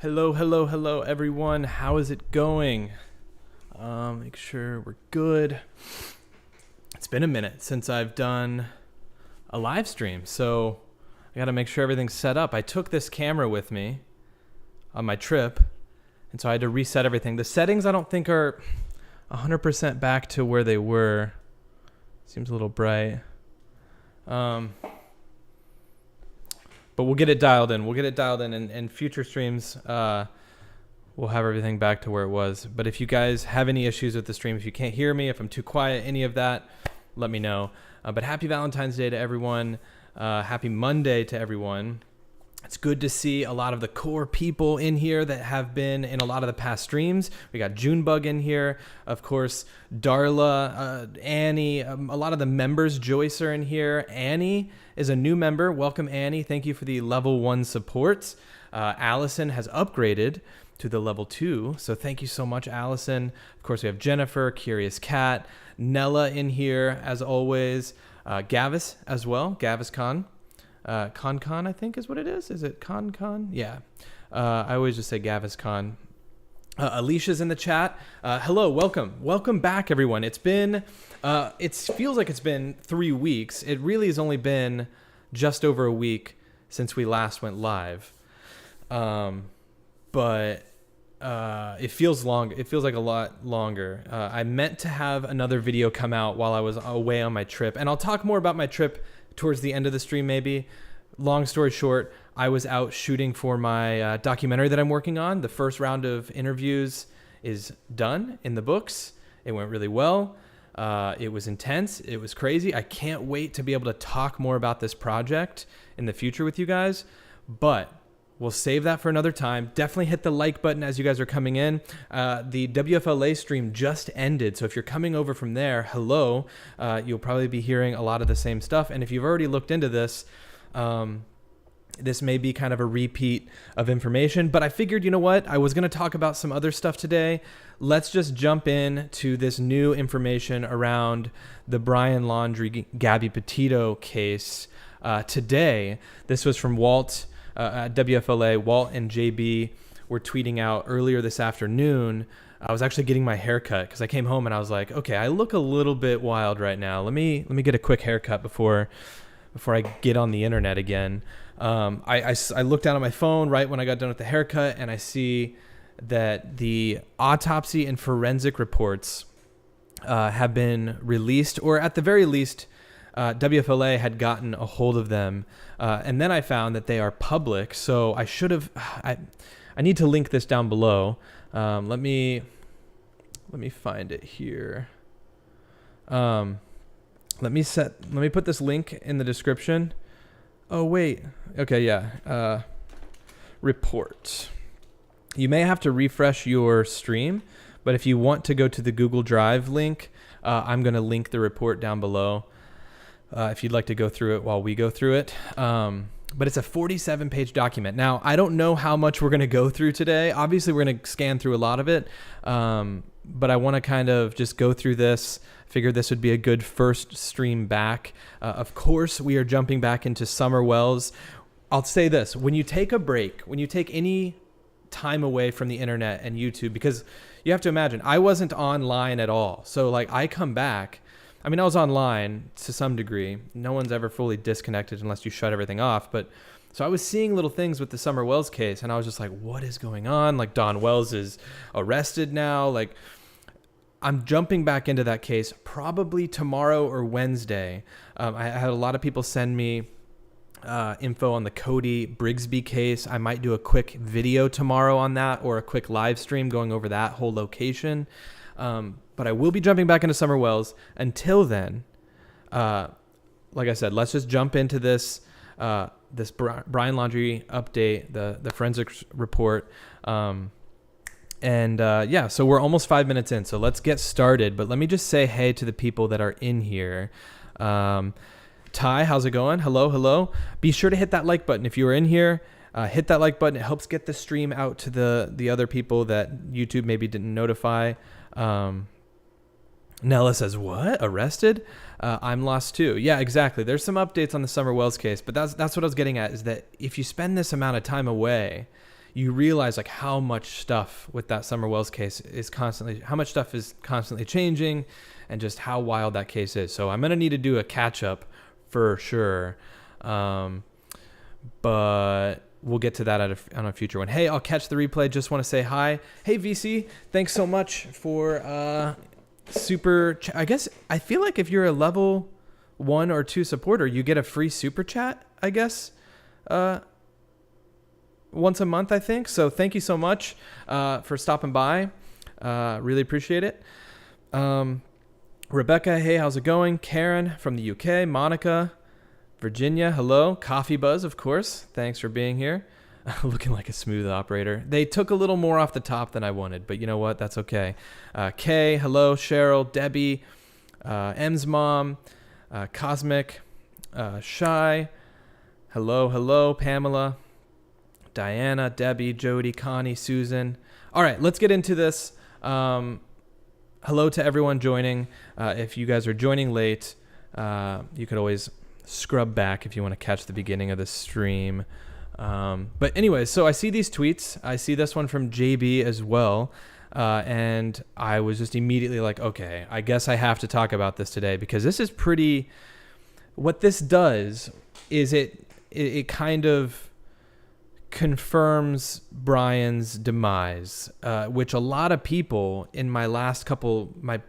Hello, hello, hello, everyone. How is it going? Make sure we're good. It's been a minute since I've done a live stream, so I got to make sure everything's set up. I took this camera with me on my trip, and so I had to reset everything. The settings I don't think are 100% back to where they were. Seems a little bright. But we'll get it dialed in. And future streams, we'll have everything back to where it was. But if you guys have any issues with the stream, if you can't hear me, if I'm too quiet, any of that, let me know. But happy Valentine's Day to everyone. Happy Monday to everyone. It's good to see a lot of the core people in here that have been in a lot of the past streams. We got Junebug in here, of course, Darla, Annie, a lot of the members. Joyce are in here. Annie is a new member. Welcome, Annie. Thank you for the level 1 support. Allison has upgraded to the level 2, so thank you so much, Allison. Of course, we have Jennifer, Curious Cat, Nella in here, as always. Gavis as well, Gavis Khan. Con, I think is what it is. Is it Con? Yeah. I always just say Gavis Khan. Alicia's in the chat. Hello, welcome back, everyone. It's been, it feels like it's been 3 weeks. It really has only been just over a week since we last went live. But it feels long. It feels like a lot longer. I meant to have another video come out while I was away on my trip, and I'll talk more about my trip towards the end of the stream, maybe. Long story short, I was out shooting for my documentary that I'm working on. The first round of interviews is done in the books. It went really well. It was intense. It was crazy. I can't wait to be able to talk more about this project in the future with you guys, but we'll save that for another time. Definitely hit the like button as you guys are coming in. The WFLA stream just ended, so if you're coming over from there, hello. You'll probably be hearing a lot of the same stuff. And if you've already looked into this, this may be kind of a repeat of information. But I figured, you know what? I was going to talk about some other stuff today. Let's just jump in to this new information around the Brian Laundrie, Gabby Petito case. Today, this was from Walt. At WFLA, Walt and JB were tweeting out earlier this afternoon. I was actually getting my haircut because I came home and I was like, okay, I look a little bit wild right now. Let me get a quick haircut before I get on the internet again. I looked down at my phone right when I got done with the haircut, and I see that the autopsy and forensic reports have been released, or at the very least, WFLA had gotten a hold of them, and then I found that they are public. So I should have. I need to link this down below. Let me find it here. Let me put this link in the description. Oh wait. Okay, yeah. Report. You may have to refresh your stream, but if you want to go to the Google Drive link, I'm going to link the report down below. If you'd like to go through it while we go through it. But it's a 47-page document. Now, I don't know how much we're going to go through today. Obviously, we're going to scan through a lot of it. But I want to kind of just go through this. Figured this would be a good first stream back. Of course, we are jumping back into Summer Wells. I'll say this. When you take a break, when you take any time away from the internet and YouTube, because you have to imagine, I wasn't online at all. So, like, I come back. I mean, I was online to some degree. No one's ever fully disconnected unless you shut everything off. But so I was seeing little things with the Summer Wells case, and I was just like, what is going on? Like, Don Wells is arrested now. Like, I'm jumping back into that case probably tomorrow or Wednesday. I had a lot of people send me info on the Cody Brigsby case. I might do a quick video tomorrow on that, or a quick live stream going over that whole location. But I will be jumping back into Summer Wells. Until then, like I said, let's just jump into this Brian Laundrie update, the forensics report. Yeah, so we're almost 5 minutes in, so let's get started. But let me just say hey to the people that are in here. Ty, how's it going? Hello. Be sure to hit that like button if you are in here. Hit that like button. It helps get the stream out to the other people that YouTube maybe didn't notify. Nella says, what? Arrested? I'm lost too. Yeah, exactly. There's some updates on the Summer Wells case, but that's what I was getting at, is that if you spend this amount of time away, you realize like how much stuff with that Summer Wells case how much stuff is constantly changing, and just how wild that case is. So I'm going to need to do a catch up for sure. But we'll get to that on a future one. Hey, I'll catch the replay. Just want to say hi. Hey, VC, thanks so much for I guess I feel like if you're a level 1 or 2 supporter, you get a free super chat, I guess, once a month, I think. So thank you so much for stopping by. Really appreciate it. Rebecca, hey, how's it going? Karen from the UK. Monica, Virginia, hello. Coffee Buzz, of course. Thanks for being here. Looking like a smooth operator. They took a little more off the top than I wanted, but you know what? That's okay. Kay, hello. Cheryl, Debbie, M's mom, Cosmic, Shy, hello. Pamela, Diana, Debbie, Jody, Connie, Susan. All right, let's get into this. Hello to everyone joining. If you guys are joining late, you could always scrub back if you want to catch the beginning of the stream. But anyways, so I see these tweets. I see this one from JB as well. And I was just immediately like, okay, I guess I have to talk about this today, because this is pretty, what this does is it kind of confirms Brian's demise, which a lot of people in my last some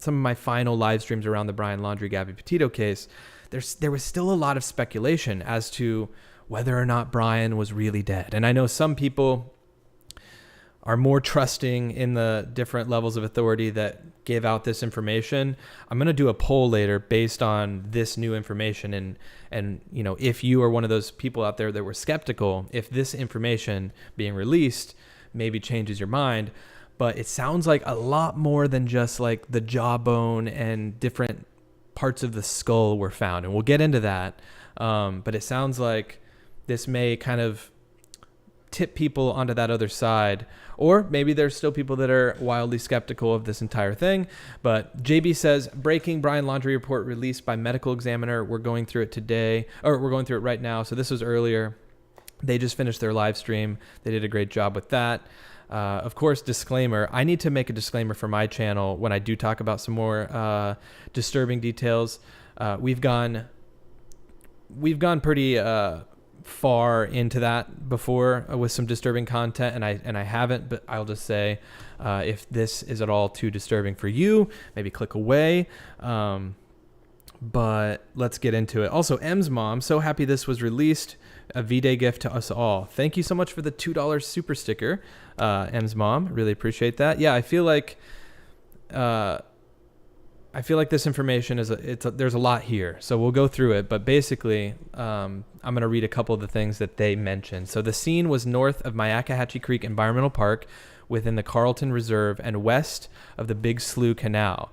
of my final live streams around the Brian Laundrie Gabby Petito case, there was still a lot of speculation as to whether or not Brian was really dead. And I know some people are more trusting in the different levels of authority that give out this information. I'm going to do a poll later based on this new information. And you know, if you are one of those people out there that were skeptical, if this information being released maybe changes your mind. But it sounds like a lot more than just like the jawbone and different parts of the skull were found. And we'll get into that. But it sounds like this may kind of tip people onto that other side, or maybe there's still people that are wildly skeptical of this entire thing. But JB says, breaking Brian Laundrie report released by medical examiner. We're going through it today, or we're going through it right now. So this was earlier. They just finished their live stream. They did a great job with that. Of course, disclaimer, I need to make a disclaimer for my channel when I do talk about some more disturbing details. We've gone pretty far into that before with some disturbing content, and I haven't, but I'll just say, if this is at all too disturbing for you, maybe click away. But let's get into it. Also, M's mom, so happy this was released. A V-Day gift to us all. Thank you so much for the $2 super sticker, M's mom. Really appreciate that. Yeah, I feel like this information there's a lot here, so we'll go through it. But basically, I'm going to read a couple of the things that they mentioned. So the scene was north of Myakkahatchee Creek Environmental Park, within the Carlton Reserve, and west of the Big Slough Canal.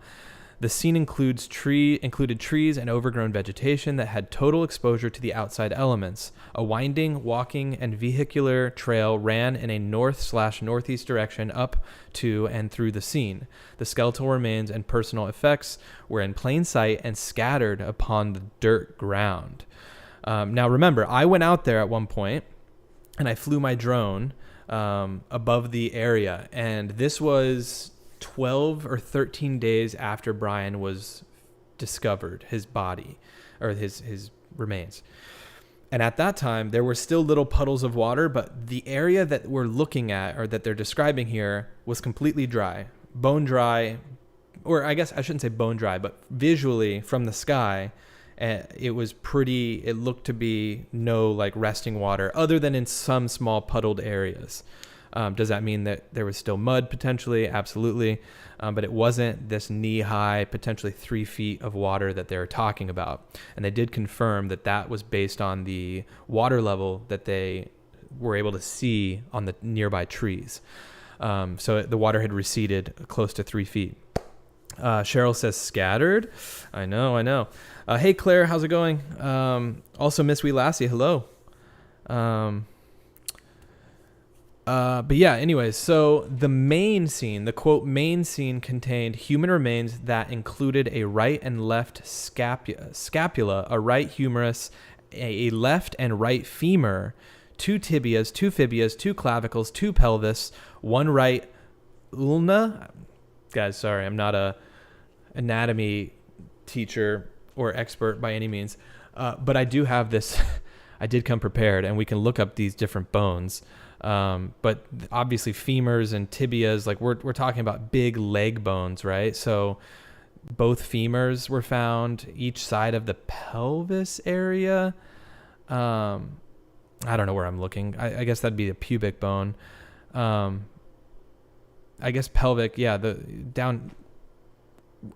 The scene included trees and overgrown vegetation that had total exposure to the outside elements. A winding, walking, and vehicular trail ran in a north/northeast direction up to and through the scene. The skeletal remains and personal effects were in plain sight and scattered upon the dirt ground. Now remember, I went out there at one point and I flew my drone above the area, and this was 12 or 13 days after Brian was discovered, his body, or his remains. And at that time, there were still little puddles of water, but the area that we're looking at, or that they're describing here, was completely dry, bone dry, or I guess I shouldn't say bone dry, but visually from the sky, it looked to be no like resting water other than in some small puddled areas. Does that mean that there was still mud potentially? Absolutely. But it wasn't this knee-high, potentially 3 feet of water that they were talking about. And they did confirm that that was based on the water level that they were able to see on the nearby trees. So the water had receded close to 3 feet. Cheryl says scattered. I know. Hey, Claire, how's it going? Also, Miss Wee Lassie, hello. But yeah, anyways, so the main scene, the quote main scene, contained human remains that included a right and left scapula, a right humerus, a left and right femur, 2 tibias, 2 fibulas, 2 clavicles, 2 pelvis, 1 right ulna. Guys, sorry, I'm not a anatomy teacher or expert by any means, but I do have this. I did come prepared, and we can look up these different bones. But obviously femurs and tibias, like we're talking about big leg bones, right? So both femurs were found, each side of the pelvis area. I don't know where I'm looking. I guess that'd be the pubic bone. I guess pelvic, yeah, the down.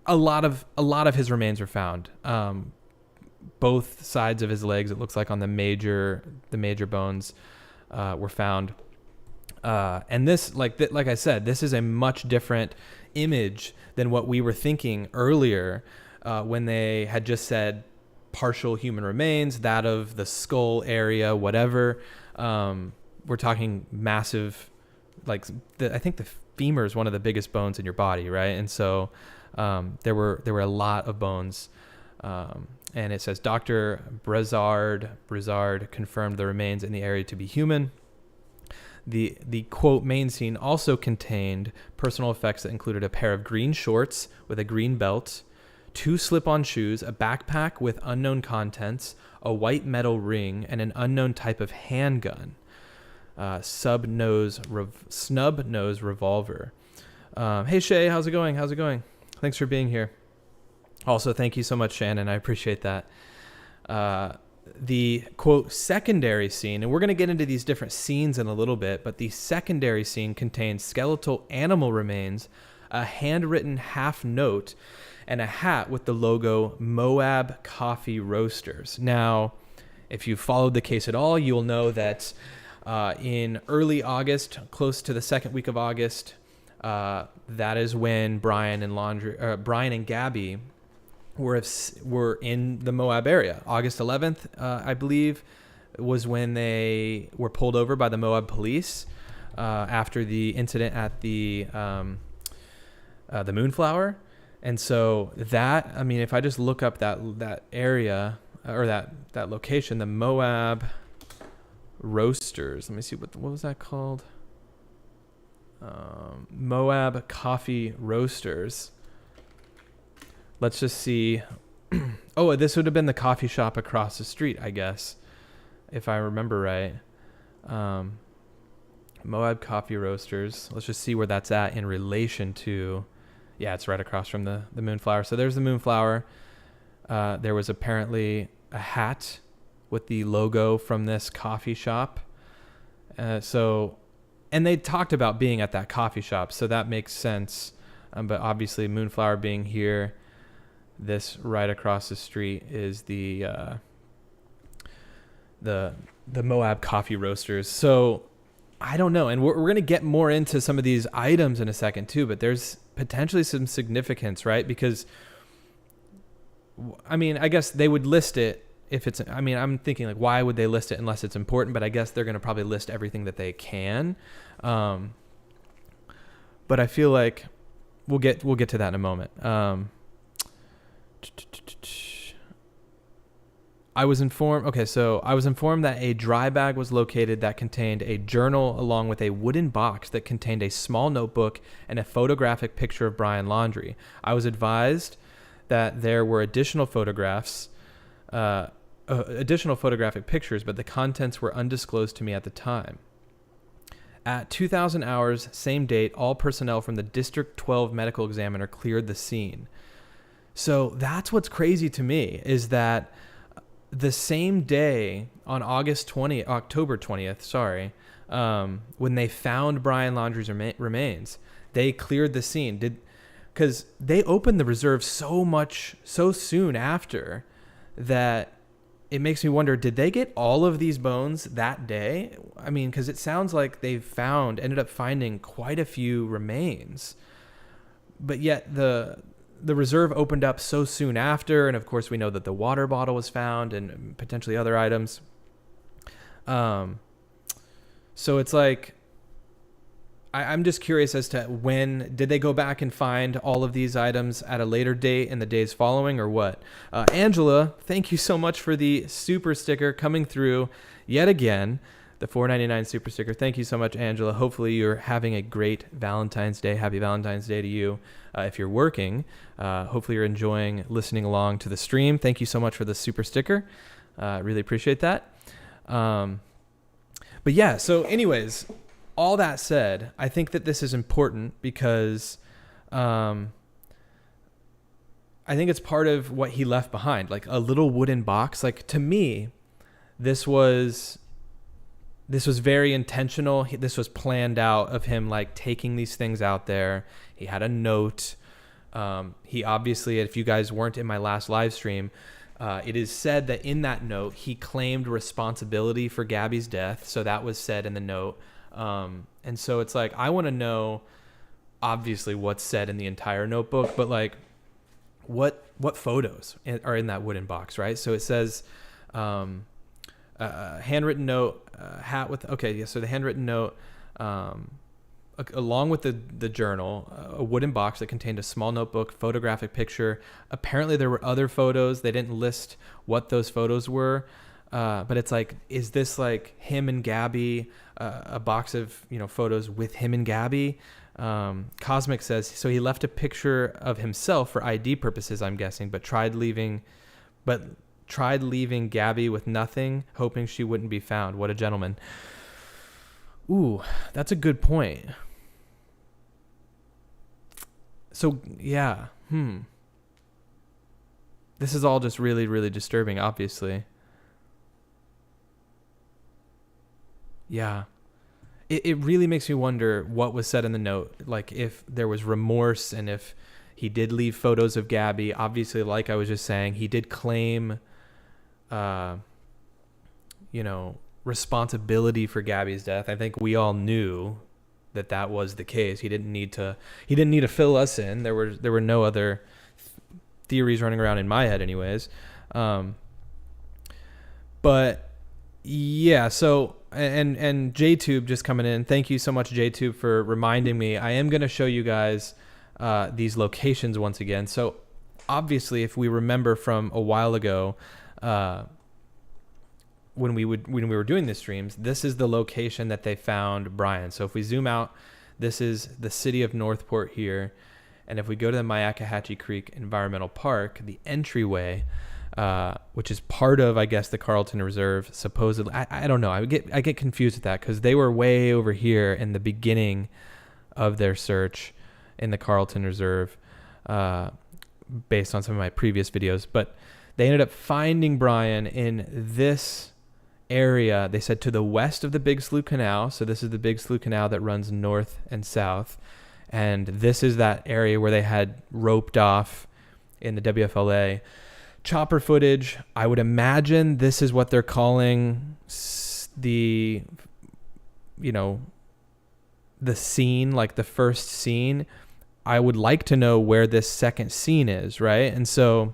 A lot of his remains were found. Both sides of his legs, it looks like, on the major bones were found. And this, like I said, this is a much different image than what we were thinking earlier when they had just said partial human remains, that of the skull area, whatever. We're talking massive, like I think the femur is one of the biggest bones in your body, right? And so there were a lot of bones. And it says Dr. Brizard confirmed the remains in the area to be human. The quote main scene also contained personal effects that included a pair of green shorts with a green belt, 2 slip-on shoes, a backpack with unknown contents, a white metal ring, and an unknown type of handgun. Snub nose revolver. Hey Shay, how's it going? Thanks for being here. Also, thank you so much, Shannon. I appreciate that. The, quote, secondary scene, and we're going to get into these different scenes in a little bit, but the secondary scene contains skeletal animal remains, a handwritten half note, and a hat with the logo Moab Coffee Roasters. Now, if you followed the case at all, you'll know that in early August, close to the second week of August, that is when Brian and Gabby were in the Moab area. August 11th, I believe, was when they were pulled over by the Moab police after the incident at the Moonflower. And so that, I mean, if I just look up that area or that location, the Moab Roasters. Let me see, what was that called? Moab Coffee Roasters. Let's just see. Oh, this would have been the coffee shop across the street, I guess, if I remember right. Moab Coffee Roasters. Let's just see where that's at in relation to... Yeah, it's right across from the Moonflower. So there's the Moonflower. There was apparently a hat with the logo from this coffee shop. And they talked about being at that coffee shop, so that makes sense. But obviously, Moonflower being here, this right across the street is the Moab Coffee Roasters. So I don't know, and we're going to get more into some of these items in a second too. But there's potentially some significance, right? Because I mean, I guess they would list it if it's, I mean, I'm thinking like, why would they list it unless it's important? But I guess they're going to probably list everything that they can. But I feel like we'll get to that in a moment. I was informed that a dry bag was located that contained a journal along with a wooden box that contained a small notebook and a photographic picture of Brian Laundrie. I was advised that there were additional photographic pictures, but the contents were undisclosed to me at the time. At 2,000 hours, same date, all personnel from the District 12 medical examiner cleared the scene. So that's what's crazy to me, is that the same day on October 20th, when they found Brian Laundrie's remains, they cleared the scene. Because they opened the reserve so soon after that it makes me wonder, did they get all of these bones that day? I mean, because it sounds like they ended up finding quite a few remains, but yet the reserve opened up so soon after. And of course we know that the water bottle was found and potentially other items. So it's like, I'm just curious as to when did they go back and find all of these items at a later date in the days following, or what? Angela, thank you so much for the super sticker coming through yet again. the $4.99 super sticker. Thank you so much, Angela. Hopefully you're having a great Valentine's Day. Happy Valentine's Day to you. If you're working, hopefully you're enjoying listening along to the stream. Thank you so much for the super sticker. Really appreciate that. But yeah, so anyways, all that said, I think that this is important because I think it's part of what he left behind, like a little wooden box. Like, to me, this was very intentional. This was planned out of him, like, taking these things out there. He had a note. He obviously, if you guys weren't in my last live stream, it is said that in that note, he claimed responsibility for Gabby's death. So that was said in the note. And so it's like, I want to know, obviously, what's said in the entire notebook, but like, what photos are in that wooden box, right? So it says, handwritten note, hat with, okay, yeah, so the handwritten note, along with the journal, a wooden box that contained a small notebook, photographic picture. Apparently there were other photos. They didn't list what those photos were, but it's like, is this like him and Gabby, a box of, photos with him and Gabby? Cosmic says, so he left a picture of himself for ID purposes, I'm guessing, but tried leaving Gabby with nothing, hoping she wouldn't be found. What a gentleman. Ooh, that's a good point. So, yeah. This is all just really, really disturbing, obviously. Yeah. It really makes me wonder what was said in the note. Like, if there was remorse and if he did leave photos of Gabby. Obviously, like I was just saying, he did claim, responsibility for Gabby's death. I think we all knew that was the case. He didn't need to fill us in. There were no other theories running around in my head anyways. But yeah, so and JTube just coming in. Thank you so much, JTube, for reminding me. I am going to show you guys these locations once again. So obviously, if we remember from a while ago, when we were doing the streams, this is the location that they found Brian. So if we zoom out, this is the city of Northport here. And if we go to the Myakkahatchee Creek Environmental Park, the entryway, which is part of, I guess, the Carlton Reserve, supposedly. I don't know. I get confused with that because they were way over here in the beginning of their search in the Carlton Reserve, based on some of my previous videos. But they ended up finding Brian in this area. They said to the west of the Big Slough Canal. So this is the Big Slough Canal that runs north and south. And this is that area where they had roped off in the WFLA. Chopper footage. I would imagine this is what they're calling the scene, like the first scene. I would like to know where this second scene is, right? And so,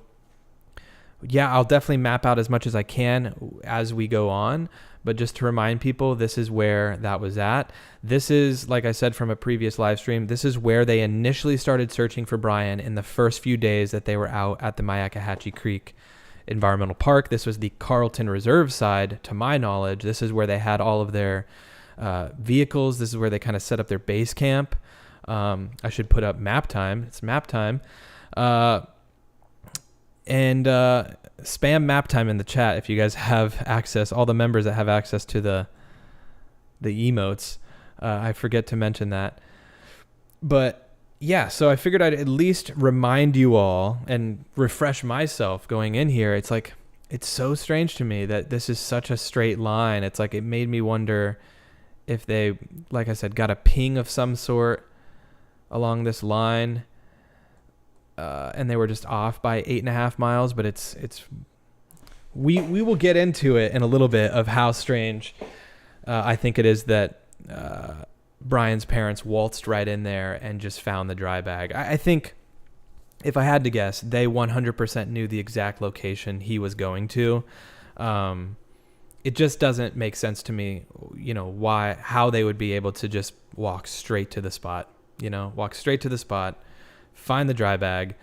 yeah, I'll definitely map out as much as I can as we go on. But just to remind people, this is where that was at. This is, like I said from a previous live stream, this is where they initially started searching for Brian in the first few days that they were out at the Myakkahatchee Creek Environmental Park. This was the Carlton Reserve side, to my knowledge. This is where they had all of their vehicles. This is where they kind of set up their base camp. I should put up map time. It's map time. And spam map time in the chat if you guys have access. All the members that have access to the emotes. I forget to mention that. But yeah, so I figured I'd at least remind you all and refresh myself going in here. It's like, it's so strange to me that this is such a straight line. It's like, it made me wonder if they, like I said, got a ping of some sort along this line. And they were just off by 8.5 miles, but we will get into it in a little bit of how strange I think it is that Brian's parents waltzed right in there and just found the dry bag. I think, if I had to guess, they 100% knew the exact location he was going to. It just doesn't make sense to me, how they would be able to just walk straight to the spot, find the dry bag.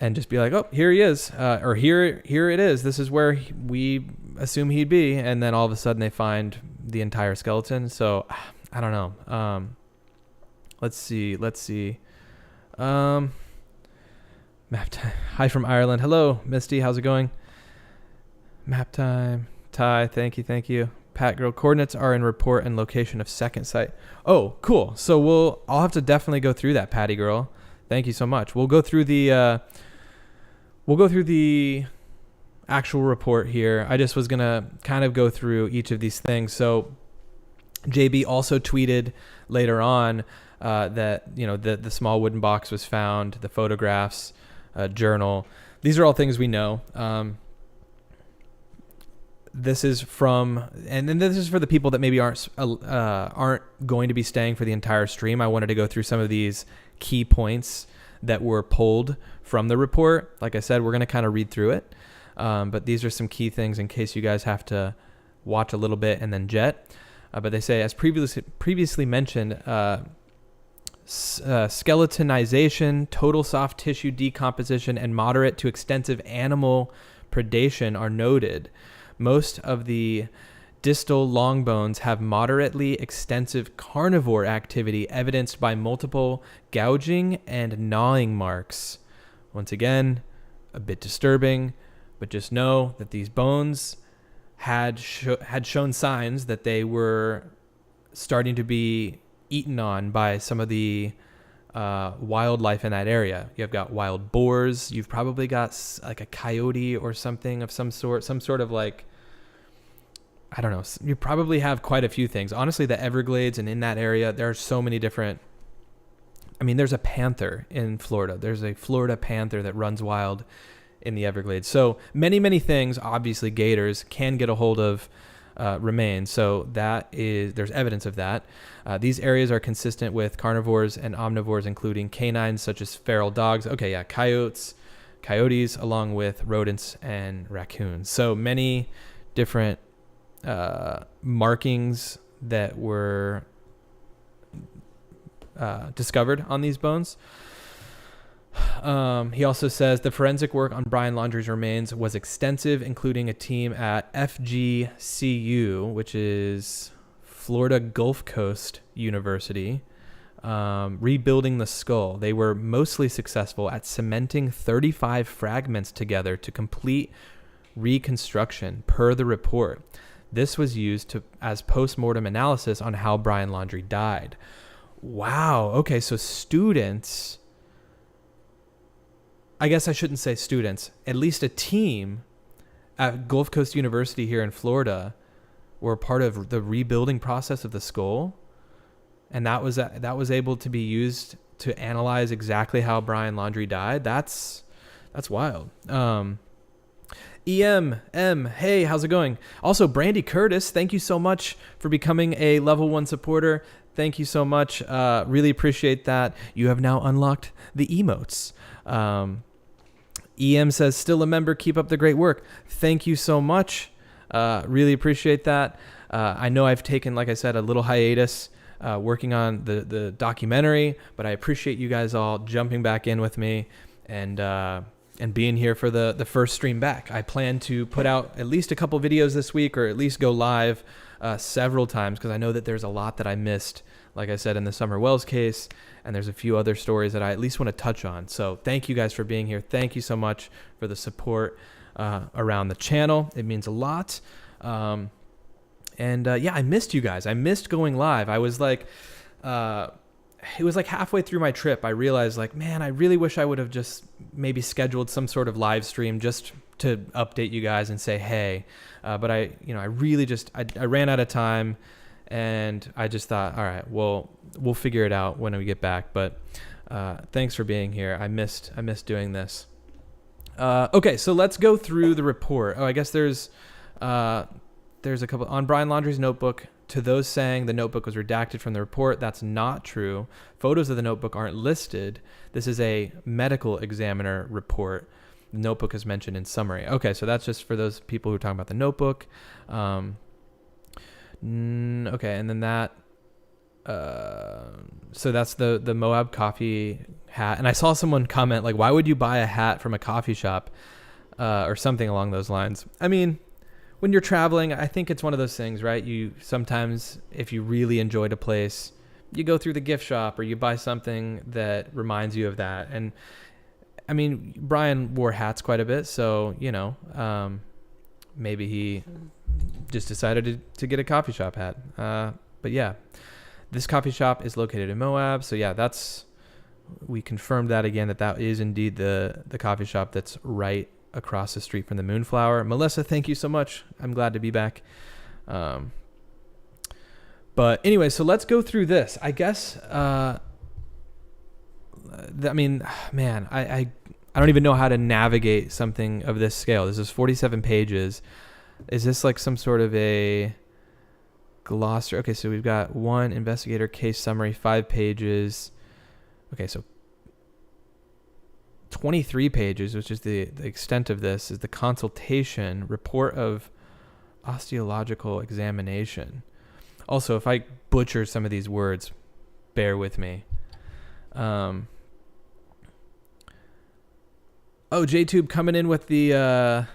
and just be like, oh, here he is, or here it is. This is where we assume he'd be, and then all of a sudden they find the entire skeleton. So I don't know. Let's see. Map time. Hi from Ireland. Hello, Misty. How's it going? Map time. Ty, thank you. Pat Girl, coordinates are in report and location of second site. Oh, cool. So I'll have to definitely go through that, Patty Girl. Thank you so much. We'll go through the actual report here. I just was gonna kind of go through each of these things. So JB also tweeted later on that the small wooden box was found, the photographs, journal. These are all things we know. This is from, and then this is for the people that maybe aren't going to be staying for the entire stream. I wanted to go through some of these key points that were pulled from the report. Like I said, we're going to kind of read through it. But these are some key things in case you guys have to watch a little bit and then jet. But they say, as previously mentioned, skeletonization, total soft tissue decomposition, and moderate to extensive animal predation are noted. Most of the distal long bones have moderately extensive carnivore activity evidenced by multiple gouging and gnawing marks. Once again, a bit disturbing, but just know that these bones had shown signs that they were starting to be eaten on by some of the wildlife in that area. You've got wild boars. You've probably got like a coyote or something of some sort of like, I don't know. You probably have quite a few things. Honestly, the Everglades and in that area, there are so many different. I mean, there's a panther in Florida. There's a Florida panther that runs wild in the Everglades. So many things. Obviously, gators can get a hold of remains. So there's evidence of that. These areas are consistent with carnivores and omnivores, including canines such as feral dogs. Okay, yeah, coyotes, along with rodents and raccoons. So many different markings that were discovered on these bones. He also says the forensic work on Brian Laundrie's remains was extensive, including a team at FGCU, which is Florida Gulf Coast University, rebuilding the skull. They were mostly successful at cementing 35 fragments together to complete reconstruction, per the report. This was used as post-mortem analysis on how Brian Laundrie died. Wow. Okay, so students, I guess I shouldn't say students, at least a team at Gulf Coast University here in Florida were part of the rebuilding process of the skull. And that was able to be used to analyze exactly how Brian Laundrie died. That's wild. EM, hey, how's it going? Also, Brandy Curtis, thank you so much for becoming a level 1 supporter. Thank you so much. Really appreciate that. You have now unlocked the emotes. EM says, still a member. Keep up the great work. Thank you so much. Really appreciate that. I know I've taken, like I said, a little hiatus working on the documentary, but I appreciate you guys all jumping back in with me and being here for the first stream back. I plan to put out at least a couple videos this week, or at least go live several times, because I know that there's a lot that I missed, like I said, in the Summer Wells case, and there's a few other stories that I at least want to touch on. So thank you guys for being here. Thank you so much for the support around the channel. It means a lot. Yeah, I missed you guys. I missed going live. I was like, it was like halfway through my trip, I realized, like, man, I really wish I would have just maybe scheduled some sort of live stream just to update you guys and say, hey, but I really just, I ran out of time, and I just thought, all right, well, we'll figure it out when we get back. But thanks for being here. I missed doing this. Okay, so let's go through the report. Oh, I guess there's a couple on Brian Laundrie's notebook. To those saying the notebook was redacted from the report, that's not true. Photos of the notebook aren't listed. This is a medical examiner report. The notebook is mentioned in summary. Okay, so that's just for those people who are talking about the notebook. Okay, and then that. So that's the Moab Coffee hat. And I saw someone comment, like, why would you buy a hat from a coffee shop or something along those lines? I mean, when you're traveling, I think it's one of those things, right? You sometimes, if you really enjoyed a place, you go through the gift shop or you buy something that reminds you of that. And I mean, Brian wore hats quite a bit, so, you know, maybe he just decided to get a coffee shop hat. But yeah, this coffee shop is located in Moab. So yeah, we confirmed that again, that is indeed the coffee shop that's right across the street from the Moonflower. Melissa, thank you so much. I'm glad to be back. But anyway, so let's go through this. I guess, I mean, man, I don't even know how to navigate something of this scale. This is 47 pages. Is this like some sort of a glossary? Okay, so we've got one investigator case summary, 5 pages. Okay, so 23 pages, which is the extent of this, is the consultation report of osteological examination. Also, if I butcher some of these words, bear with me. Oh, JTube coming in with the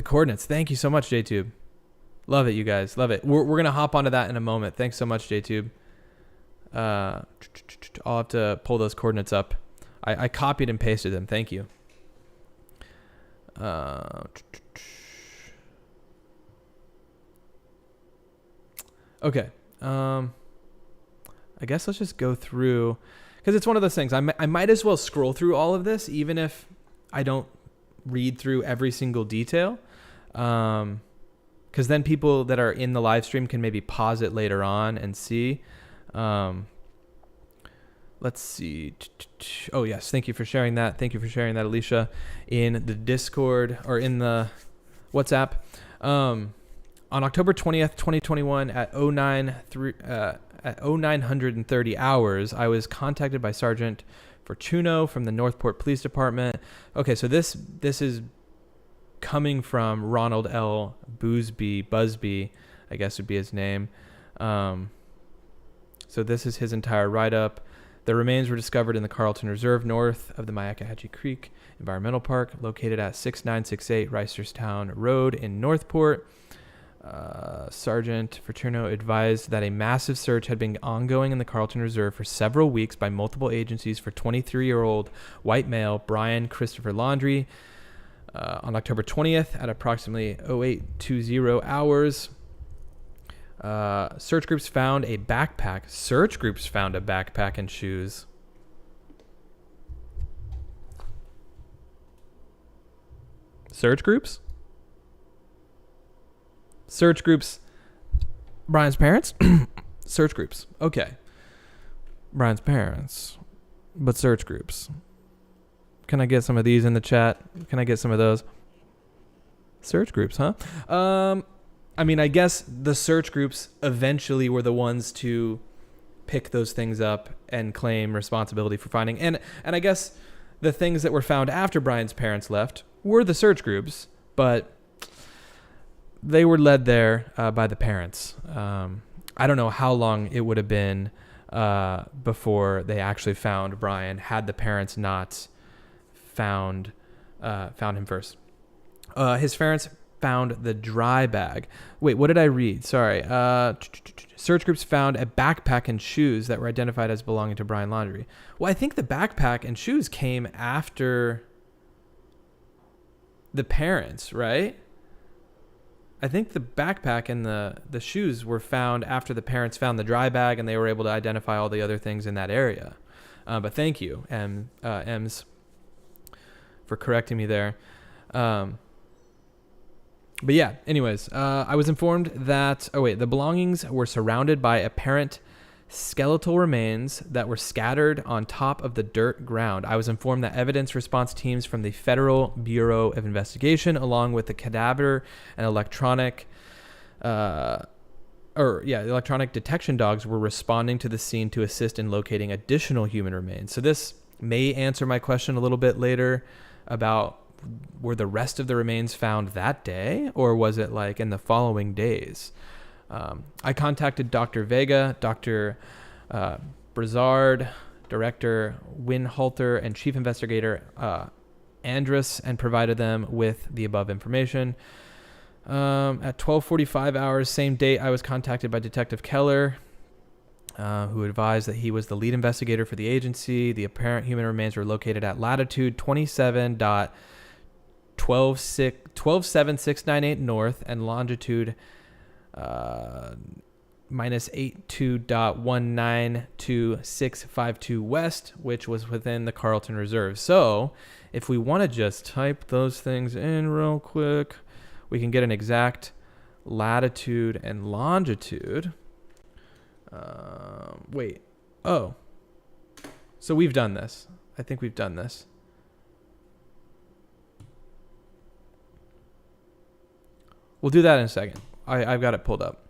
coordinates. Thank you so much, JTube. Love it, you guys. Love it. We're gonna hop onto that in a moment. Thanks so much, JTube. I'll have to pull those coordinates up. I copied and pasted them. Thank you. Okay. I guess let's just go through, because it's one of those things. I might as well scroll through all of this, even if I don't read through every single detail. Because then people that are in the live stream can maybe pause it later on and see. Let's see. Oh, yes. Thank you for sharing that. Thank you for sharing that, Alicia, in the Discord or in the WhatsApp. On October 20th, 2021 at 0930 hours, I was contacted by Sergeant Fortuno from the Northport Police Department. Okay, so this is coming from Ronald L. Busby, I guess would be his name. So this is his entire write-up. The remains were discovered in the Carlton Reserve north of the Myakkahatchee Creek Environmental Park, located at 6968 Reisterstown Road in Northport. Sergeant Fortuno advised that a massive search had been ongoing in the Carlton Reserve for several weeks by multiple agencies for 23-year-old white male Brian Christopher Laundrie. On October 20th at approximately 0820 hours, search groups found a backpack. Search groups found a backpack and shoes. Search groups? Search groups. Brian's parents? Search groups. Okay. Brian's parents. But search groups. Can I get some of these in the chat? Can I get some of those? Search groups, huh? I mean, I guess the search groups eventually were the ones to pick those things up and claim responsibility for finding. And I guess the things that were found after Brian's parents left were the search groups, but they were led there by the parents. I don't know how long it would have been before they actually found Brian, had the parents not found him first. His parents found the dry bag. Wait, what did I read? Sorry. Search groups found a backpack and shoes that were identified as belonging to Brian Laundrie. Well, I think the backpack and shoes came after the parents, right? I think the backpack and the shoes were found after the parents found the dry bag and they were able to identify all the other things in that area. But thank you, Ems, for correcting me there. But yeah, anyways, I was informed that, the belongings were surrounded by apparent skeletal remains that were scattered on top of the dirt ground. I was informed that evidence response teams from the Federal Bureau of Investigation, along with the cadaver and electronic detection dogs, were responding to the scene to assist in locating additional human remains. So this may answer my question a little bit later about, were the rest of the remains found that day, or was it like in the following days? I contacted Dr. Vega, Dr. Brazard, Director Winhalter and Chief Investigator Andrus, and provided them with the above information. At 12:45 hours, same date, I was contacted by Detective Keller, who advised that he was the lead investigator for the agency. The apparent human remains were located at latitude 27.12768 north and longitude minus 82.192.652 west, which was within the Carlton Reserve. So if we want to just type those things in real quick, we can get an exact latitude and longitude. So we've done this. I think we've done this. We'll do that in a second. I've got it pulled up.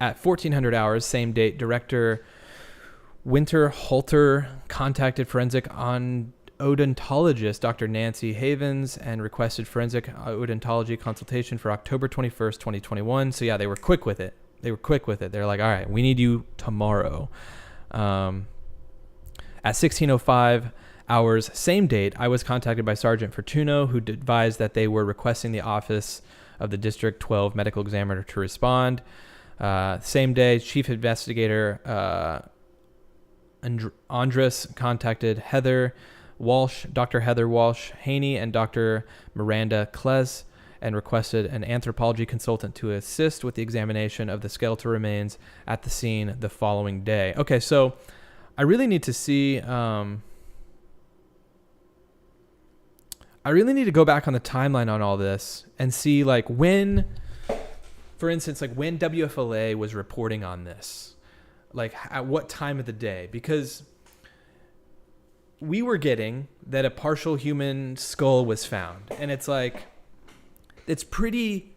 At 1400 hours, same date, Director Winterhalter contacted forensic odontologist Dr. Nancy Havens and requested forensic odontology consultation for October 21st, 2021. So yeah, they were quick with it. They're like, all right, we need you tomorrow. At 1605 hours, same date, I was contacted by Sergeant Fortuno, who advised that they were requesting the office of the District 12 medical examiner to respond. Same day, Chief Investigator Andrus contacted Heather Walsh, Dr. Heather Walsh Haney, and Dr. Miranda Kles, and requested an anthropology consultant to assist with the examination of the skeletal remains at the scene the following day. Okay, so I really need to see... I really need to go back on the timeline on all this and see, like, when, for instance, like when WFLA was reporting on this, like at what time of the day, because we were getting that a partial human skull was found, and it's like, it's a pretty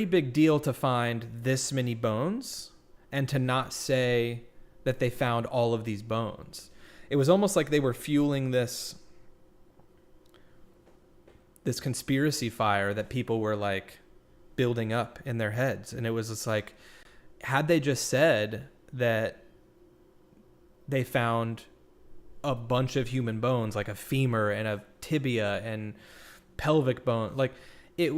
big deal to find this many bones and to not say that they found all of these bones. It was almost like they were fueling this conspiracy fire that people were like building up in their heads. And it was just like, had they just said that they found a bunch of human bones, like a femur and a tibia and pelvic bone, like it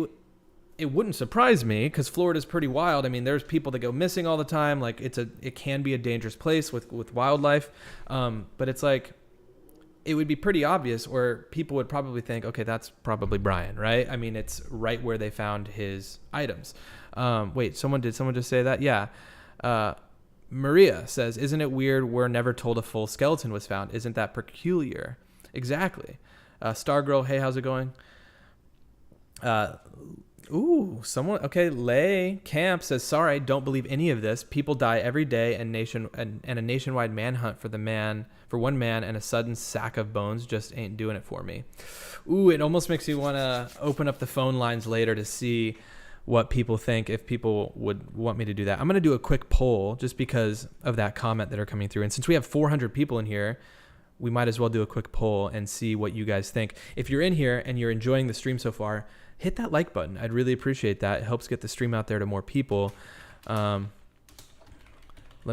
wouldn't surprise me, because Florida's pretty wild. I mean, there's people that go missing all the time. Like it can be a dangerous place with wildlife. But it's like, it would be pretty obvious, or people would probably think, okay, that's probably Brian, right? I mean, it's right where they found his items. Did someone just say that? Yeah. Maria says, isn't it weird we're never told a full skeleton was found? Isn't that peculiar? Exactly. Stargirl, hey, how's it going? Lay Camp says, sorry, don't believe any of this. People die every day, and a nationwide manhunt for one man and a sudden sack of bones just ain't doing it for me. Ooh, it almost makes me want to open up the phone lines later to see what people think, if people would want me to do that. I'm going to do a quick poll just because of that comment that are coming through. And since we have 400 people in here, we might as well do a quick poll and see what you guys think. If you're in here and you're enjoying the stream so far, hit that like button. I'd really appreciate that. It helps get the stream out there to more people. Let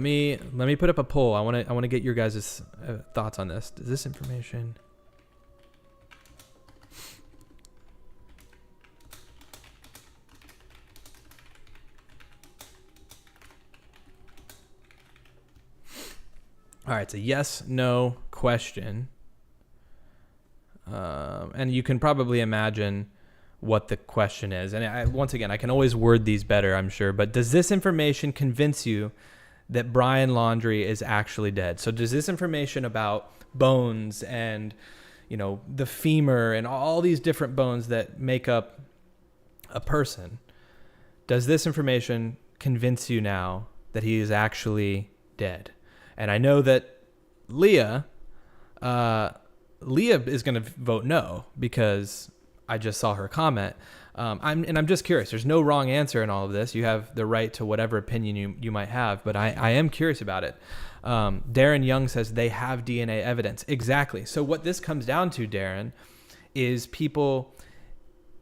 me put up a poll. I want to get your guys' thoughts on this. Does this information... All right, it's a yes, no question. And you can probably imagine what the question is. And once again, I can always word these better, I'm sure. But does this information convince you that Brian Laundrie is actually dead? So does this information about bones and, the femur and all these different bones that make up a person, does this information convince you now that he is actually dead? And I know that Leah is going to vote no, because I just saw her comment. I'm just curious. There's no wrong answer in all of this. You have the right to whatever opinion you might have, but I am curious about it. Darren Young says they have DNA evidence. Exactly. So what this comes down to, Darren, is people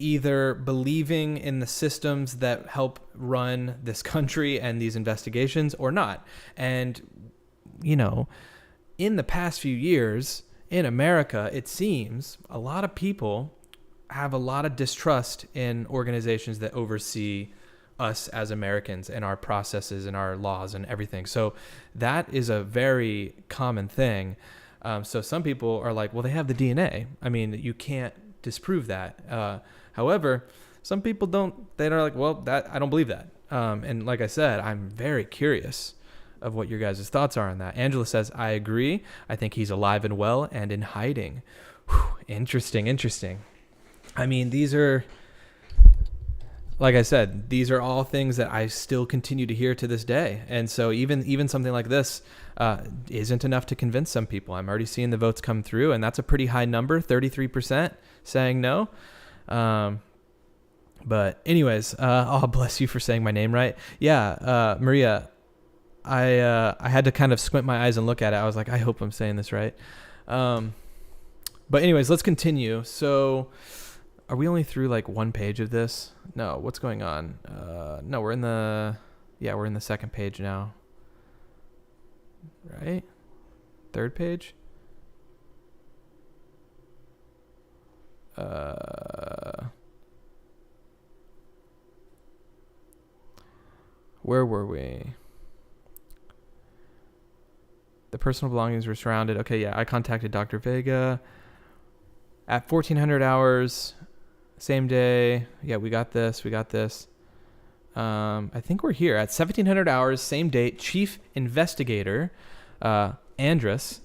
either believing in the systems that help run this country and these investigations or not. And, you know, in the past few years in America, it seems a lot of people have a lot of distrust in organizations that oversee us as Americans and our processes and our laws and everything. So that is a very common thing. So some people are like, well, they have the DNA. I mean, you can't disprove that. However, some people don't. They're like, well, that I don't believe that. And like I said, I'm very curious of what your guys' thoughts are on that. Angela says, I agree. I think he's alive and well and in hiding. Whew, interesting. I mean, these are, like I said, these are all things that I still continue to hear to this day. And so even something like this isn't enough to convince some people. I'm already seeing the votes come through, and that's a pretty high number, 33% saying no. But anyways, oh, bless you for saying my name right. Yeah, Maria, I had to kind of squint my eyes and look at it. I was like, I hope I'm saying this right. But anyways, let's continue. So are we only through like one page of this? No, what's going on? No, we're in the second page now. Right? Third page? Where were we? The personal belongings were surrounded. Okay, yeah, I contacted Dr. Vega at 1400 hours, same day. Yeah, we got this. I think we're here at 1700 hours, same date. Chief Investigator, Andrus,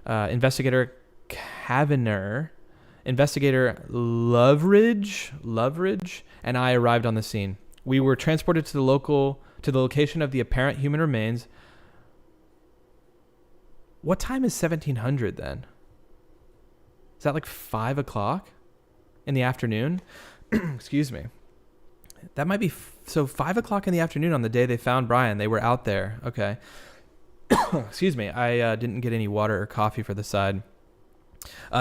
Investigator Kavanagh, Investigator Loveridge, and I arrived on the scene. We were transported to the location of the apparent human remains. What time is 1700 then? Is that like 5 o'clock in the afternoon? Excuse me. That might be so 5 o'clock in the afternoon on the day they found Brian. They were out there. Okay. Excuse me. I didn't get any water or coffee for the side.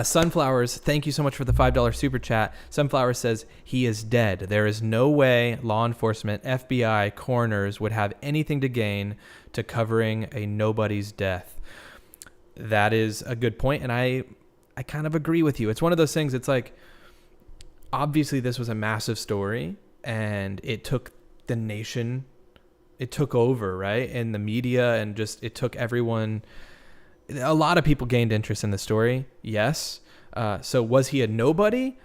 Sunflowers, thank you so much for the $5 super chat. Sunflower says, he is dead. There is no way law enforcement, FBI, coroners would have anything to gain to covering a nobody's death. That is a good point, and I kind of agree with you. It's one of those things, it's like, obviously this was a massive story, and it took the nation, it took over, right? And the media, and just, it took everyone. A lot of people gained interest in the story. Yes. So was he a nobody?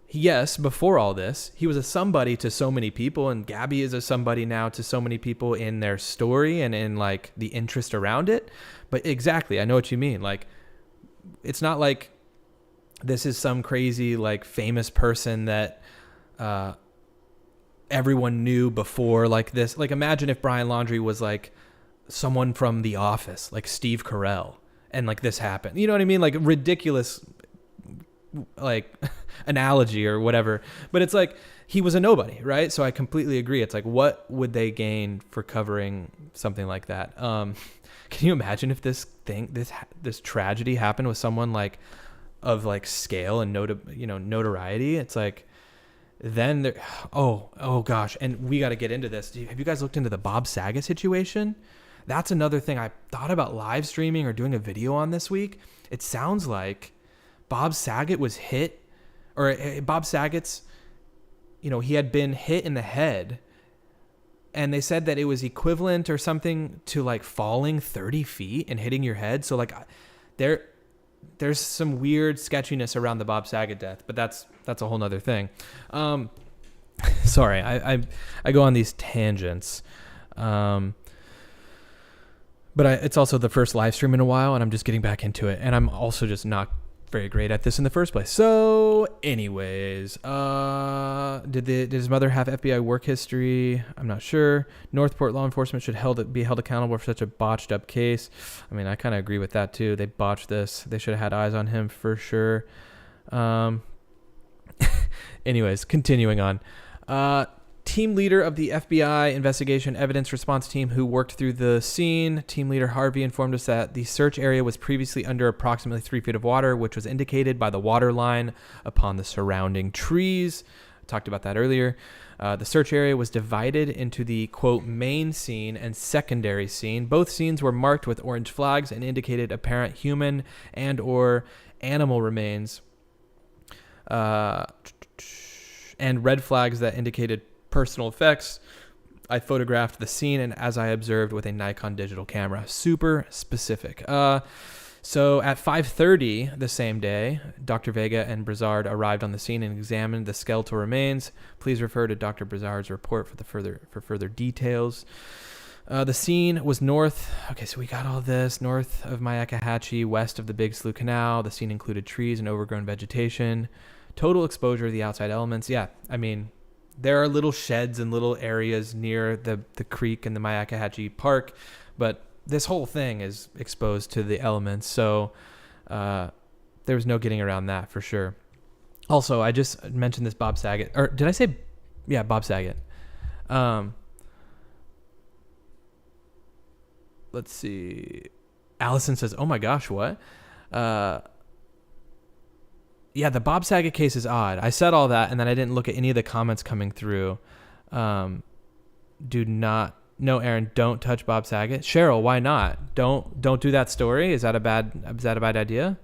Yes. Before all this, he was a somebody to so many people, and Gabby is a somebody now to so many people in their story and in like the interest around it. But exactly, I know what you mean. Like, it's not like this is some crazy like famous person that everyone knew before like this. Like, imagine if Brian Laundrie was like someone from The Office, like Steve Carell, and like this happened. You know what I mean? Like, ridiculous like analogy or whatever. But it's like, he was a nobody, right? So I completely agree. It's like, what would they gain for covering something like that? Can you imagine if this tragedy happened with someone like of like scale and notoriety? It's like, then there, oh gosh. And we got to get into this. Have you guys looked into the Bob Saget situation? That's another thing I thought about live streaming or doing a video on this week. It sounds like Bob Saget was hit, or Bob Saget's, he had been hit in the head, and they said that it was equivalent or something to like falling 30 feet and hitting your head. So like there's some weird sketchiness around the Bob Saget death, but that's a whole nother thing. Sorry, I go on these tangents. But it's also the first live stream in a while, and I'm just getting back into it. And I'm also just not very great at this in the first place. So anyways, did his mother have FBI work history? I'm not sure. Northport law enforcement should be held accountable for such a botched up case. I mean, I kind of agree with that too. They botched this. They should have had eyes on him for sure. Anyways, continuing on. Team leader of the FBI investigation evidence response team who worked through the scene, team leader Harvey, informed us that the search area was previously under approximately 3 feet of water, which was indicated by the water line upon the surrounding trees. Talked about that earlier. The search area was divided into the, quote, main scene and secondary scene. Both scenes were marked with orange flags and indicated apparent human and or animal remains, and red flags that indicated personal effects. I photographed the scene and as I observed with a Nikon digital camera. Super specific. So at 5:30 the same day, Dr. Vega and Brizard arrived on the scene and examined the skeletal remains. Please refer to Dr. Brizard's report for further details. The scene was north. Okay, so we got all this north of Myakkahatchee, west of the Big Slough Canal. The scene included trees and overgrown vegetation. Total exposure of the outside elements. Yeah, I mean, there are little sheds and little areas near the creek and the Myakkahatchee Park, but this whole thing is exposed to the elements, so there was no getting around that for sure. Also, I just mentioned this Bob Saget, or did I say, yeah, Bob Saget. Let's see. Allison says, "Oh my gosh, what?" Yeah, the Bob Saget case is odd. I said all that, and then I didn't look at any of the comments coming through. No, Aaron, don't touch Bob Saget. Cheryl, why not? Don't do that story. Is that a bad idea?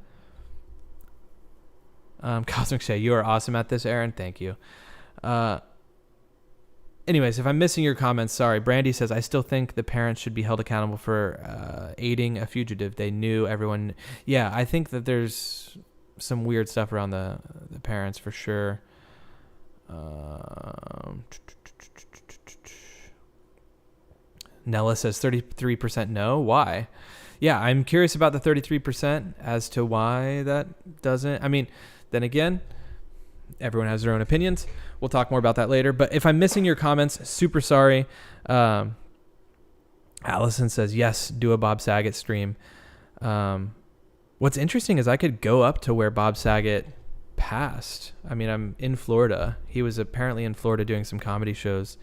Cosmic Shay, you are awesome at this, Aaron. Thank you. Anyways, if I'm missing your comments, sorry. Brandy says, I still think the parents should be held accountable for aiding a fugitive. They knew everyone. Yeah, I think that there's some weird stuff around the parents for sure. Nella says 33% no. Why? Yeah, I'm curious about the 33% as to why that doesn't. I mean, then again, everyone has their own opinions. We'll talk more about that later. But if I'm missing your comments, super sorry. Allison says, yes, do a Bob Saget stream. What's interesting is I could go up to where Bob Saget passed. I mean, I'm in Florida. He was apparently in Florida doing some comedy shows.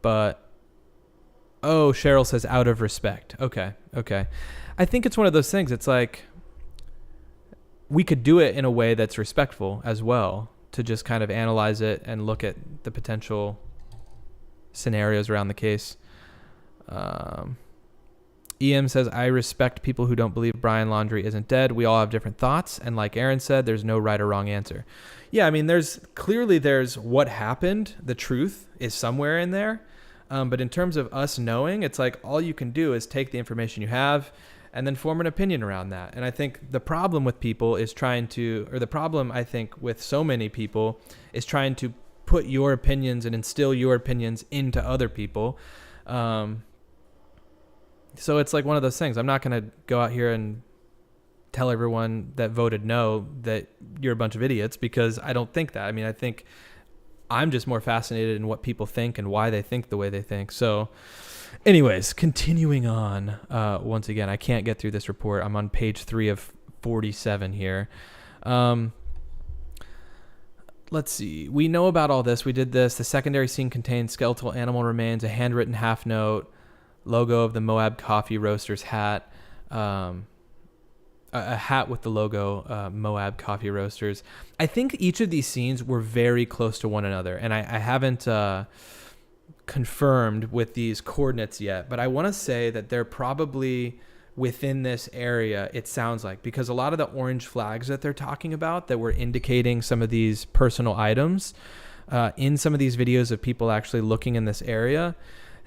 But, oh, Cheryl says out of respect. Okay. I think it's one of those things. It's like we could do it in a way that's respectful as well, to just kind of analyze it and look at the potential scenarios around the case. EM says, I respect people who don't believe Brian Laundrie isn't dead. We all have different thoughts. And like Aaron said, there's no right or wrong answer. Yeah, I mean, there's what happened. The truth is somewhere in there. But in terms of us knowing, it's like all you can do is take the information you have and then form an opinion around that. And I think the problem with people is the problem I think with so many people is trying to put your opinions and instill your opinions into other people. So it's like one of those things. I'm not going to go out here and tell everyone that voted no that you're a bunch of idiots, because I don't think that. I mean, I think I'm just more fascinated in what people think and why they think the way they think. So anyways, continuing on, once again, I can't get through this report. I'm on page 3 of 47 here. Let's see. We know about all this. We did this. The secondary scene contains skeletal animal remains, a handwritten half note, logo of the Moab Coffee Roasters hat, a hat with the logo Moab Coffee Roasters. I think each of these scenes were very close to one another, and I haven't confirmed with these coordinates yet, but I want to say that they're probably within this area, it sounds like, because a lot of the orange flags that they're talking about that were indicating some of these personal items in some of these videos of people actually looking in this area,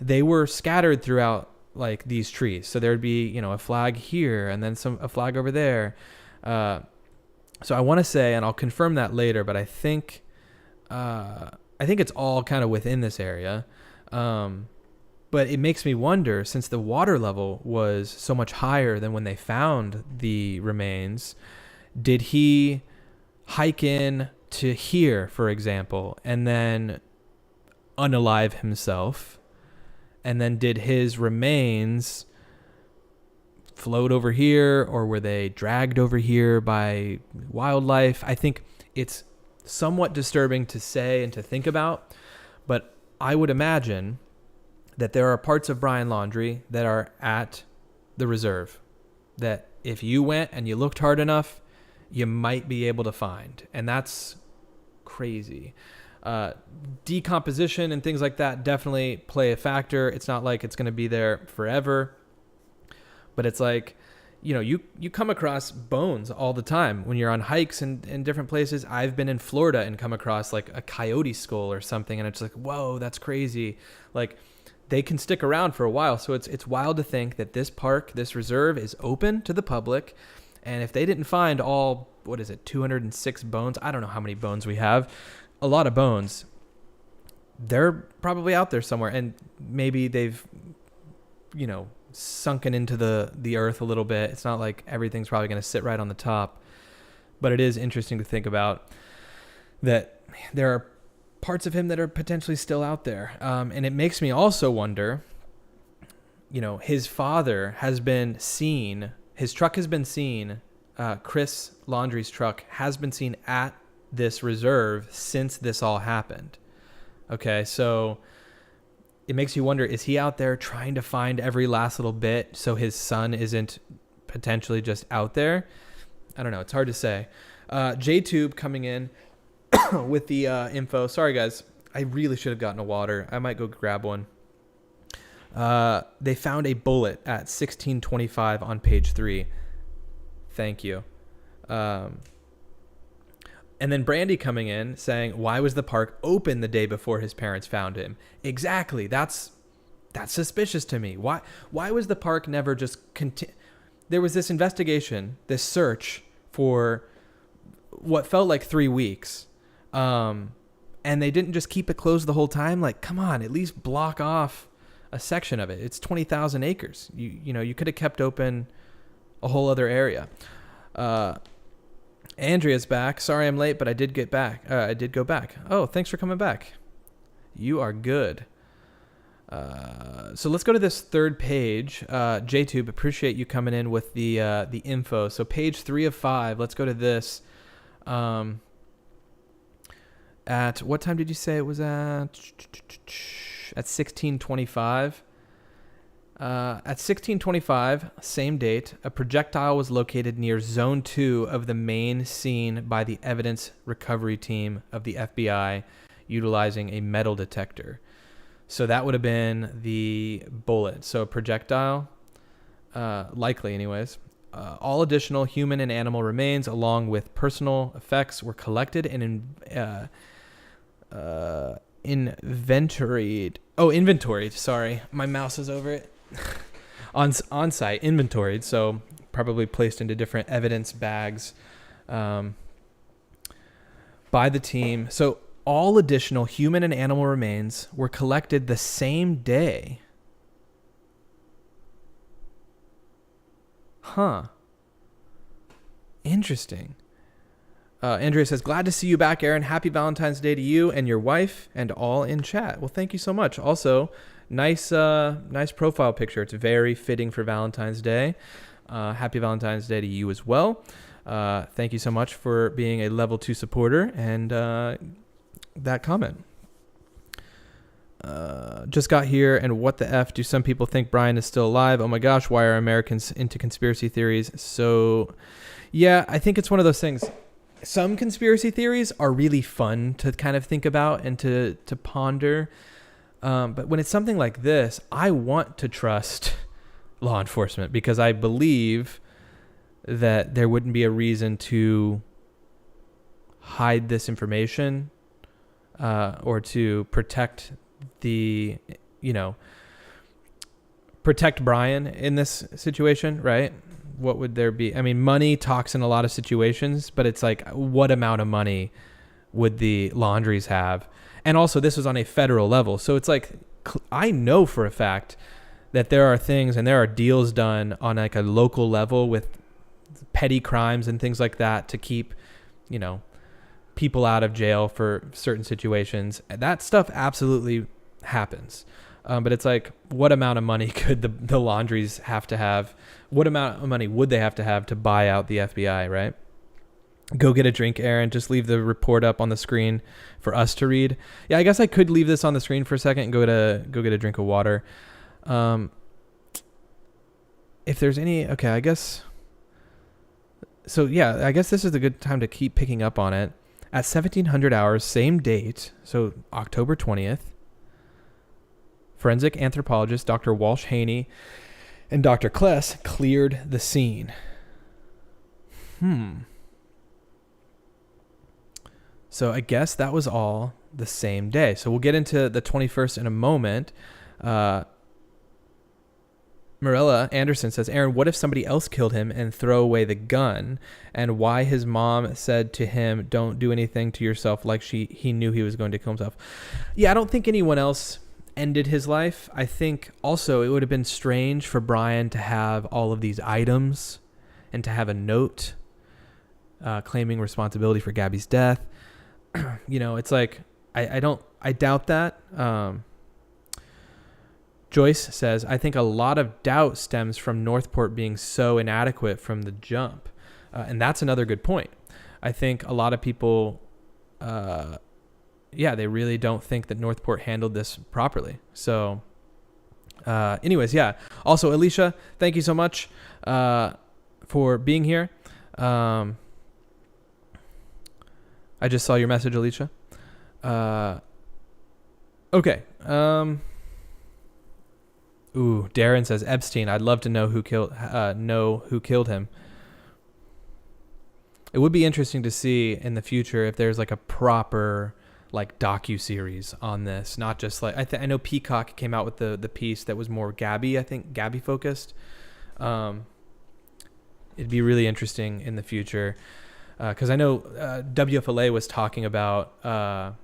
they were scattered throughout like these trees. So there'd be, a flag here and then a flag over there. So I want to say, and I'll confirm that later, but I think it's all kind of within this area. But it makes me wonder, since the water level was so much higher than when they found the remains, did he hike in to here, for example, and then unalive himself? And then did his remains float over here, or were they dragged over here by wildlife? I think it's somewhat disturbing to say and to think about, but I would imagine that there are parts of Brian Laundrie that are at the reserve, that if you went and you looked hard enough, you might be able to find. And that's crazy. Decomposition and things like that definitely play a factor. It's not like it's going to be there forever, but it's like, you come across bones all the time when you're on hikes and in different places. I've been in Florida and come across like a coyote skull or something, and it's like, whoa, that's crazy. Like, they can stick around for a while. So it's wild to think that this park, this reserve, is open to the public. And if they didn't find all, 206 bones, I don't know how many bones we have, a lot of bones, they're probably out there somewhere. And maybe they've, sunken into the earth a little bit. It's not like everything's probably going to sit right on the top, but it is interesting to think about that there are parts of him that are potentially still out there. And it makes me also wonder, his father has been seen, his truck has been seen, Chris Laundrie's truck has been seen at this reserve since this all happened. Okay, so it makes you wonder, is he out there trying to find every last little bit so his son isn't potentially just out there? I don't know. It's hard to say. JTube coming in with the info. Sorry, guys. I really should have gotten a water. I might go grab one. They found a bullet at 1625 on page 3. Thank you. And then Brandy coming in saying, why was the park open the day before his parents found him? Exactly. That's suspicious to me. Why was the park never just There was this investigation, this search for what felt like 3 weeks. And they didn't just keep it closed the whole time. Like, come on, at least block off a section of it. It's 20,000 acres. You could have kept open a whole other area. Andrea's back. Sorry I'm late, but I did get back. I did go back. Oh, thanks for coming back. You are good. So let's go to this third page. JTube, appreciate you coming in with the info. So page 3 of 5. Let's go to this. At what time did you say it was at? At 1625. At 1625, same date, a projectile was located near Zone 2 of the main scene by the evidence recovery team of the FBI utilizing a metal detector. So that would have been the bullet. So a projectile, likely anyways. All additional human and animal remains along with personal effects were collected and inventoried. Oh, inventoried. Sorry. My mouse is over it. on site, inventoried, so probably placed into different evidence bags by the team. So all additional human and animal remains were collected the same day. Huh. Interesting. Andrea says, glad to see you back, Aaron. Happy Valentine's Day to you and your wife and all in chat. Well, thank you so much. Also, nice profile picture. It's very fitting for Valentine's Day. Happy Valentine's Day to you as well. Thank you so much for being a level 2 supporter and that comment. Just got here, and what the F? Do some people think Brian is still alive? Oh my gosh, why are Americans into conspiracy theories? So, yeah, I think it's one of those things. Some conspiracy theories are really fun to kind of think about and to ponder. But when it's something like this, I want to trust law enforcement because I believe that there wouldn't be a reason to hide this information or to protect protect Brian in this situation, right? What would there be? I mean, money talks in a lot of situations, but it's like, what amount of money would the Laundries have? And also, this was on a federal level. So it's like, I know for a fact that there are things and there are deals done on like a local level with petty crimes and things like that to keep, people out of jail for certain situations. That stuff absolutely happens. But it's like, what amount of money could the Laundries have to have? What amount of money would they have to buy out the FBI, right? Go get a drink, Aaron. Just leave the report up on the screen for us to read. Yeah, I guess I could leave this on the screen for a second and go get a drink of water. If there's any, okay, I guess So yeah, I guess this is a good time to keep picking up on it. At 1700 hours, same date, so October 20th, forensic anthropologist Dr. Walsh Haney and Dr. Kless cleared the scene. So I guess that was all the same day. So we'll get into the 21st in a moment. Marilla Anderson says, Aaron, what if somebody else killed him and throw away the gun? And why his mom said to him, don't do anything to yourself, like he knew he was going to kill himself. Yeah, I don't think anyone else ended his life. I think also it would have been strange for Brian to have all of these items and to have a note claiming responsibility for Gabby's death. It's like, I doubt that. Joyce says, I think a lot of doubt stems from Northport being so inadequate from the jump. And that's another good point. I think a lot of people, they really don't think that Northport handled this properly. So anyways, yeah. Also, Alicia, thank you so much for being here. I just saw your message, Alicia. Okay. Darren says Epstein. I'd love to know who killed him. It would be interesting to see in the future if there's like a proper like docu-series on this, not just like I know Peacock came out with the piece that was more Gabby focused. It'd be really interesting in the future because I know WFLA was talking about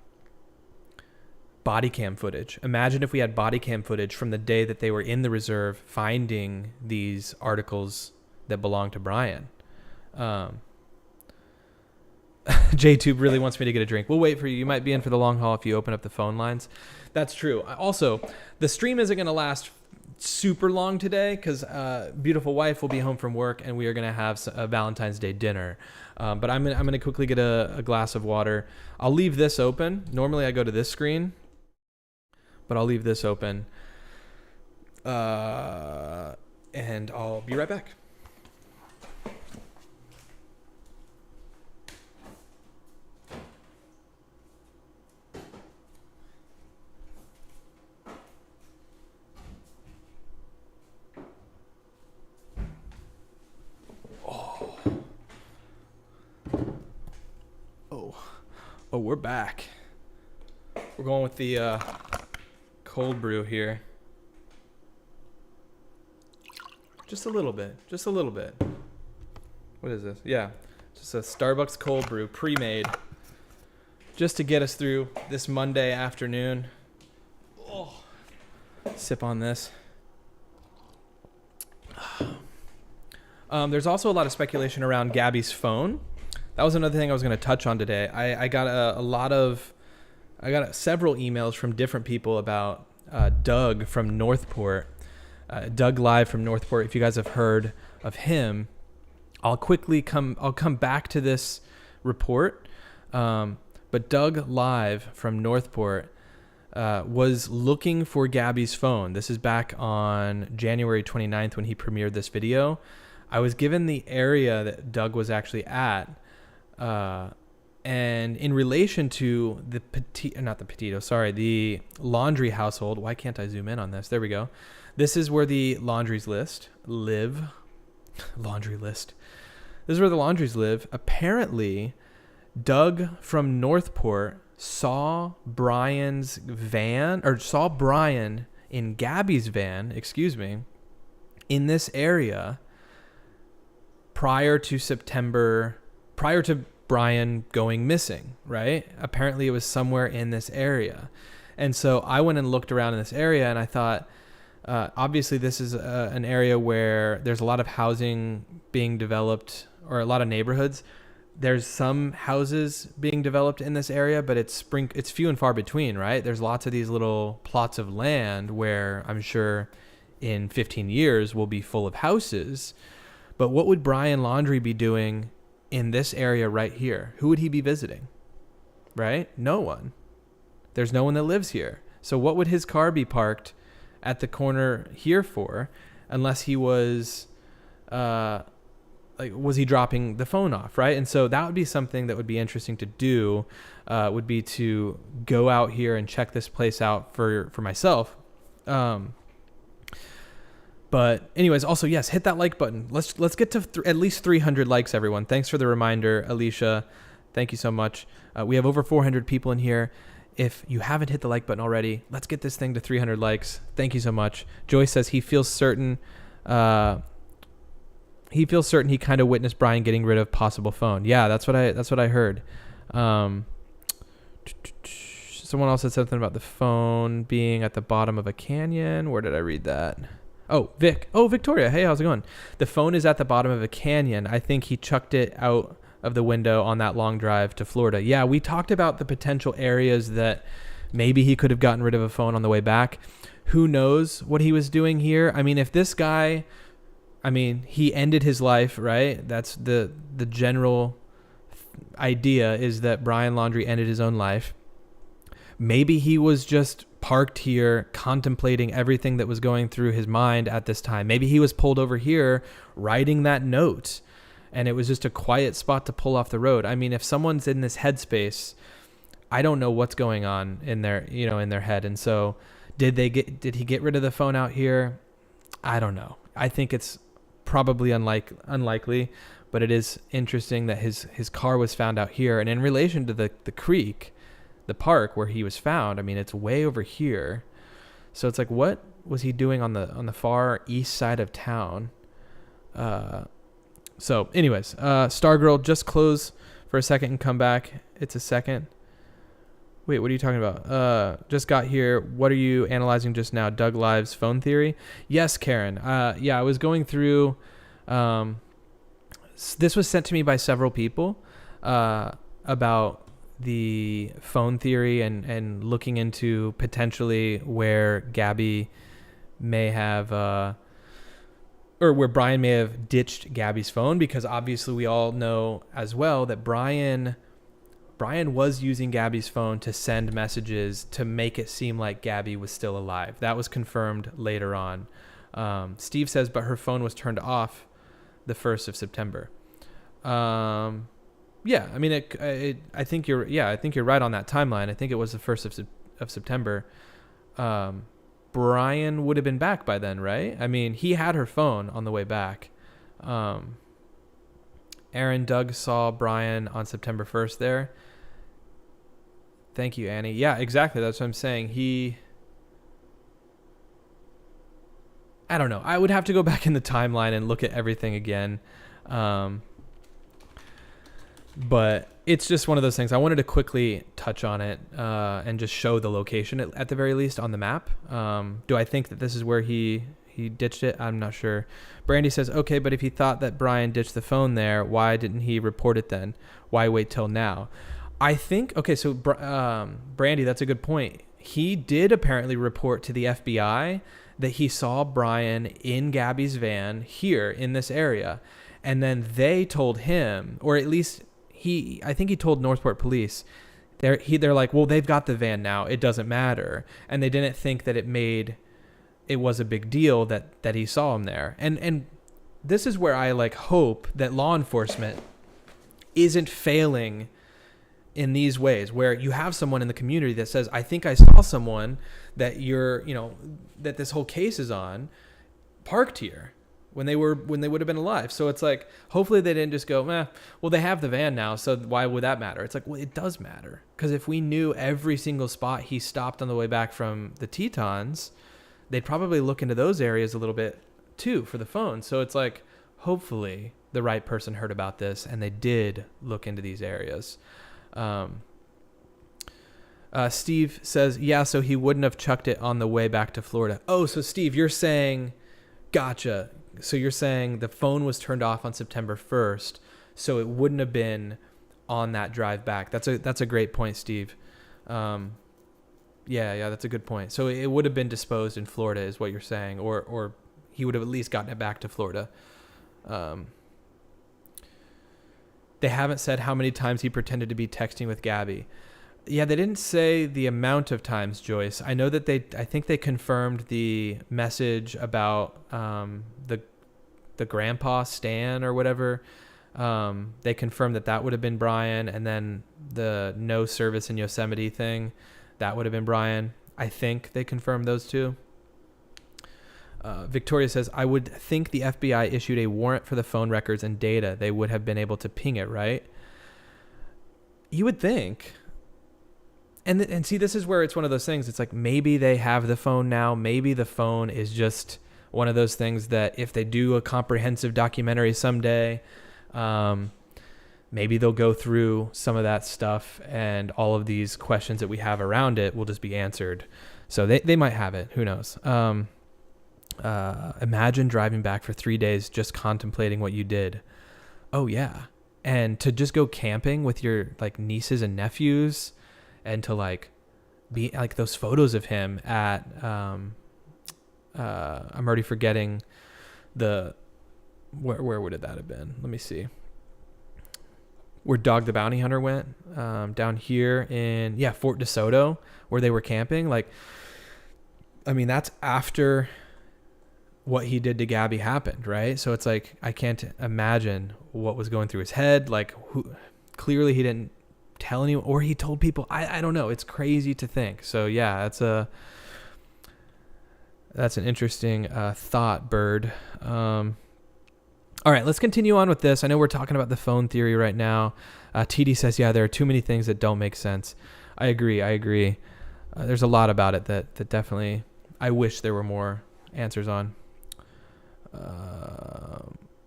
body cam footage. Imagine if we had body cam footage from the day that they were in the reserve finding these articles that belong to Brian. JTube really wants me to get a drink. We'll wait for you. You might be in for the long haul if you open up the phone lines. That's true. Also, the stream isn't going to last super long today because beautiful wife will be home from work and we are going to have a Valentine's Day dinner. But I'm going to quickly get a glass of water. I'll leave this open. Normally I go to this screen, but I'll leave this open. And I'll be right back. Oh, we're back. We're going with the cold brew here. Just a little bit. What is this? Yeah, just a Starbucks cold brew, pre-made, just to get us through this Monday afternoon. Oh, sip on this. There's also a lot of speculation around Gabby's phone. That was another thing I was going to touch on today. I got several emails from different people about Doug from Northport. Doug Live from Northport. If you guys have heard of him, I'll come back to this report. But Doug Live from Northport was looking for Gabby's phone. This is back on January 29th when he premiered this video. I was given the area that Doug was actually at. And in relation to the Laundrie household, why can't I zoom in on this? There we go. This is where the Laundries live. Laundry list. This is where the Laundries live. Apparently, Doug from Northport saw Brian in Gabby's van, in this area prior to Brian going missing, right? Apparently it was somewhere in this area. And so I went and looked around in this area and I thought, obviously this is an area where there's a lot of housing being developed, or a lot of neighborhoods. There's some houses being developed in this area, but it's few and far between, right? There's lots of these little plots of land where I'm sure in 15 years will be full of houses. But what would Brian Laundrie be doing in this area right here? Who would he be visiting? Right? No one. There's no one that lives here. So what would his car be parked at the corner here for, unless he was like, was he dropping the phone off, right? And so that would be something that would be interesting to do, would be to go out here and check this place out for myself. But anyways, also, yes, hit that like button. Let's get to at least 300 likes, everyone. Thanks for the reminder, Alicia. Thank you so much. We have over 400 people in here. If you haven't hit the like button already, let's get this thing to 300 likes. Thank you so much. Joyce says he feels certain he kind of witnessed Brian getting rid of possible phone. Yeah, that's what I heard. Someone else said something about the phone being at the bottom of a canyon. Where did I read that? Oh, Vic. Oh, Victoria. Hey, how's it going? The phone is at the bottom of a canyon. I think he chucked it out of the window on that long drive to Florida. Yeah, we talked about the potential areas that maybe he could have gotten rid of a phone on the way back. Who knows what he was doing here? I mean, if this guy, he ended his life, right? That's the general idea, is that Brian Laundrie ended his own life. Maybe he was just parked here contemplating everything that was going through his mind at this time. Maybe he was pulled over here writing that note, and it was just a quiet spot to pull off the road. I mean, if someone's in this headspace, I don't know what's going on in their head. And so did he get rid of the phone out here? I don't know. I think it's probably unlikely, but it is interesting that his car was found out here. And in relation to the creek, the park where he was found, it's way over here. So it's like, what was he doing on the far east side of town? So anyways, Stargirl, just close for a second and come back. It's a second. Wait, what are you talking about? Just got here. What are you analyzing just now? Doug Live's phone theory? Yes, Karen. Yeah, I was going through, this was sent to me by several people, about the phone theory and looking into potentially where Gabby may have, or where Brian may have ditched Gabby's phone, because obviously we all know as well that Brian was using Gabby's phone to send messages to make it seem like Gabby was still alive. That was confirmed later on. Steve says, but her phone was turned off the 1st of September. Yeah, I think you're right on that timeline. I think it was the 1st of September. Brian would have been back by then, right? He had her phone on the way back. Doug saw Brian on September 1st there. Thank you, Annie. Yeah, exactly. That's what I'm saying. I don't know. I would have to go back in the timeline and look at everything again. But it's just one of those things. I wanted to quickly touch on it and just show the location at the very least on the map. Do I think that this is where he ditched it? I'm not sure. Brandy says, okay, but if he thought that Brian ditched the phone there, why didn't he report it then? Why wait till now? I think, okay, so Brandy, that's a good point. He did apparently report to the FBI that he saw Brian in Gabby's van here in this area. And then they told him, or at least I think he told Northport Police, they're like, well, they've got the van now. It doesn't matter. And they didn't think that it was a big deal that he saw him there. And this is where I hope that law enforcement isn't failing in these ways, where you have someone in the community that says, I think I saw someone that that this whole case is on parked here when they would have been alive. So it's like, hopefully they didn't just go, well, they have the van now, so why would that matter? It's like, well, it does matter, because if we knew every single spot he stopped on the way back from the Tetons, they'd probably look into those areas a little bit too for the phone. So it's like, hopefully the right person heard about this and they did look into these areas. Steve says, yeah, so he wouldn't have chucked it on the way back to Florida. Oh, so Steve, you're saying, gotcha. So you're saying the phone was turned off on September 1st, so it wouldn't have been on that drive back. That's a great point, Steve. Yeah, that's a good point. So it would have been disposed in Florida is what you're saying, or he would have at least gotten it back to Florida. They haven't said how many times he pretended to be texting with Gabby. Yeah, they didn't say the amount of times, Joyce. I know that I think they confirmed the message about the the grandpa Stan or whatever. They confirmed that would have been Brian, and then the no service in Yosemite thing, that would have been Brian. I think they confirmed those two. Victoria says, I would think the FBI issued a warrant for the phone records and data. They would have been able to ping it, right? You would think. And see, this is where it's one of those things. It's like, maybe they have the phone now. Maybe the phone is just one of those things that if they do a comprehensive documentary someday, maybe they'll go through some of that stuff and all of these questions that we have around it will just be answered. So they might have it. Who knows? Imagine driving back for 3 days just contemplating what you did. Oh, yeah. And to just go camping with your like nieces and nephews and to like be like those photos of him at I'm already forgetting where would that have been? Let me see. Where Dog the Bounty Hunter went, down here in Fort DeSoto, where they were camping. Like, I mean, that's after what he did to Gabby happened, right? So it's like, I can't imagine what was going through his head. Like, clearly he didn't tell anyone, or he told people. I don't know. It's crazy to think. So yeah, that's an interesting thought, Bird. All right, let's continue on with this. I know we're talking about the phone theory right now. TD says, yeah, there are too many things that don't make sense. I agree. There's a lot about it that definitely I wish there were more answers on.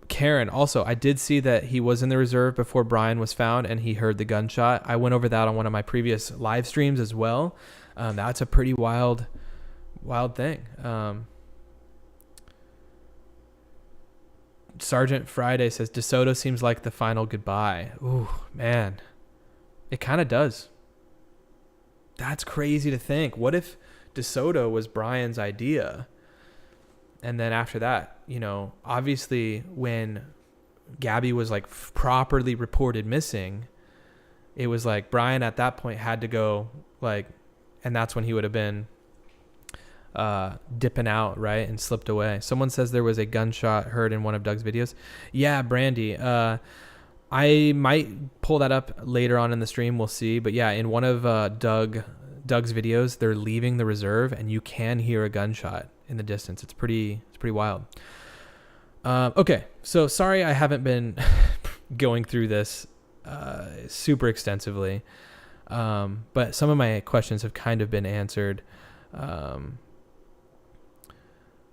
Karen, also, I did see that he was in the reserve before Brian was found and he heard the gunshot. I went over that on one of my previous live streams as well. That's a pretty wild thing. Sergeant Friday says, DeSoto seems like the final goodbye. Ooh, man. It kind of does. That's crazy to think. What if DeSoto was Brian's idea? And then after that, obviously when Gabby was like properly reported missing, it was like Brian at that point had to go like, and that's when he would have been dipping out, right, and slipped away. Someone says there was a gunshot heard in one of Doug's videos. Yeah, Brandy. I might pull that up later on in the stream. We'll see. But yeah, in one of Doug's videos, they're leaving the reserve, and you can hear a gunshot in the distance. It's pretty wild. Okay, so sorry I haven't been going through this super extensively, but some of my questions have kind of been answered.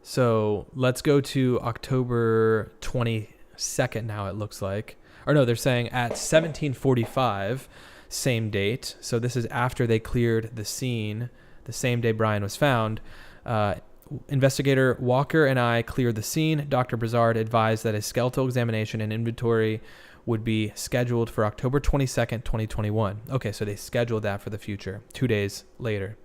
So let's go to October 22nd now, it looks like. Or no, they're saying at 17:45, same date. So this is after they cleared the scene, the same day Brian was found. Investigator Walker and I cleared the scene. Dr. Brizard advised that a skeletal examination and inventory would be scheduled for October 22nd, 2021. Okay, so they scheduled that for the future, 2 days later.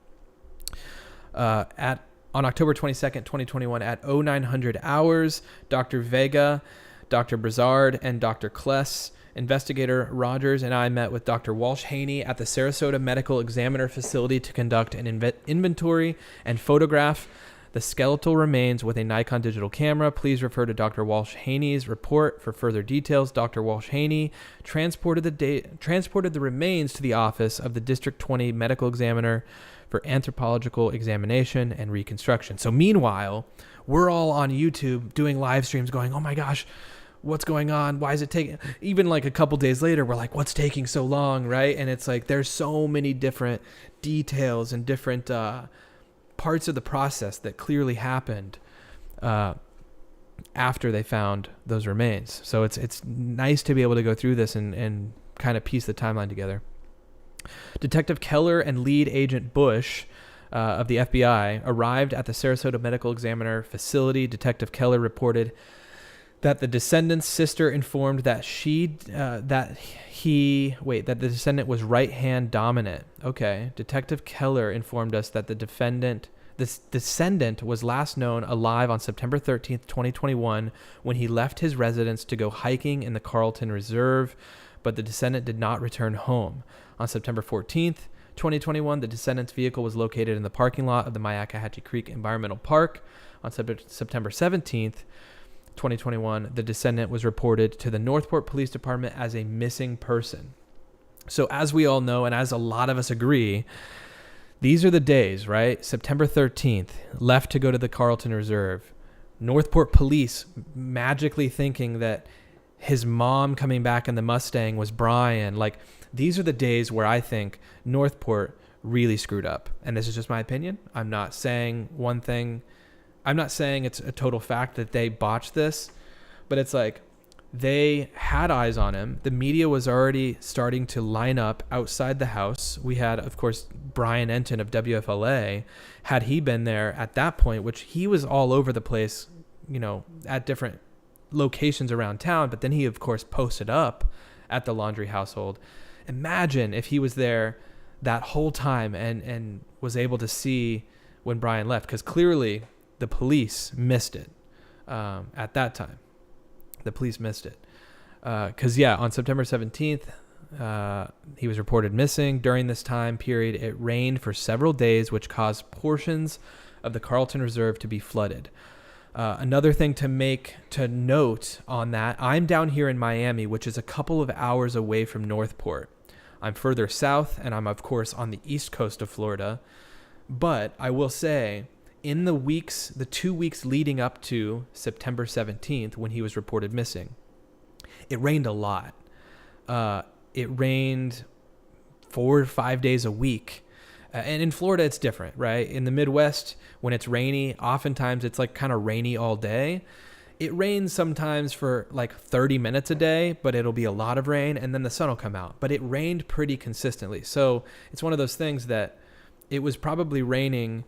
On October 22nd, 2021 at 0900 hours, Dr. Vega, Dr. Brizard, and Dr. Kless, Investigator Rogers, and I met with Dr. Walsh-Haney at the Sarasota Medical Examiner facility to conduct an inventory and photograph the skeletal remains with a Nikon digital camera. Please refer to Dr. Walsh-Haney's report for further details. Dr. Walsh-Haney transported the remains to the office of the District 20 Medical Examiner for anthropological examination and reconstruction. So meanwhile, we're all on YouTube doing live streams going, oh my gosh, what's going on? Why is it taking, even like a couple days later, we're like, what's taking so long, right? And it's like, there's so many different details and different parts of the process that clearly happened after they found those remains. So it's nice to be able to go through this and kind of piece the timeline together. Detective Keller and lead agent Bush of the FBI arrived at the Sarasota Medical Examiner facility. Detective Keller reported that the descendant's sister informed that the descendant was right-hand dominant. Okay. Detective Keller informed us that the descendant was last known alive on September 13th, 2021, when he left his residence to go hiking in the Carlton Reserve, but the descendant did not return home. On September 14th, 2021, the descendant's vehicle was located in the parking lot of the Myakkahatchee Creek Environmental Park. On September 17th, 2021, the descendant was reported to the Northport Police Department as a missing person. So as we all know, and as a lot of us agree, these are the days, right? September 13th, left to go to the Carlton Reserve. Northport Police magically thinking that his mom coming back in the Mustang was Brian. Like, these are the days where I think Northport really screwed up. And this is just my opinion. I'm not saying one thing. I'm not saying it's a total fact that they botched this, but it's like they had eyes on him. The media was already starting to line up outside the house. We had, of course, Brian Enton of WFLA. Had he been there at that point, which he was all over the place, you know, at different locations around town, but then he, of course, posted up at the Laundrie household. Imagine if he was there that whole time and was able to see when Brian left, because clearly the police missed it at that time. The police missed it. Because, on September 17th, he was reported missing. During this time period, it rained for several days, which caused portions of the Carlton Reserve to be flooded. Another thing to note on that, I'm down here in Miami, which is a couple of hours away from Northport. I'm further south, and I'm, of course, on the east coast of Florida. But I will say, in the 2 weeks leading up to September 17th, when he was reported missing, it rained a lot. It rained 4 to 5 days a week. And in Florida, it's different, right? In the Midwest, when it's rainy, oftentimes it's like kind of rainy all day. It rains sometimes for like 30 minutes a day, but it'll be a lot of rain, and then the sun will come out. But it rained pretty consistently. So it's one of those things that it was probably raining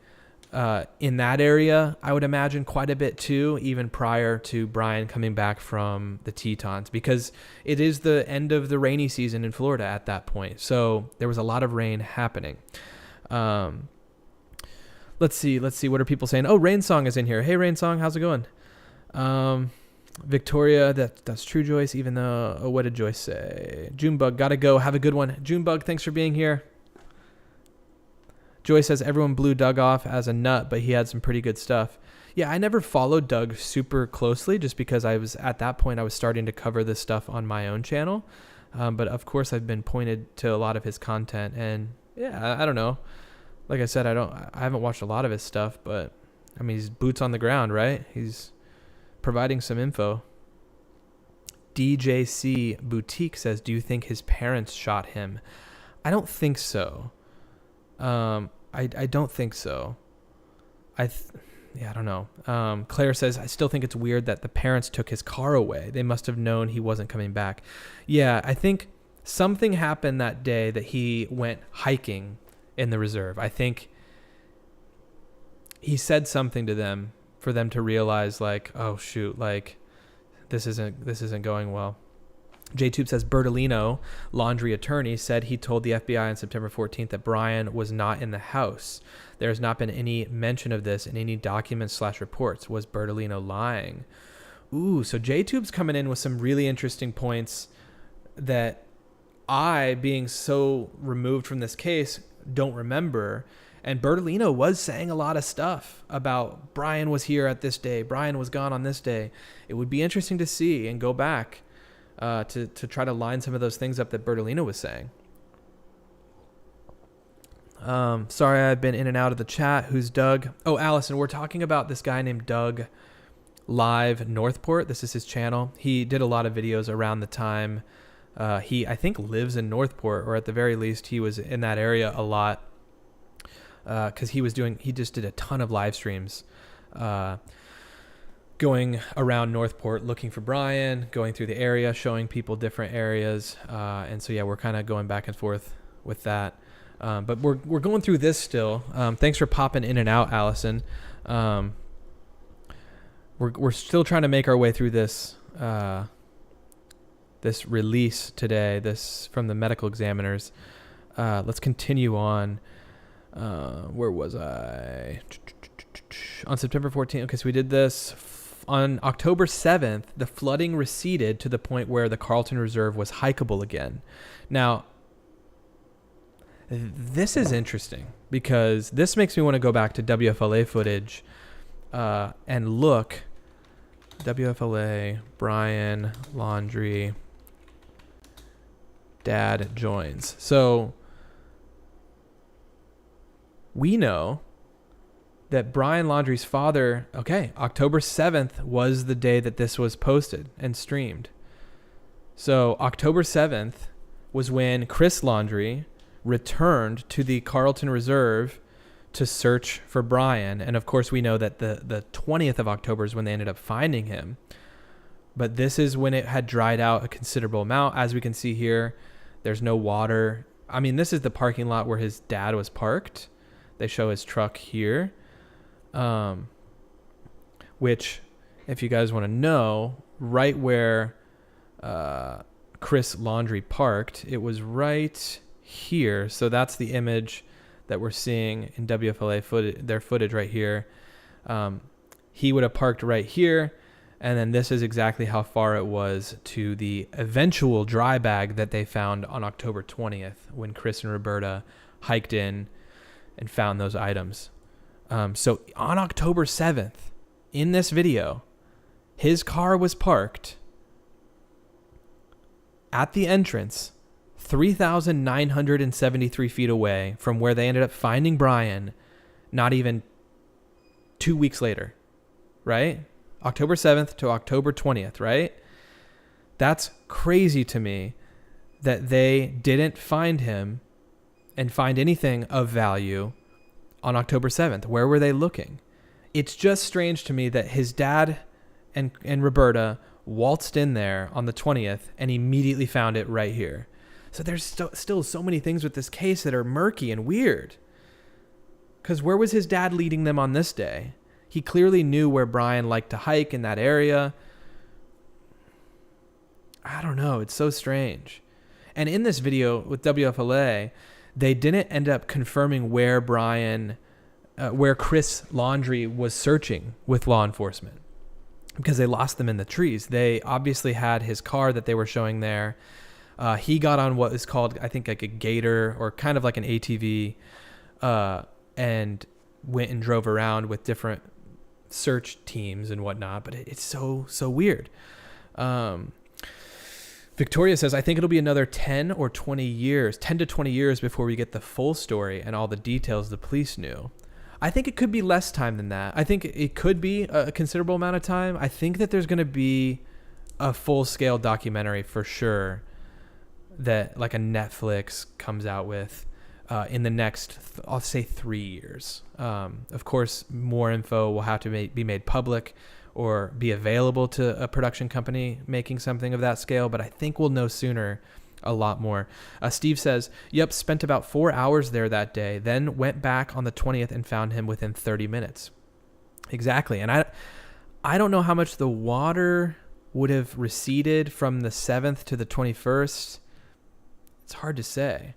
in that area, I would imagine, quite a bit too, even prior to Brian coming back from the Tetons, because it is the end of the rainy season in Florida at that point. So there was a lot of rain happening. Let's see. What are people saying? Oh, Rain Song is in here. Hey, Rain Song, how's it going? Victoria, that's true, Joyce, even though, what did Joyce say? Junebug, gotta go. Have a good one. Junebug, thanks for being here. Joyce says everyone blew Doug off as a nut, but he had some pretty good stuff. Yeah, I never followed Doug super closely just because at that point I was starting to cover this stuff on my own channel. But of course I've been pointed to a lot of his content, and yeah, I don't know. Like I said, I haven't watched a lot of his stuff, but I mean, he's boots on the ground, right? He's providing some info. DJC Boutique says, do you think his parents shot him? I don't think so. I don't think so. I don't know. Claire says, I still think it's weird that the parents took his car away. They must have known he wasn't coming back. Yeah, I think something happened that day that he went hiking in the reserve. I think he said something to them for them to realize, like, oh shoot, like this isn't going well. JTube says Bertolino, Laundrie attorney, said he told the FBI on September 14th that Brian was not in the house. There has not been any mention of this in any documents/reports. Was Bertolino lying? Ooh, so JTube's coming in with some really interesting points that I, being so removed from this case, don't remember. And Bertolino was saying a lot of stuff about Brian was here at this day, Brian was gone on this day. It would be interesting to see and go back to try to line some of those things up that Bertolino was saying. Sorry, I've been in and out of the chat. Who's Doug? Oh, Allison, we're talking about this guy named Doug Live Northport. This is his channel. He did a lot of videos around the time. He, I think, lives in Northport, or at the very least, he was in that area a lot. Because he just did a ton of live streams going around Northport looking for Brian, going through the area, showing people different areas. And so, yeah, we're kind of going back and forth with that. But we're going through this still. Thanks for popping in and out, Allison. We're still trying to make our way through this this release today, this from the medical examiners. Let's continue on. Where was I? On September 14th. Okay, so we did this. On October 7th, the flooding receded to the point where the Carlton Reserve was hikeable again. Now, this is interesting because this makes me want to go back to WFLA footage and look WFLA, Brian, Laundrie, dad joins. So we know that Brian Laundrie's father, okay, October 7th was the day that this was posted and streamed. So October 7th was when Chris Laundrie returned to the Carlton Reserve to search for Brian. And of course, we know that the 20th of October is when they ended up finding him. But this is when it had dried out a considerable amount. As we can see here, there's no water. I mean, this is the parking lot where his dad was parked. They show his truck here. Which, if you guys want to know, right where Chris Laundrie parked, it was right here. So that's the image that we're seeing in WFLA footage, their footage right here. He would have parked right here, and then this is exactly how far it was to the eventual dry bag that they found on October 20th when Chris and Roberta hiked in and found those items. So on October 7th, in this video, his car was parked at the entrance 3,973 feet away from where they ended up finding Brian not even 2 weeks later, right? October 7th to October 20th, right? That's crazy to me that they didn't find him and find anything of value on October 7th. Where were they looking? It's just strange to me that his dad and Roberta waltzed in there on the 20th and immediately found it right here. So there's still so many things with this case that are murky and weird. Because where was his dad leading them on this day? He clearly knew where Brian liked to hike in that area. I don't know. It's so strange. And in this video with WFLA, they didn't end up confirming where where Chris Laundrie was searching with law enforcement because they lost them in the trees. They obviously had his car that they were showing there. He got on what is called, I think, like a gator or kind of like an ATV, and went and drove around with different search teams and whatnot. But it's so weird. Victoria says, I think it'll be another 10 to 20 years before we get the full story and all the details the police knew. I think it could be less time than that. I think it could be a considerable amount of time. I think that there's going to be a full-scale documentary for sure that like a Netflix comes out with in the next, I'll say 3 years. Of course, more info will have to be made public or be available to a production company making something of that scale, but I think we'll know sooner a lot more. Steve says, yep, spent about 4 hours there that day, then went back on the 20th and found him within 30 minutes. Exactly. And I don't know how much the water would have receded from the 7th to the 21st. It's hard to say.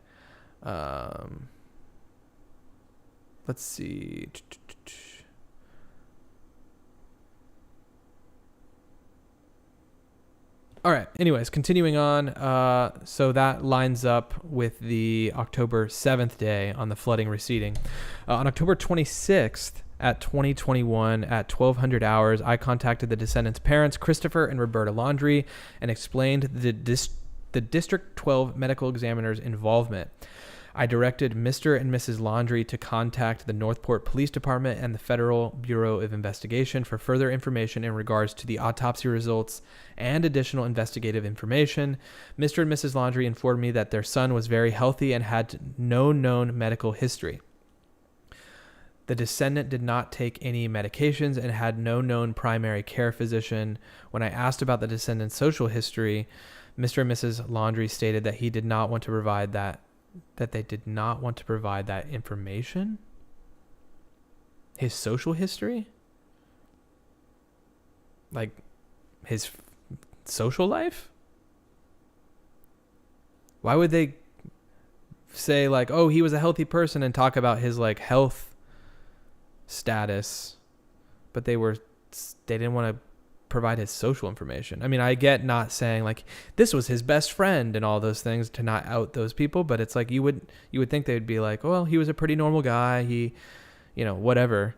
Let's see. All right. Anyways, continuing on. So that lines up with the October 7th day on the flooding receding. On October 26th at 2021 at 1200 hours, I contacted the descendants' parents, Christopher and Roberta Laundrie, and explained the District 12 medical examiner's involvement. I directed Mr. and Mrs. Laundrie to contact the Northport Police Department and the Federal Bureau of Investigation for further information in regards to the autopsy results and additional investigative information. Mr. and Mrs. Laundrie informed me that their son was very healthy and had no known medical history. The descendant did not take any medications and had no known primary care physician. When I asked about the descendant's social history, Mr. and Mrs. Laundrie stated that he did not want to provide that they did not want to provide that information? His social history? Like his social life? Why would they say like, oh, he was a healthy person and talk about his like health status, but they didn't want to provide his social information? I mean, I get not saying like this was his best friend and all those things to not out those people, but it's like you would think they would be like, well, he was a pretty normal guy, he, whatever.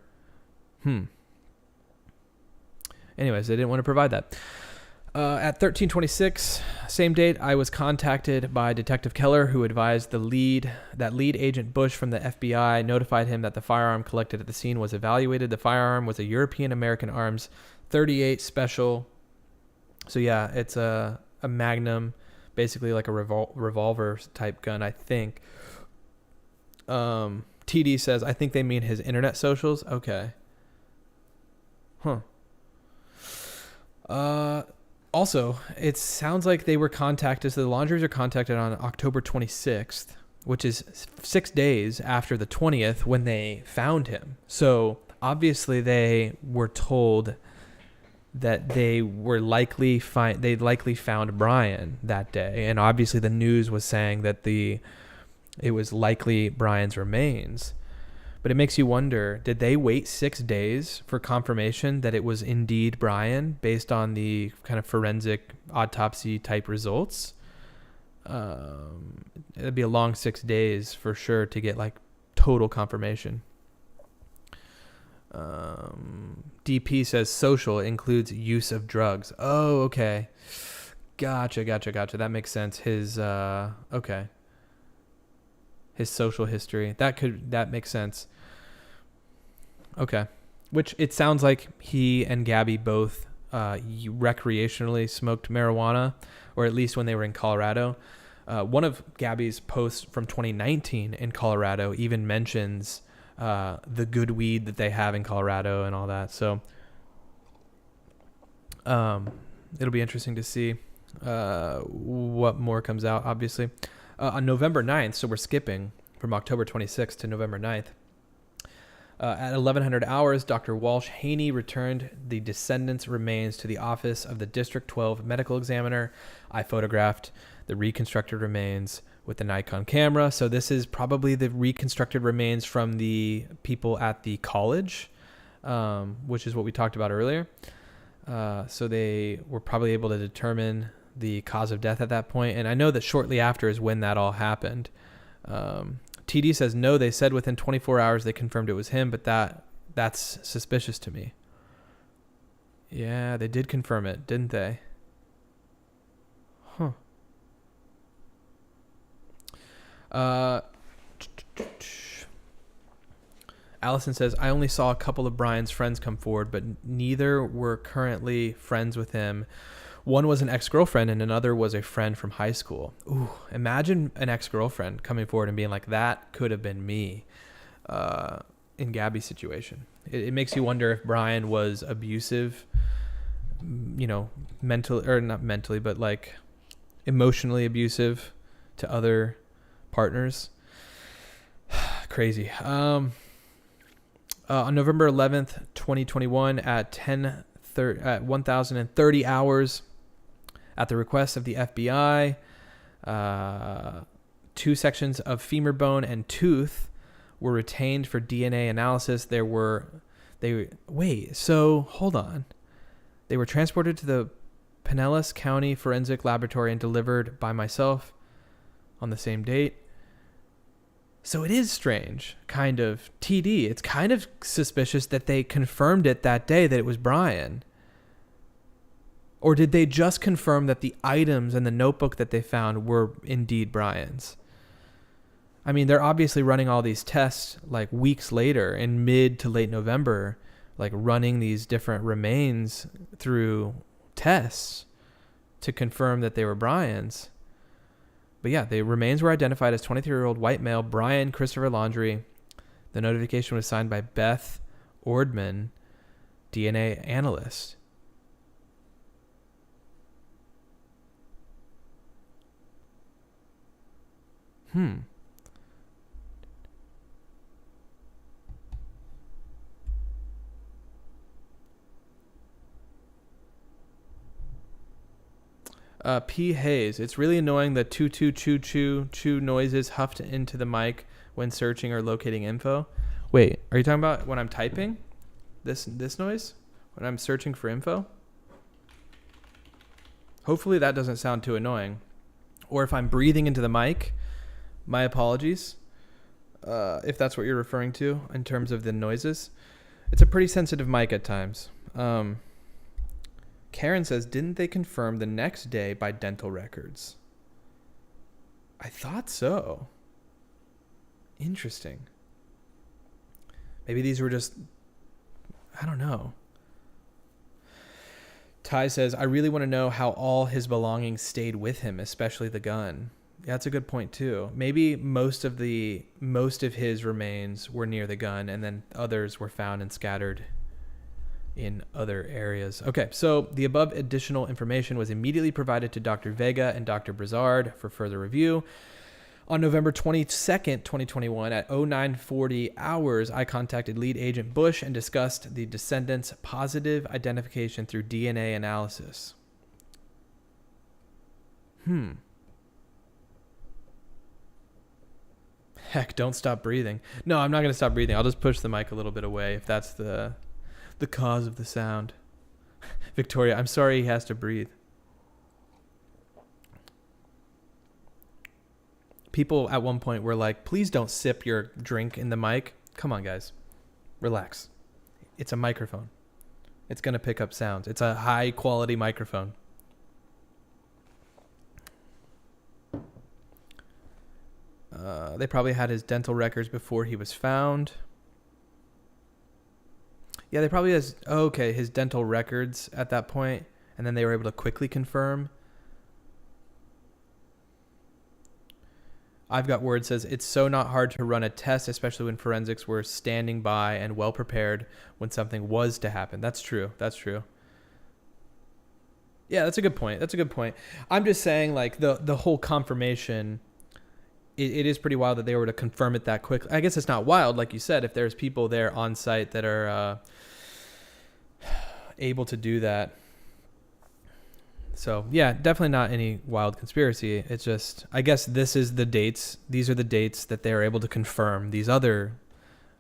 Anyways, they didn't want to provide that. At 13:26, same date, I was contacted by Detective Keller, who advised that lead agent Bush from the FBI notified him that the firearm collected at the scene was evaluated. The firearm was a European American Arms 38 Special. So yeah, it's a Magnum, basically like a revolver type gun, I think. TD says, I think they mean his internet socials. Okay. Also, it sounds like they were contacted. So the Laundries are contacted on October 26th, which is 6 days after the 20th when they found him. So obviously they were told that they'd likely found Brian that day, and obviously the news was saying that it was likely Brian's remains. But it makes you wonder, did they wait 6 days for confirmation that it was indeed Brian based on the kind of forensic autopsy type results? It'd be a long 6 days for sure to get like total confirmation. DP says social includes use of drugs. Oh, okay. Gotcha. That makes sense. His social history. That makes sense. Okay. Which it sounds like he and Gabby both recreationally smoked marijuana, or at least when they were in Colorado. One of Gabby's posts from 2019 in Colorado even mentions the good weed that they have in Colorado and all that. So it'll be interesting to see what more comes out, obviously. On November 9th, so we're skipping from October 26th to November 9th. At 1100 hours, Dr. Walsh Haney returned the descendants' remains to the office of the District 12 medical examiner. I photographed the reconstructed remains with the Nikon camera. So this is probably the reconstructed remains from the people at the college, which is what we talked about earlier. So they were probably able to determine the cause of death at that point. And I know that shortly after is when that all happened. TD says, no, they said within 24 hours they confirmed it was him, but that's suspicious to me. Yeah, they did confirm it, didn't they? Huh. Allison says, I only saw a couple of Brian's friends come forward, but neither were currently friends with him. One was an ex-girlfriend and another was a friend from high school. Ooh, imagine an ex-girlfriend coming forward and being like, that could have been me in Gabby's situation. It makes you wonder if Brian was abusive, mentally, or not mentally, but like emotionally abusive to other partners. Crazy. On November 11th, 2021 at 1030 hours, at the request of the FBI, 2 sections of femur bone and tooth were retained for DNA analysis. Hold on. They were transported to the Pinellas County Forensic Laboratory and delivered by myself on the same date. So it is strange, kind of. TD, it's kind of suspicious that they confirmed it that day that it was Brian. Or did they just confirm that the items in the notebook that they found were indeed Brian's? I mean, they're obviously running all these tests like weeks later in mid to late November, like running these different remains through tests to confirm that they were Brian's. But yeah, the remains were identified as 23-year-old white male Brian Christopher Laundrie. The notification was signed by Beth Ordman, DNA analyst. P. Hayes, it's really annoying the choo noises huffed into the mic when searching or locating info. Wait, are you talking about when I'm typing? This noise? When I'm searching for info? Hopefully that doesn't sound too annoying. Or if I'm breathing into the mic, my apologies. If that's what you're referring to in terms of the noises. It's a pretty sensitive mic at times. Karen says, didn't they confirm the next day by dental records? I thought so. Interesting. Maybe these were just, I don't know. Ty says, I really want to know how all his belongings stayed with him, especially the gun. Yeah, that's a good point too. Maybe most of his remains were near the gun, and then others were found and scattered in other areas. Okay, so the above additional information was immediately provided to Dr. Vega and Dr. Brizard for further review. On November 22nd, 2021, at 0940 hours, I contacted lead agent Bush and discussed the descendants' positive identification through DNA analysis. Heck, don't stop breathing. No, I'm not going to stop breathing. I'll just push the mic a little bit away if that's the cause of the sound. Victoria, I'm sorry he has to breathe. People at one point were like, please don't sip your drink in the mic. Come on, guys. Relax. It's a microphone. It's going to pick up sounds. It's a high quality microphone. They probably had his dental records before he was found. Yeah, they probably has, his dental records at that point, and then they were able to quickly confirm. I've got word says, it's so not hard to run a test, especially when forensics were standing by and well prepared when something was to happen. That's true. That's true. Yeah, that's a good point. That's a good point. I'm just saying, like, the whole confirmation, it is pretty wild that they were to confirm it that quickly. I guess it's not wild, like you said, if there's people there on site that are able to do that. So, yeah, definitely not any wild conspiracy. It's just, I guess these are the dates that they were able to confirm these other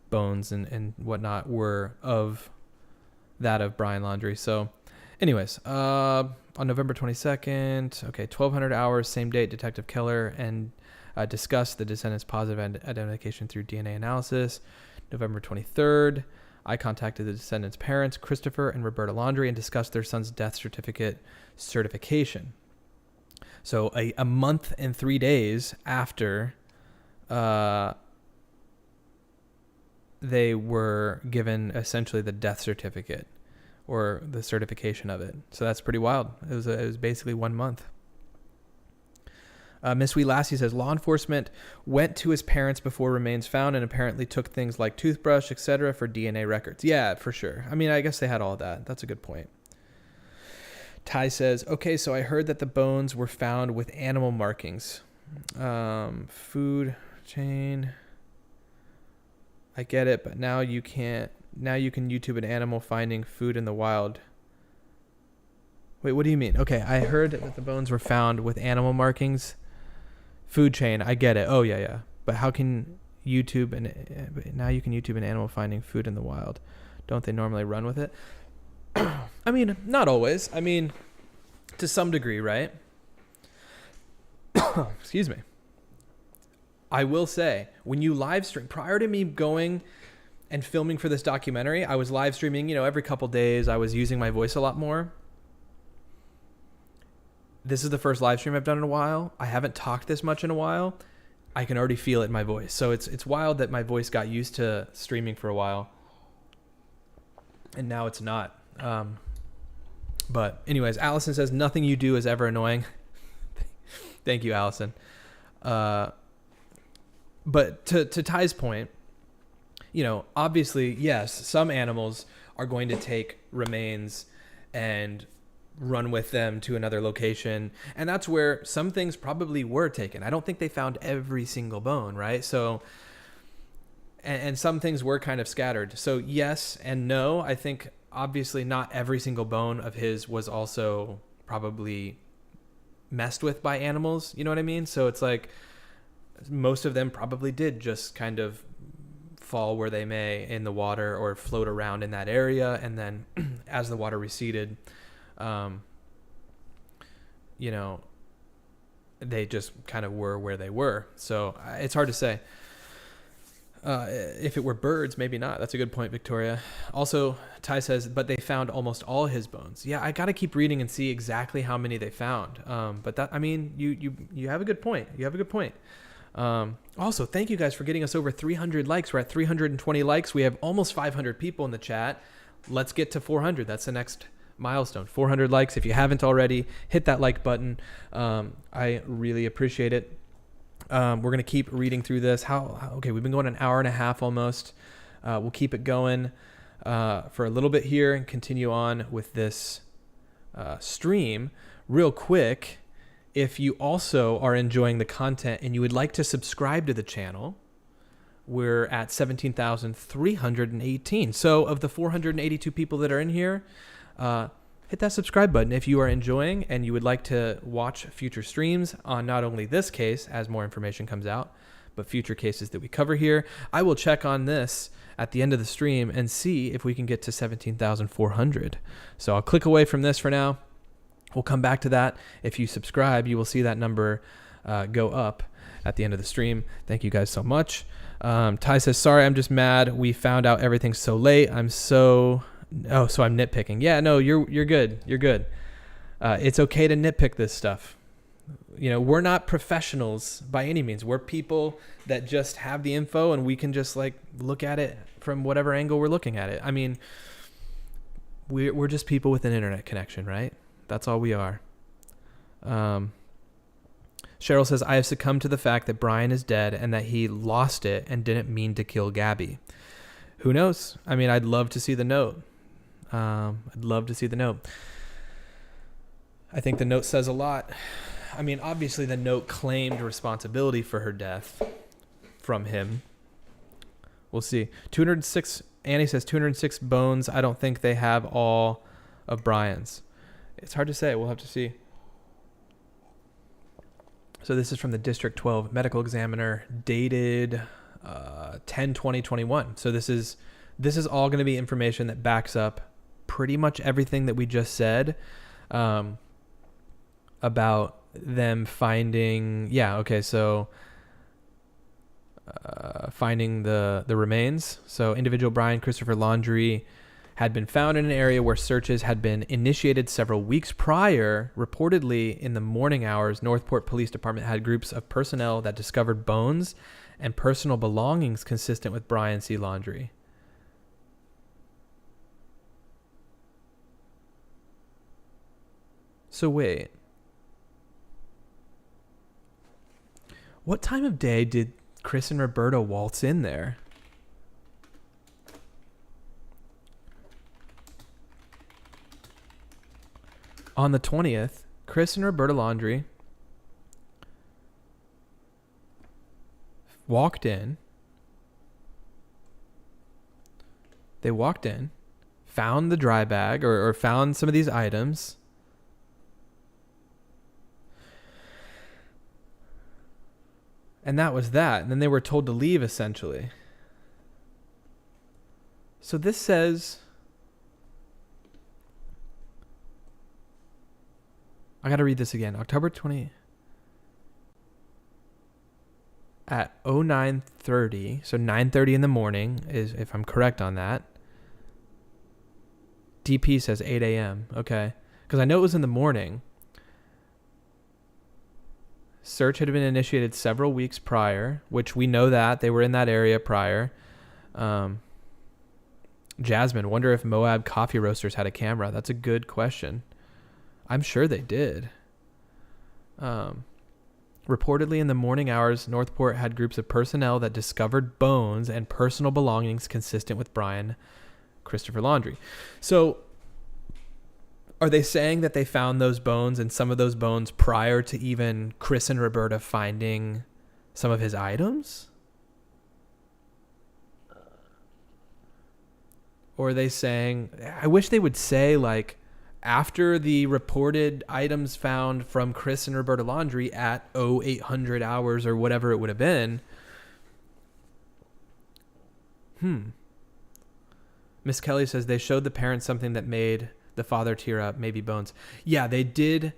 bones and whatnot were of that of Brian Laundrie. So, anyways, on November 22nd, 1200 hours, same date, Detective Keller and discussed the descendants' positive identification through DNA analysis. November 23rd, I contacted the descendants' parents, Christopher and Roberta Laundrie, and discussed their son's death certificate certification. So a month and 3 days after they were given essentially the death certificate or the certification of it. So that's pretty wild. It was basically 1 month. Miss Wee Lassie says, law enforcement went to his parents before remains found and apparently took things like toothbrush, etc. for DNA records. Yeah, for sure. I mean, I guess they had all that. That's a good point. Ty says, okay, so I heard that the bones were found with animal markings. Food chain. I get it, but now you can YouTube an animal finding food in the wild. Wait, what do you mean? Okay, I heard that the bones were found with animal markings. Food chain, I get it. Oh, yeah. But how can YouTube now you can YouTube an animal finding food in the wild? Don't they normally run with it? I mean, not always. I mean, to some degree, right? Excuse me. I will say, when you live stream, prior to me going and filming for this documentary, I was live streaming, every couple days. I was using my voice a lot more. This is the first live stream I've done in a while. I haven't talked this much in a while. I can already feel it in my voice. So it's wild that my voice got used to streaming for a while. And now it's not. But anyways, Allison says, nothing you do is ever annoying. Thank you, Allison. But to Ty's point, obviously, yes, some animals are going to take remains and run with them to another location. And that's where some things probably were taken. I don't think they found every single bone, right? So, and some things were kind of scattered. So yes and no. I think obviously not every single bone of his was also probably messed with by animals. You know what I mean? So it's like most of them probably did just kind of fall where they may in the water or float around in that area. And then as the water receded, they just kind of were where they were. So it's hard to say. If it were birds, maybe not. That's a good point, Victoria. Also, Ty says, but they found almost all his bones. Yeah, I got to keep reading and see exactly how many they found. But that, I mean, you have a good point. You have a good point. Also, thank you guys for getting us over 300 likes. We're at 320 likes. We have almost 500 people in the chat. Let's get to 400. That's the next milestone. 400 likes. If you haven't already, hit that like button. I really appreciate it. We're going to keep reading through this. Okay, we've been going an hour and a half almost. We'll keep it going for a little bit here and continue on with this stream. Real quick, if you also are enjoying the content and you would like to subscribe to the channel, we're at 17,318. So of the 482 people that are in here, hit that subscribe button if you are enjoying and you would like to watch future streams on not only this case as more information comes out, but future cases that we cover here. I will check on this at the end of the stream and see if we can get to 17,400. So I'll click away from this for now. We'll come back to that. If you subscribe, you will see that number go up at the end of the stream. Thank you guys so much. Ty says, sorry, I'm just mad. We found out everything so late. So I'm nitpicking. Yeah, no, you're good. You're good. It's okay to nitpick this stuff. You know, we're not professionals by any means. We're people that just have the info and we can just like look at it from whatever angle we're looking at it. I mean, we're just people with an internet connection, right? That's all we are. Cheryl says, I have succumbed to the fact that Brian is dead and that he lost it and didn't mean to kill Gabby. Who knows? I mean, I'd love to see the note. I think the note says a lot. I mean, obviously the note claimed responsibility for her death from him. We'll see. 206, Annie says 206 bones. I don't think they have all of Brian's. It's hard to say. We'll have to see. So this is from the District 12 Medical Examiner, dated 10/20/21. So this is all going to be information that backs up pretty much everything that we just said about them finding. Yeah. Okay. So finding the remains. So individual Brian Christopher Laundrie had been found in an area where searches had been initiated several weeks prior. Reportedly, in the morning hours, Northport Police Department had groups of personnel that discovered bones and personal belongings consistent with Brian C. Laundrie. So wait. What time of day did Chris and Roberta waltz in there? On the 20th, Chris and Roberta Laundrie walked in. They walked in, found the dry bag or found some of these items. And that was that. And then they were told to leave, essentially. So this says... I got to read this again. October 20 at 09:30. So 9:30 in the morning is, if I'm correct on that. DP says 8 a.m. Okay. Because I know it was in the morning. Search had been initiated several weeks prior, which we know that. They were in that area prior. Jasmine, wonder if Moab Coffee Roasters had a camera. That's a good question. I'm sure they did. Reportedly in the morning hours, Northport had groups of personnel that discovered bones and personal belongings consistent with Brian Christopher Laundrie. So are they saying that they found those bones and some of those bones prior to even Chris and Roberta finding some of his items? Or are they saying, I wish they would say like, after the reported items found from Chris and Roberta Laundrie at 0800 hours or whatever it would have been. Miss Kelly says they showed the parents something that made the father tear up, maybe bones. Yeah, they did.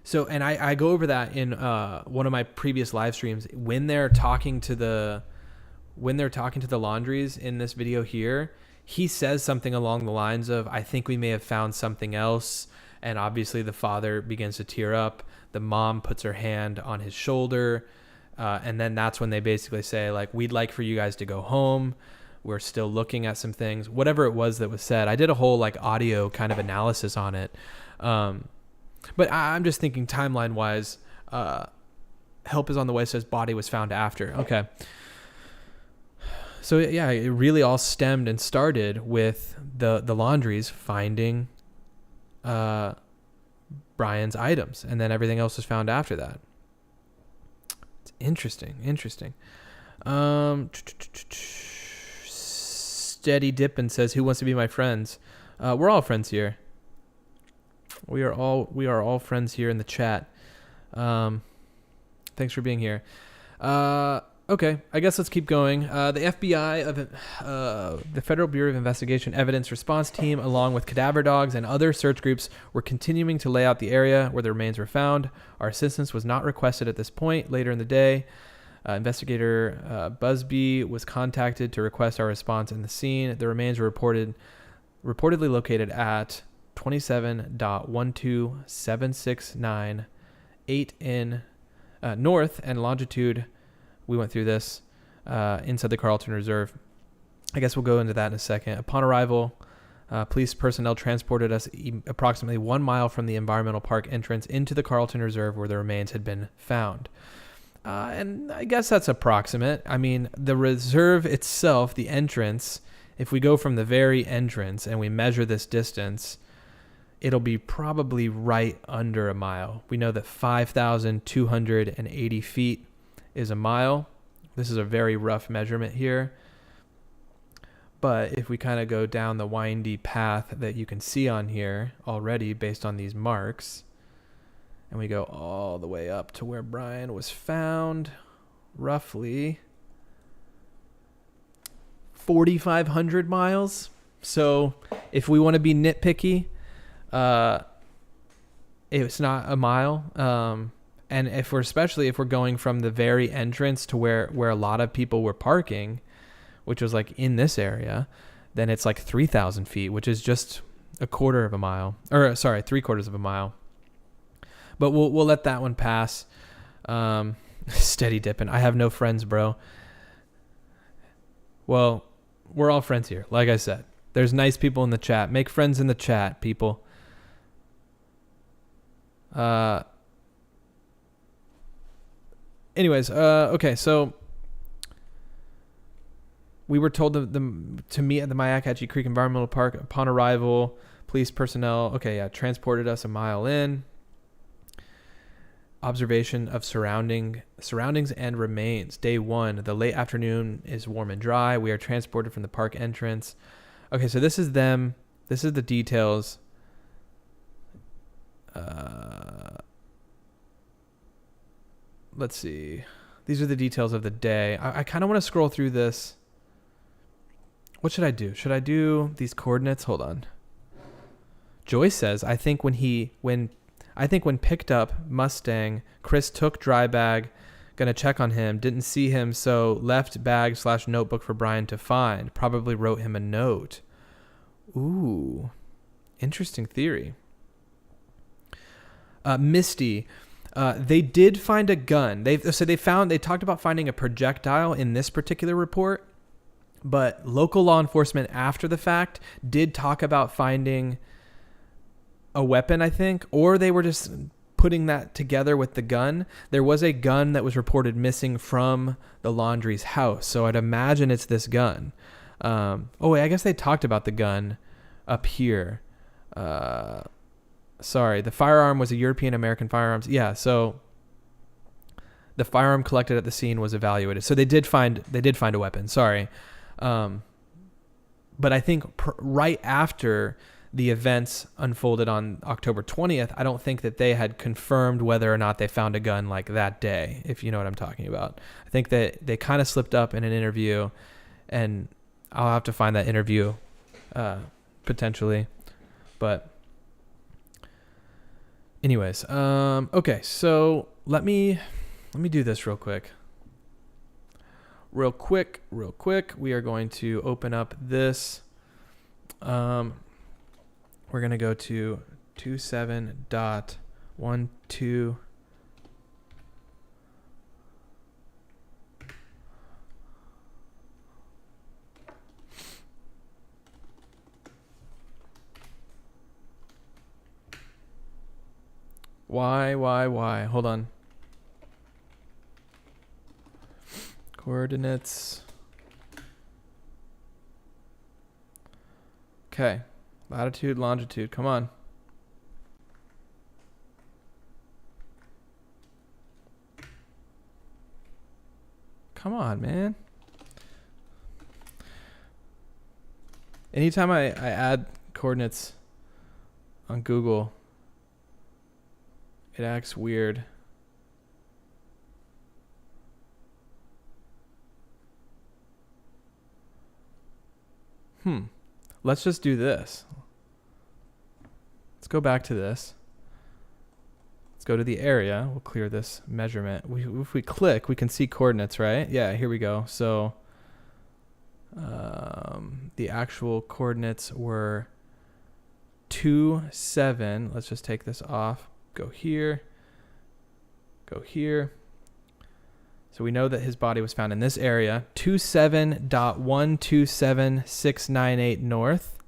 So, and I go over that in one of my previous live streams when they're talking to when they're talking to the Laundries in this video here, he says something along the lines of, I think we may have found something else. And obviously the father begins to tear up. The mom puts her hand on his shoulder. And then that's when they basically say, like, we'd like for you guys to go home. We're still looking at some things, whatever it was that was said. I did a whole like audio kind of analysis on it. But I'm just thinking timeline wise, help is on the way, says body was found after. Okay. So yeah, it really all stemmed and started with the Laundries finding Brian's items, and then everything else was found after that. It's interesting. Steady Dippin' says, who wants to be my friends? We're all friends here. We are all friends here in the chat. Thanks for being here. Okay, I guess let's keep going. The FBI the Federal Bureau of Investigation Evidence Response Team, along with cadaver dogs and other search groups, were continuing to lay out the area where the remains were found. Our assistance was not requested at this point. Later in the day, Investigator Busby was contacted to request our response in the scene. The remains were reportedly located at 27.12769 in north and longitude. We went through this inside the Carlton Reserve. I guess we'll go into that in a second. Upon arrival, police personnel transported us approximately 1 mile from the environmental park entrance into the Carlton Reserve where the remains had been found. And I guess that's approximate. I mean, the reserve itself, the entrance, if we go from the very entrance and we measure this distance, it'll be probably right under a mile. We know that 5,280 feet is a mile. This is a very rough measurement here. But if we kind of go down the windy path that you can see on here already based on these marks, and we go all the way up to where Brian was found, roughly 4,500 miles. So if we want to be nitpicky, it's not a mile. And especially if we're going from the very entrance to where a lot of people were parking, which was like in this area, then it's like 3,000 feet, which is just a quarter of a mile, or sorry, 3/4 of a mile. But we'll let that one pass. Steady dipping. I have no friends, bro. Well, we're all friends here. Like I said, there's nice people in the chat. Make friends in the chat, people. Anyways, okay, so we were told to meet at the Myakatchee Creek Environmental Park. Upon arrival, police personnel, transported us a mile in. Observation of surroundings and remains. Day 1, the late afternoon is warm and dry. We are transported from the park entrance. Okay, so this is them. This is the details. Let's see. These are the details of the day. I kind of want to scroll through this. What should I do? Should I do these coordinates? Hold on. Joyce says, I think when picked up Mustang, Chris took dry bag, gonna check on him, didn't see him, so left bag/notebook for Brian to find. Probably wrote him a note. Ooh, interesting theory. Misty, they did find a gun. They talked about finding a projectile in this particular report, but local law enforcement after the fact did talk about finding a weapon, I think, or they were just putting that together with the gun. There was a gun that was reported missing from the Laundrie's house, so I'd imagine it's this gun. I guess they talked about the gun up here. Sorry, the firearm was a European-American firearms. Yeah, so the firearm collected at the scene was evaluated. So they did find a weapon. Sorry. But I think right after the events unfolded on October 20th, I don't think that they had confirmed whether or not they found a gun like that day, if you know what I'm talking about. I think that they kind of slipped up in an interview, and I'll have to find that interview potentially. But anyways, okay, so let me do this real quick. real quick, we are going to open up this. We're going to go to 27.12. Why? Hold on. Coordinates. Okay. Latitude, longitude. Come on. Come on, man. Anytime I add coordinates on Google, it acts weird. Let's just do this. Let's go back to this. Let's go to the area. We'll clear this measurement. If we click, we can see coordinates, right? Yeah, here we go. So the actual coordinates were 2, 7. Let's just take this off. Go here. Go here. So we know that his body was found in this area, 27.127698 north,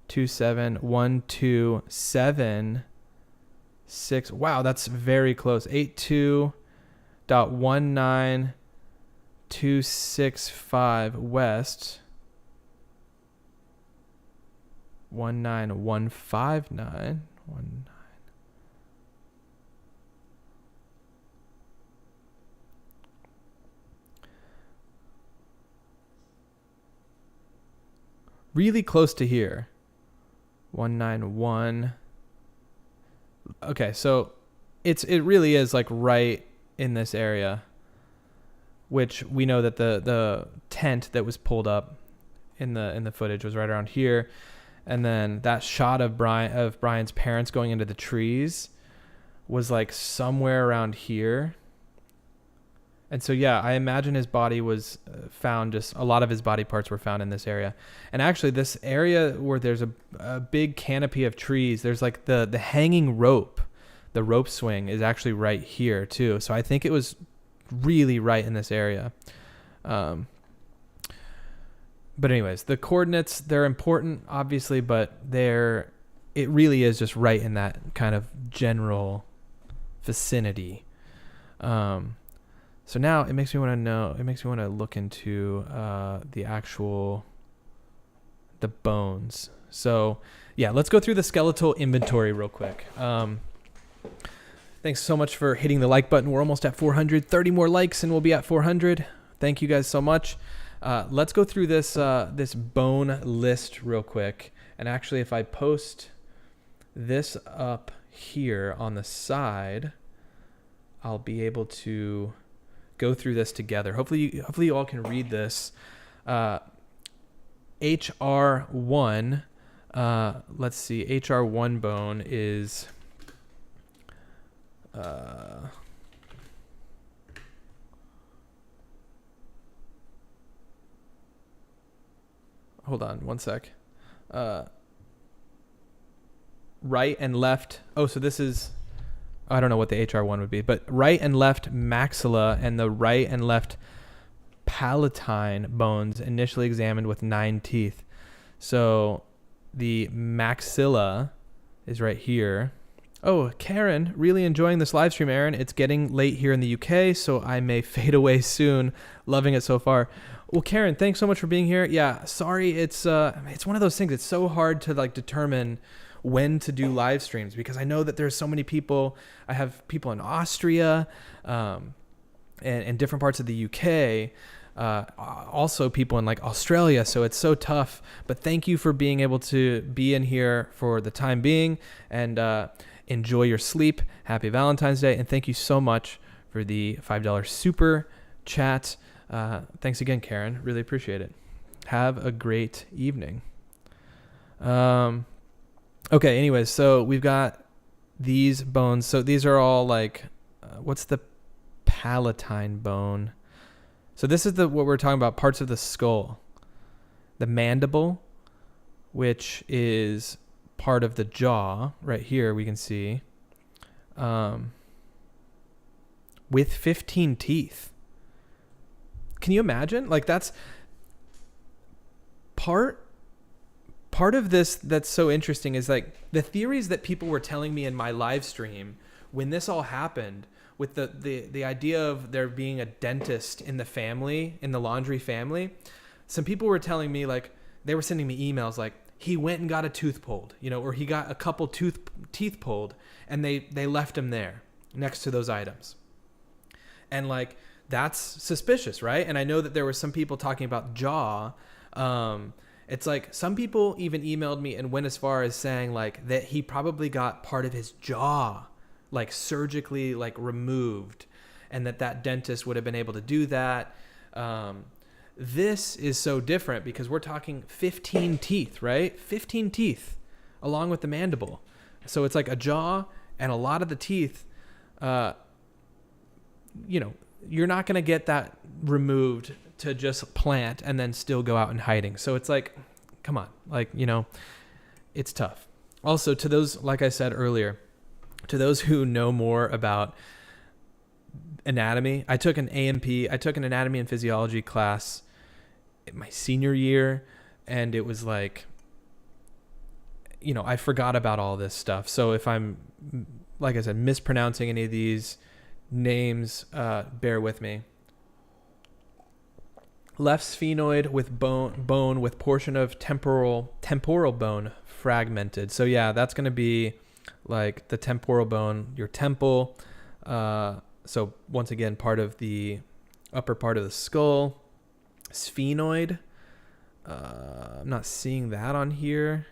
27.1276. Wow, that's very close. 82.19265 west, 19159. Really close to here. 191. Okay, so it really is like right in this area, which we know that the tent that was pulled up in the footage was right around here, and then that shot of Brian's parents going into the trees was like somewhere around here. And so, yeah, I imagine his body was found, just a lot of his body parts were found in this area. And actually, this area where there's a big canopy of trees, there's like the hanging rope, the rope swing is actually right here too. So I think it was really right in this area. But anyways, the coordinates, they're important, obviously, but it really is just right in that kind of general vicinity. So now it makes me want to look into the bones. So yeah, let's go through the skeletal inventory real quick. Thanks so much for hitting the like button. We're almost at 400, 30 more likes and we'll be at 400. Thank you guys so much. Let's go through this bone list real quick. And actually, if I post this up here on the side, I'll be able to go through this together. Hopefully you all can read this. HR1, let's see, HR1 bone is hold on one sec. Right and left. Oh, so this is, I don't know what the HR1 would be, but right and left maxilla and the right and left palatine bones initially examined with 9 teeth. So the maxilla is right here. Oh, Karen, really enjoying this live stream, Aaron. It's getting late here in the UK, so I may fade away soon. Loving it so far. Well, Karen, thanks so much for being here. Yeah, sorry, it's one of those things. It's so hard to like determine when to do live streams because I know that there's so many people. I have people in Austria and different parts of the UK, also people in like Australia. So it's so tough, but thank you for being able to be in here for the time being and enjoy your sleep. Happy Valentine's Day. And thank you so much for the $5 super chat. Thanks again, Karen. Really appreciate it. Have a great evening. Okay, anyways, so we've got these bones. So these are all like, what's the palatine bone? So this is what we're talking about, parts of the skull. The mandible, which is part of the jaw, right here we can see, with 15 teeth. Can you imagine? Like, that's part of this that's so interesting is like the theories that people were telling me in my live stream when this all happened, with the idea of there being a dentist in the family, in the Laundrie family. Some people were telling me, like, they were sending me emails like, he went and got a tooth pulled, you know, or he got a couple teeth pulled, and they left him there next to those items. And like, that's suspicious, right? And I know that there were some people talking about jaw. It's like some people even emailed me and went as far as saying like that he probably got part of his jaw like surgically like removed, and that dentist would have been able to do that. This is so different because we're talking 15 teeth, right? 15 teeth along with the mandible. So it's like a jaw and a lot of the teeth, you know, you're not going to get that removed to just plant and then still go out in hiding. So it's like, come on, like, you know, it's tough. Also, to those, like I said earlier, to those who know more about anatomy, I took an anatomy and physiology class in my senior year, and it was like, you know, I forgot about all this stuff. So if I'm, like I said, mispronouncing any of these names, bear with me. Left sphenoid with bone with portion of temporal bone fragmented. So yeah, that's going to be like the temporal bone, your temple. So once again, part of the upper part of the skull. Sphenoid. I'm not seeing that on here.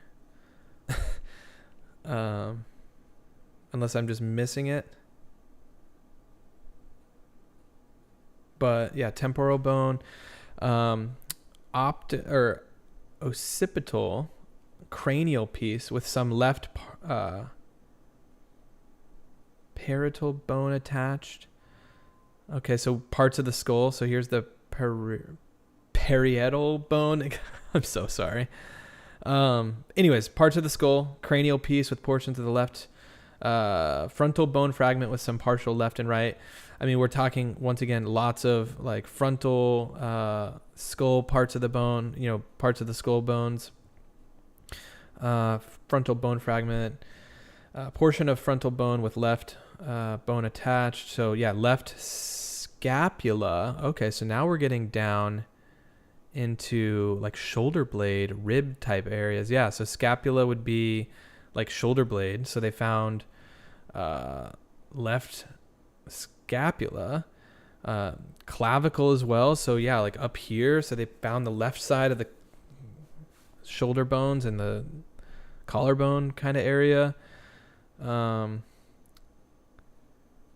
Unless I'm just missing it. But yeah, temporal bone. Occipital cranial piece with some left parietal bone attached. Okay, so parts of the skull. So here's the parietal bone. I'm so sorry. Anyways, parts of the skull, cranial piece with portions of the left frontal bone fragment with some partial left and right. I mean, we're talking, once again, lots of like frontal skull parts of the bone, you know, parts of the skull bones, frontal bone fragment, portion of frontal bone with left bone attached. So yeah, left scapula. Okay, so now we're getting down into like shoulder blade, rib type areas. Yeah, so scapula would be like shoulder blade. So they found left scapula, clavicle as well. So yeah, like up here. So they found the left side of the shoulder bones and the collarbone kind of area.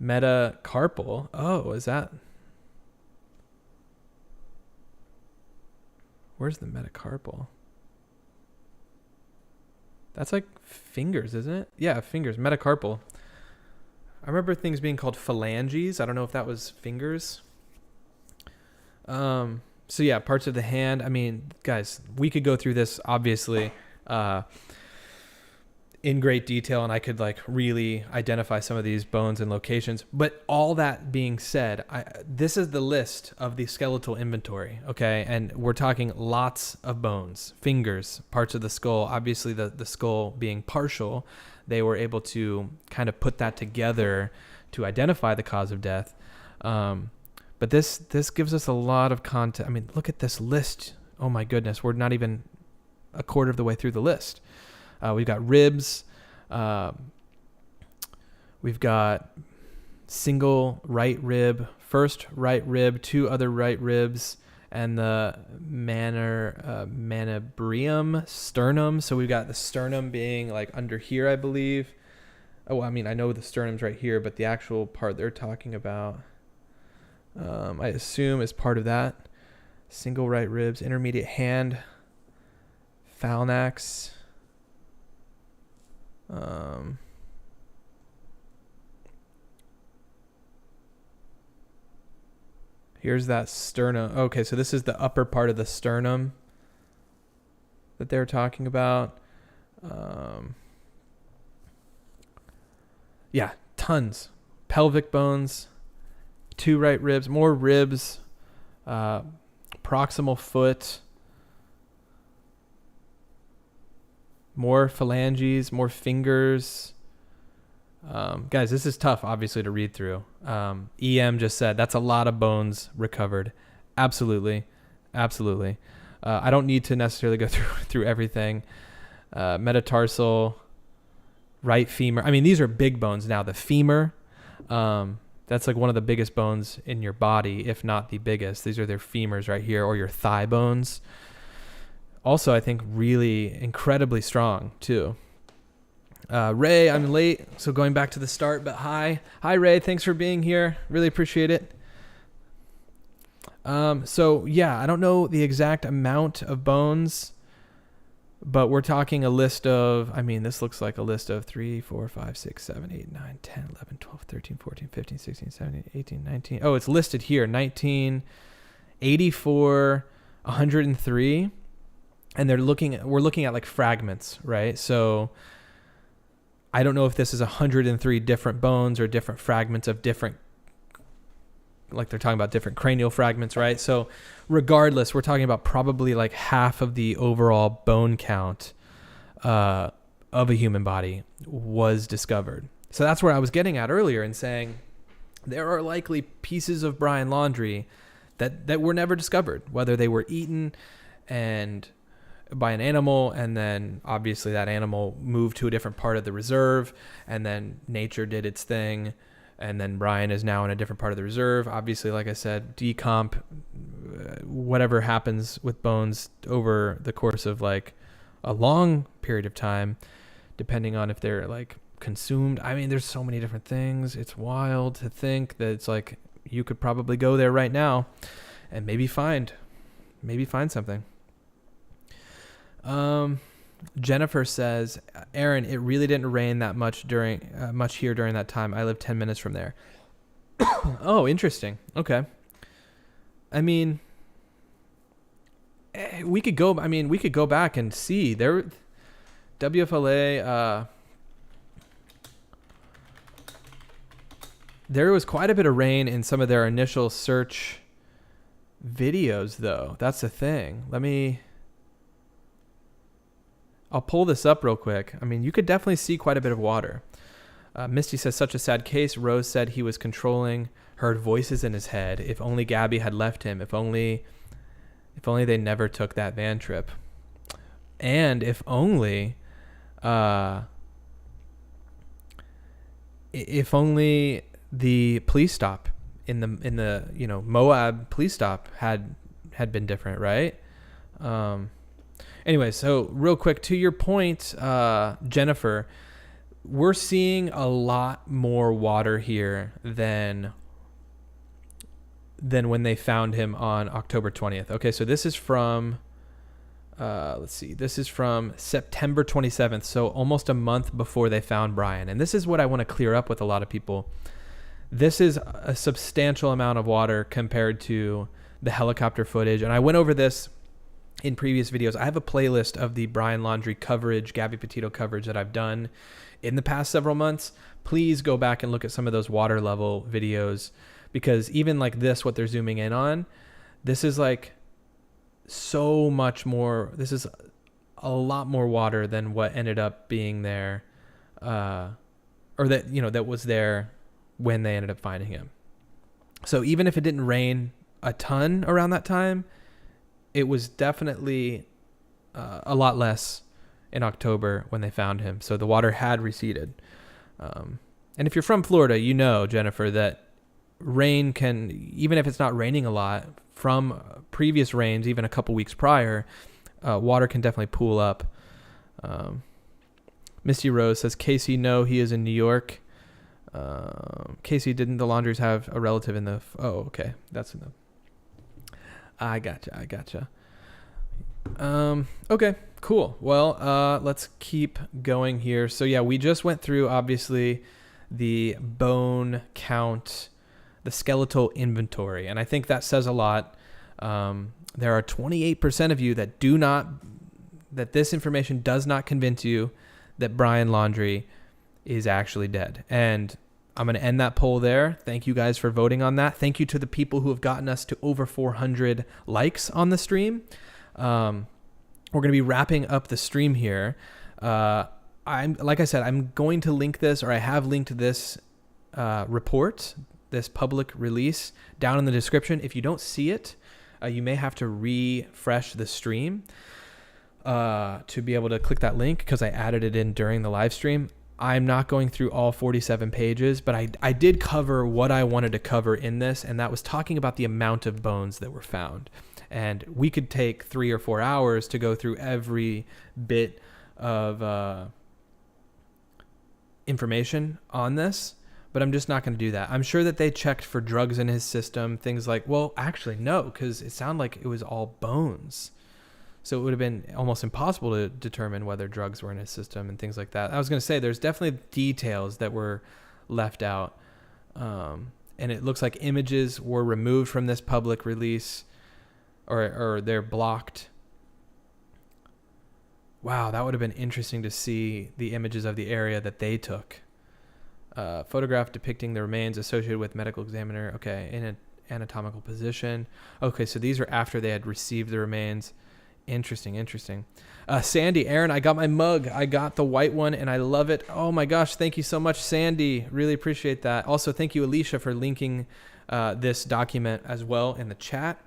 Metacarpal. Oh, is that? Where's the metacarpal? That's like fingers, isn't it? Yeah, fingers. Metacarpal. I remember things being called phalanges. I don't know if that was fingers. So yeah, parts of the hand. I mean, guys, we could go through this obviously in great detail, and I could like really identify some of these bones and locations. But all that being said, this is the list of the skeletal inventory, okay? And we're talking lots of bones, fingers, parts of the skull. Obviously, the skull being partial, they were able to kind of put that together to identify the cause of death. But this gives us a lot of content. I mean, look at this list. Oh my goodness, we're not even a quarter of the way through the list. We've got ribs. We've got single right rib, first right rib, two other right ribs, and the manubrium sternum. So we've got the sternum being like under here, I believe. Oh, I mean, I know the sternum's right here, but the actual part they're talking about, I assume is part of that. Single right ribs, intermediate hand, phalanx. Here's that sternum. Okay, so this is the upper part of the sternum that they're talking about. Yeah, tons. Pelvic bones, 2 right ribs, more ribs, proximal foot, more phalanges, more fingers. Guys, this is tough, obviously, to read through. EM just said that's a lot of bones recovered. Absolutely. I don't need to necessarily go through everything. Metatarsal, right femur. I mean, these are big bones now. The femur, that's like one of the biggest bones in your body, if not the biggest. These are their femurs right here, or your thigh bones. Also, I think really incredibly strong too. Ray, I'm late, so going back to the start, but hi Ray, thanks for being here. Really appreciate it. So yeah, I don't know the exact amount of bones, but we're talking a list of, I mean, this looks like a list of 3, 4, 5, 6, 7, 8, 9, 10, 11, 12, 13, 14, 15, 16, 17, 18, 19. Oh, it's listed here. 19, 84, 103. And we're looking at like fragments, right? So I don't know if this is 103 different bones or different fragments of different, like they're talking about different cranial fragments, right? So regardless, we're talking about probably like half of the overall bone count of a human body was discovered. So that's where I was getting at earlier in saying there are likely pieces of Brian Laundrie that were never discovered, whether they were eaten and by an animal, and then obviously that animal moved to a different part of the reserve, and then nature did its thing, and then Brian is now in a different part of the reserve. Obviously, like I said, decomp, whatever happens with bones over the course of like a long period of time, depending on if they're like consumed. I mean, there's so many different things. It's wild to think that it's like you could probably go there right now and maybe find something. Jennifer says, Aaron, it really didn't rain that much here during that time. I live 10 minutes from there. Oh, interesting. Okay. I mean, we could go back and see there. WFLA, there was quite a bit of rain in some of their initial search videos though. That's the thing. I'll pull this up real quick. I mean, you could definitely see quite a bit of water. Misty says, such a sad case. Rose said he was controlling, heard voices in his head. If only Gabby had left him. If only they never took that van trip. And if only the police stop in the Moab police stop had been different, right? Anyway, so real quick, to your point, Jennifer, we're seeing a lot more water here than when they found him on October 20th. Okay, so this is from, this is from September 27th, so almost a month before they found Brian. And this is what I want to clear up with a lot of people. This is a substantial amount of water compared to the helicopter footage. And I went over this in previous videos. I have a playlist of the Brian Laundrie coverage, Gabby Petito coverage that I've done in the past several months. Please go back and look at some of those water level videos, because even like this, what they're zooming in on, this is like so much more. This is a lot more water than what ended up being there, or that was there when they ended up finding him. So even if it didn't rain a ton around that time, it was definitely a lot less in October when they found him. So the water had receded. And if you're from Florida, you know, Jennifer, that rain can, even if it's not raining a lot, from previous rains, even a couple weeks prior, water can definitely pool up. Misty Rose says, Casey, no, he is in New York. Casey, didn't the Laundries have a relative in the... Oh, okay. That's in the... I gotcha. Okay, cool. Well, let's keep going here. So yeah, we just went through obviously the bone count the skeletal inventory. And I think that says a lot. There are 28% of you that that this information does not convince you that Brian Laundrie is actually dead. And I'm going to end that poll there. Thank you guys for voting on that. Thank you to the people who have gotten us to over 400 likes on the stream. We're going to be wrapping up the stream here. Like I said, I'm going to link this, or I have linked this report, this public release, down in the description. If you don't see it, you may have to refresh the stream to be able to click that link, because I added it in during the live stream. I'm not going through all 47 pages, but I did cover what I wanted to cover in this, and that was talking about the amount of bones that were found. And we could take 3 or 4 hours to go through every bit of information on this, but I'm just not going to do that. I'm sure that they checked for drugs in his system, things like, well, actually, no, because it sounded like it was all bones. So it would have been almost impossible to determine whether drugs were in his system and things like that. I was going to say, there's definitely details that were left out. And it looks like images were removed from this public release, or they're blocked. Wow, that would have been interesting to see the images of the area that they took. Photograph depicting the remains associated with medical examiner. Okay, in an anatomical position. Okay, so these are after they had received the remains. Interesting. Sandy, Aaron, I got my mug. I got the white one, and I love it. Oh my gosh, thank you so much, Sandy. Really appreciate that. Also, thank you, Alicia, for linking this document as well in the chat.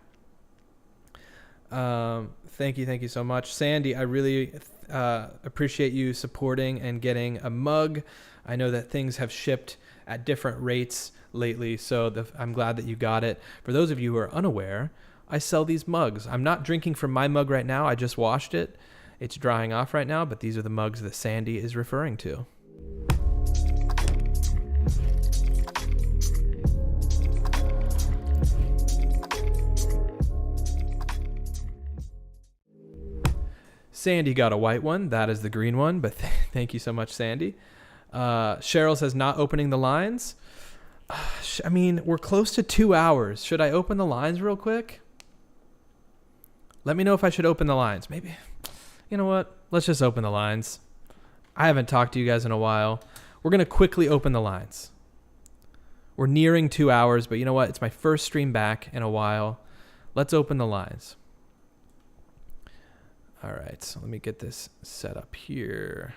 Thank you so much, Sandy. I really appreciate you supporting and getting a mug. I know that things have shipped at different rates lately, so I'm glad that you got it. For those of you who are unaware, I sell these mugs. I'm not drinking from my mug right now. I just washed it. It's drying off right now, but these are the mugs that Sandy is referring to. Sandy got a white one. That is the green one, but thank you so much, Sandy. Cheryl says not opening the lines. I mean, we're close to 2 hours. Should I open the lines real quick? Let me know if I should open the lines. Maybe. You know what? Let's just open the lines. I haven't talked to you guys in a while. We're going to quickly open the lines. We're nearing 2 hours, but you know what? It's my first stream back in a while. Let's open the lines. All right, so let me get this set up here.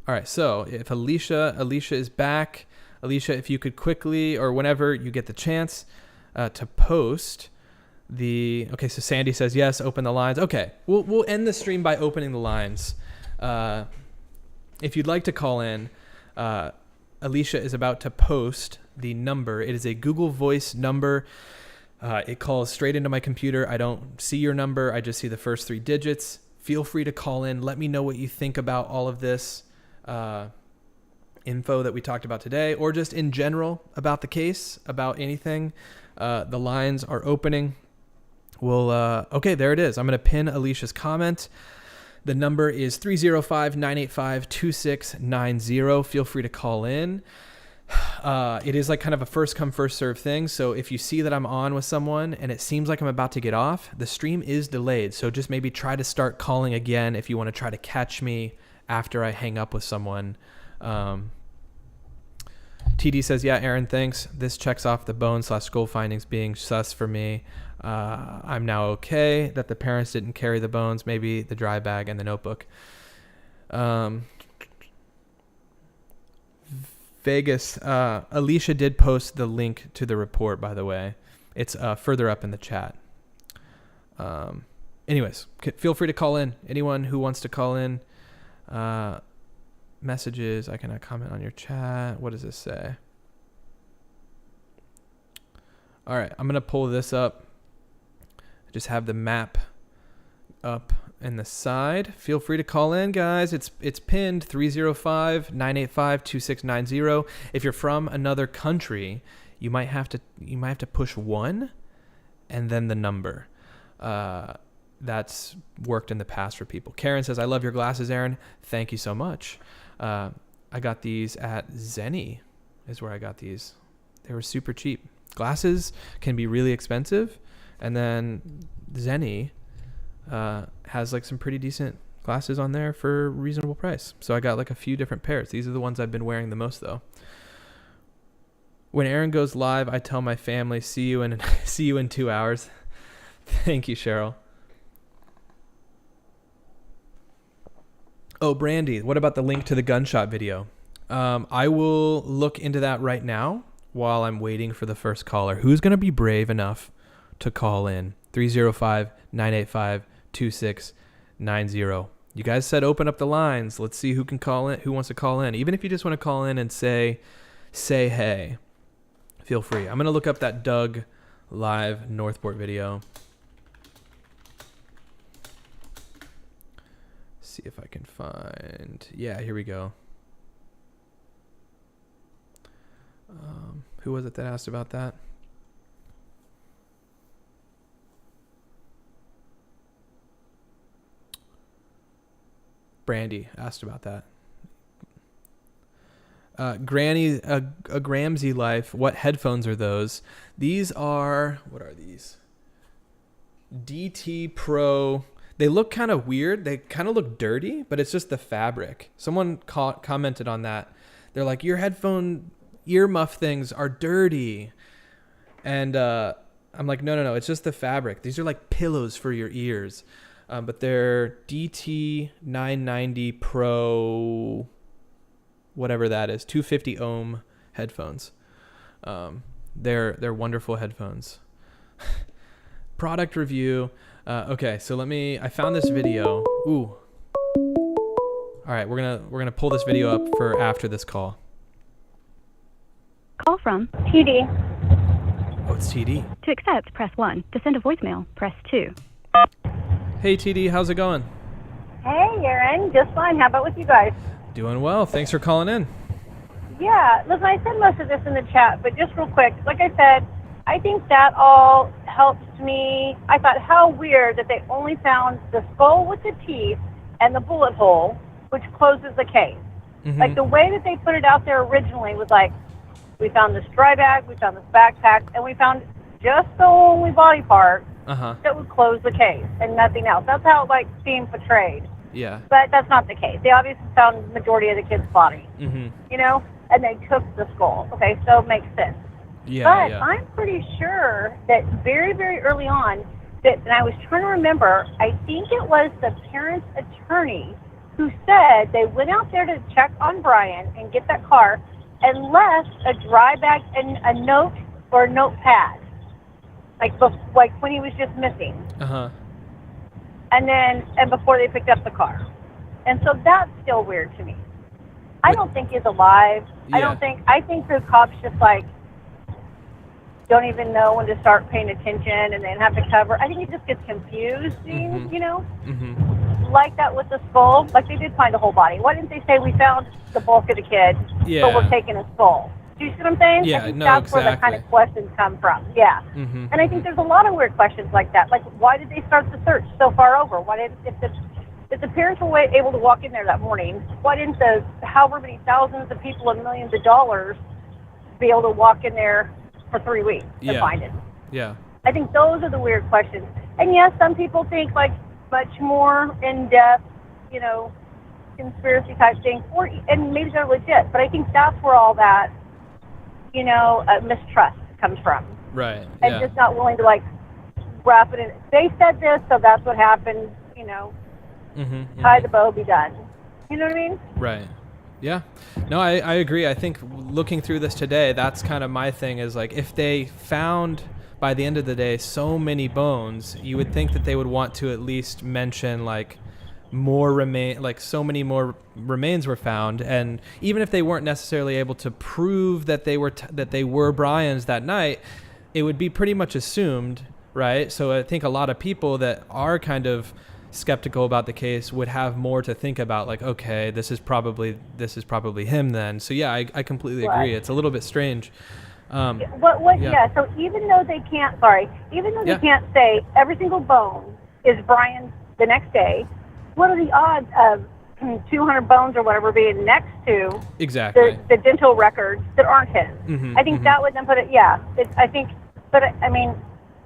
All right, so if Alicia is back. Alicia, if you could quickly, or whenever you get the chance, to post the... Okay, so Sandy says yes, open the lines. Okay, we'll end the stream by opening the lines. If you'd like to call in, Alicia is about to post the number. It is a Google Voice number. It calls straight into my computer. I don't see your number. I just see the first 3 digits. Feel free to call in. Let me know what you think about all of this info that we talked about today, or just in general about the case, about anything. The lines are opening. Okay, there it is. I'm going to pin Alicia's comment. The number is 305-985-2690. Feel free to call in. It is like kind of a first come, first serve thing. So if you see that I'm on with someone and it seems like I'm about to get off, the stream is delayed. So just maybe try to start calling again if you want to try to catch me after I hang up with someone. TD says, yeah, Aaron, thanks. This checks off the bone/skull findings being sus for me. I'm now okay that the parents didn't carry the bones, maybe the dry bag and the notebook. Vegas, Alicia did post the link to the report, by the way. It's further up in the chat. Anyways, feel free to call in. Anyone who wants to call in. Messages, I cannot comment on your chat. What does this say? All right, I'm going to pull this up. Just have the map up in the side. Feel free to call in, guys. It's pinned 305-985-2690. If you're from another country, you might have to push 1 and then the number. That's worked in the past for people. Karen says, I love your glasses, Aaron. Thank you so much. I got these at Zenny. is where I got these. They were super cheap. Glasses can be really expensive, and then Zenny has like some pretty decent glasses on there for a reasonable price. So I got like a few different pairs. These are the ones I've been wearing the most though. When Aaron goes live, I tell my family, see you in 2 hours. Thank you, Cheryl. Oh, Brandy, what about the link to the gunshot video? I will look into that right now while I'm waiting for the first caller. Who's going to be brave enough to call in? 305-985-2690. You guys said open up the lines. Let's see who can call in, who wants to call in. Even if you just want to call in and say hey, feel free. I'm going to look up that Doug live Northport video. See if I can find, yeah, here we go. Who was it that asked about that? Brandy asked about that. Granny, a Gramsci Life, what headphones are those? These are, what are these? DT Pro. They look kind of weird. They kind of look dirty, but it's just the fabric. Someone commented on that. They're like, your headphone earmuff things are dirty. And I'm like, no, it's just the fabric. These are like pillows for your ears. But they're DT 990 Pro, whatever that is, 250 ohm headphones. They're wonderful headphones. Product review. Okay, so I found this video. Ooh. All right, we're gonna pull this video up for after this call. Call from TD. Oh, it's TD. To accept, press 1. To send a voicemail, press 2. Hey, TD, how's it going? Hey, Aaron. Just fine. How about with you guys? Doing well. Thanks for calling in. Yeah. Listen, I said most of this in the chat, but just real quick, like I said, I think that all helps me. I thought how weird that they only found the skull with the teeth and the bullet hole, which closes the case. Mm-hmm. Like the way that they put it out there originally was like, we found this dry bag, we found this backpack, and we found just the only body part that would close the case and nothing else. That's how it's being portrayed. Yeah. But that's not the case. They obviously found the majority of the kid's body, and they took the skull. Okay, so it makes sense. Yeah, but I'm pretty sure that very, very early on, and I was trying to remember, I think it was the parents' attorney who said they went out there to check on Brian and get that car and left a dry bag and a note or a notepad, like when he was just missing. And before they picked up the car. And so that's still weird to me. I don't think he's alive. Yeah. I think the cops just don't even know when to start paying attention and then have to cover. I think he just gets confused, like that with the skull. Like they did find the whole body. Why didn't they say we found the bulk of the kid, but we're taking a skull? Do you see what I'm saying? Yeah, I think no, that's exactly. where the kind of questions come from. Yeah. And I think there's a lot of weird questions like that. Like, why did they start the search so far over? Why didn't, if the parents were able to walk in there that morning, why didn't the however many thousands of people and millions of dollars be able to walk in there for 3 weeks to find it? Yeah. I think those are the weird questions. And yes, some people think much more in-depth, conspiracy type things, and maybe they're legit. But I think that's where all that, mistrust comes from. Right. And just not willing to wrap it in. They said this, so that's what happened. Tie the bow, be done. You know what I mean? Right. Yeah. No, I agree. I think looking through this today, that's kind of my thing is if they found by the end of the day so many bones, you would think that they would want to at least mention so many more remains were found, and even if they weren't necessarily able to prove that they were Brian's that night, it would be pretty much assumed, right? So I think a lot of people that are kind of skeptical about the case would have more to think about, okay, this is probably him then. So yeah, I completely agree. It's a little bit strange. So even though they can't can't say every single bone is Brian's the next day, what are the odds of 200 bones or whatever being next to Exactly. the dental records that aren't his. I think that would then put it, I think, but I mean,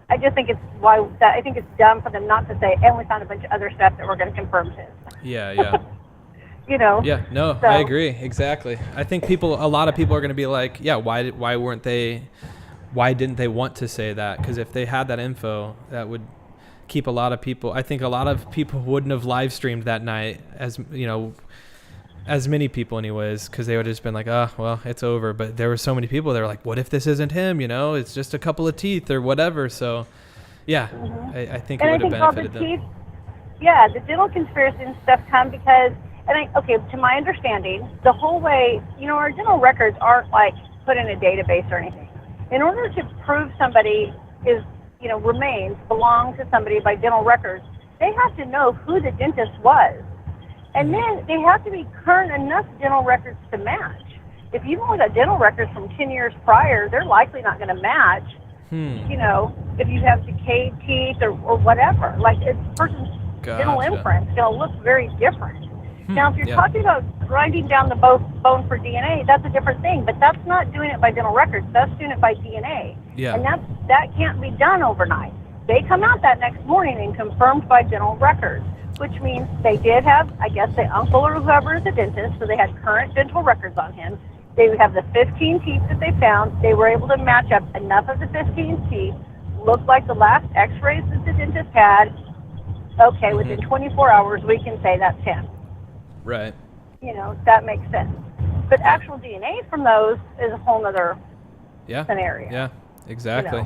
I just think I think it's dumb for them not to say, and we found a bunch of other stuff that we're going to confirm his. Yeah. You know? Yeah, no, So, I agree. Exactly. I think a lot of people are going to be like, yeah, why didn't they want to say that? Because if they had that info, that would keep a lot of people. I think a lot of people wouldn't have live streamed that night, as many people anyways, because they would have just been like, oh, well, it's over. But there were so many people that were like, what if this isn't him? It's just a couple of teeth or whatever. So, yeah, I think it would have benefited them. Yeah, the dental conspiracy and stuff come because, to my understanding, the whole way, our dental records aren't like put in a database or anything. In order to prove somebody belongs to somebody by dental records, they have to know who the dentist was. And then they have to be current enough dental records to match. If you've only got dental records from 10 years prior, they're likely not going to match, if you have decayed teeth or whatever. Like, a person's dental imprint is going to look very different. Now, if you're talking about grinding down the bone for DNA, that's a different thing. But that's not doing it by dental records. That's doing it by DNA. Yeah. And that can't be done overnight. They come out that next morning and confirmed by dental records, which means they did have, I guess, the uncle or whoever is a dentist, so they had current dental records on him. They would have the 15 teeth that they found. They were able to match up enough of the 15 teeth, looked like the last x-rays that the dentist had. Okay, within 24 hours, we can say that's him. Right. That makes sense. But actual DNA from those is a whole other scenario. Yeah, exactly.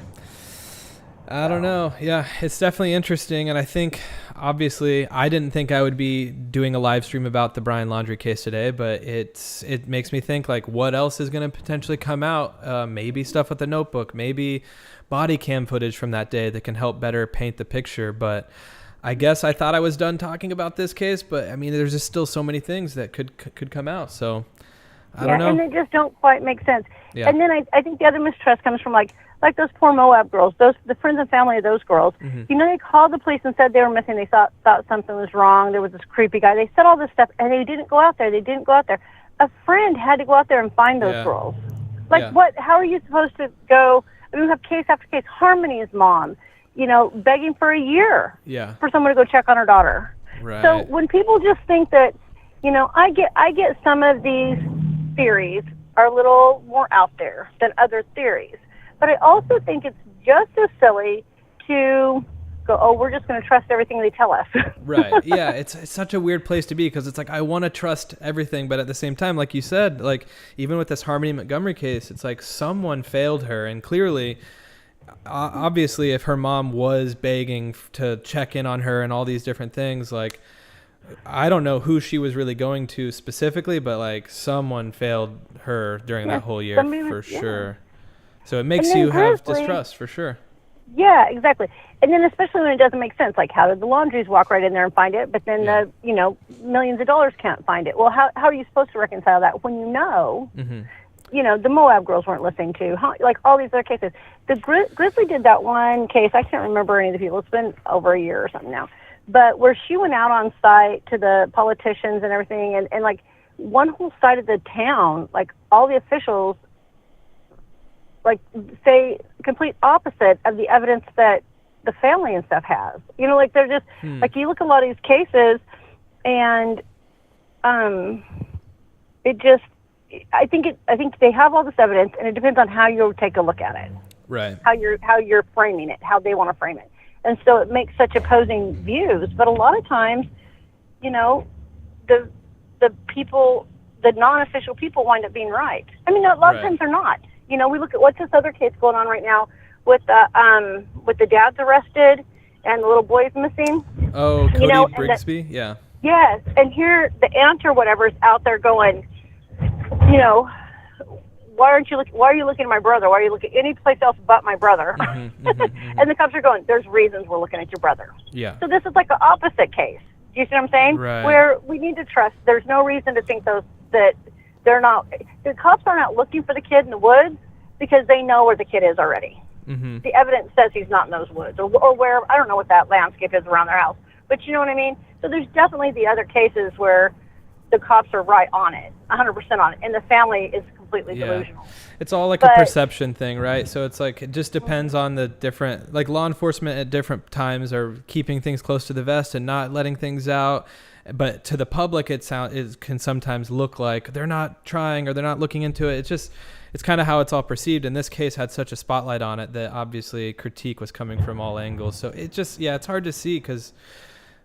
I don't know. Yeah, it's definitely interesting. And I think, obviously, I didn't think I would be doing a live stream about the Brian Laundrie case today, but it makes me think, like, what else is going to potentially come out? Maybe stuff with the notebook, maybe body cam footage from that day that can help better paint the picture. But I guess I thought I was done talking about this case, but I mean, there's just still so many things that could come out. So I don't know. And they just don't quite make sense. Yeah. And then I think the other mistrust comes from like those poor Moab girls, the friends and family of those girls. They called the police and said they were missing. They thought something was wrong. There was this creepy guy. They said all this stuff, and they didn't go out there. A friend had to go out there and find those girls. What? How are you supposed to go? I mean, we have case after case. Harmony's mom, begging for a year for someone to go check on her daughter. Right. So when people just think that, I get some of these theories are a little more out there than other theories. But I also think it's just as silly to go, oh, we're just going to trust everything they tell us. Right. Yeah. It's such a weird place to be because it's like, I want to trust everything. But at the same time, like you said, like even with this Harmony Montgomery case, it's like someone failed her. And clearly, obviously, if her mom was begging to check in on her and all these different things, like, I don't know who she was really going to specifically, but like someone failed her during that whole year for sure. So it makes you have distrust for sure. Yeah, exactly. And then especially when it doesn't make sense, like how did the Laundries walk right in there and find it, but then the millions of dollars can't find it? Well, how are you supposed to reconcile that when the Moab girls weren't listening to, like all these other cases. The Grizzly did that one case. I can't remember any of the people. It's been over a year or something now. But where she went out on site to the politicians and everything, and like one whole side of the town, like all the officials, like say complete opposite of the evidence that the family and stuff has. Like they're just like you look at a lot of these cases, and it just. I think they have all this evidence, and it depends on how you take a look at it. Right. How you're framing it, how they want to frame it, and so it makes such opposing views. But a lot of times, the people, the non-official people, wind up being right. I mean, a lot of times they're not. We look at what's this other case going on right now with the dad's arrested and the little boy's missing. Oh, Cody Brigsby, yeah. Yes, and here the aunt or whatever is out there going, why are you looking at my brother? Why are you looking any place else but my brother? And the cops are going, there's reasons we're looking at your brother. Yeah. So this is like the opposite case. Do you see what I'm saying? Right. Where we need to trust. There's no reason to think that they're not. The cops are not looking for the kid in the woods because they know where the kid is already. The evidence says he's not in those woods or where. I don't know what that landscape is around their house, but you know what I mean. So there's definitely the other cases where the cops are right on it, 100% on it, and the family is completely delusional. It's all like a perception thing, right? So it's like it just depends on the different, like law enforcement at different times are keeping things close to the vest and not letting things out. But to the public, it can sometimes look like they're not trying or they're not looking into it. It's kind of how it's all perceived. And this case had such a spotlight on it that obviously critique was coming from all angles. So it just, it's hard to see because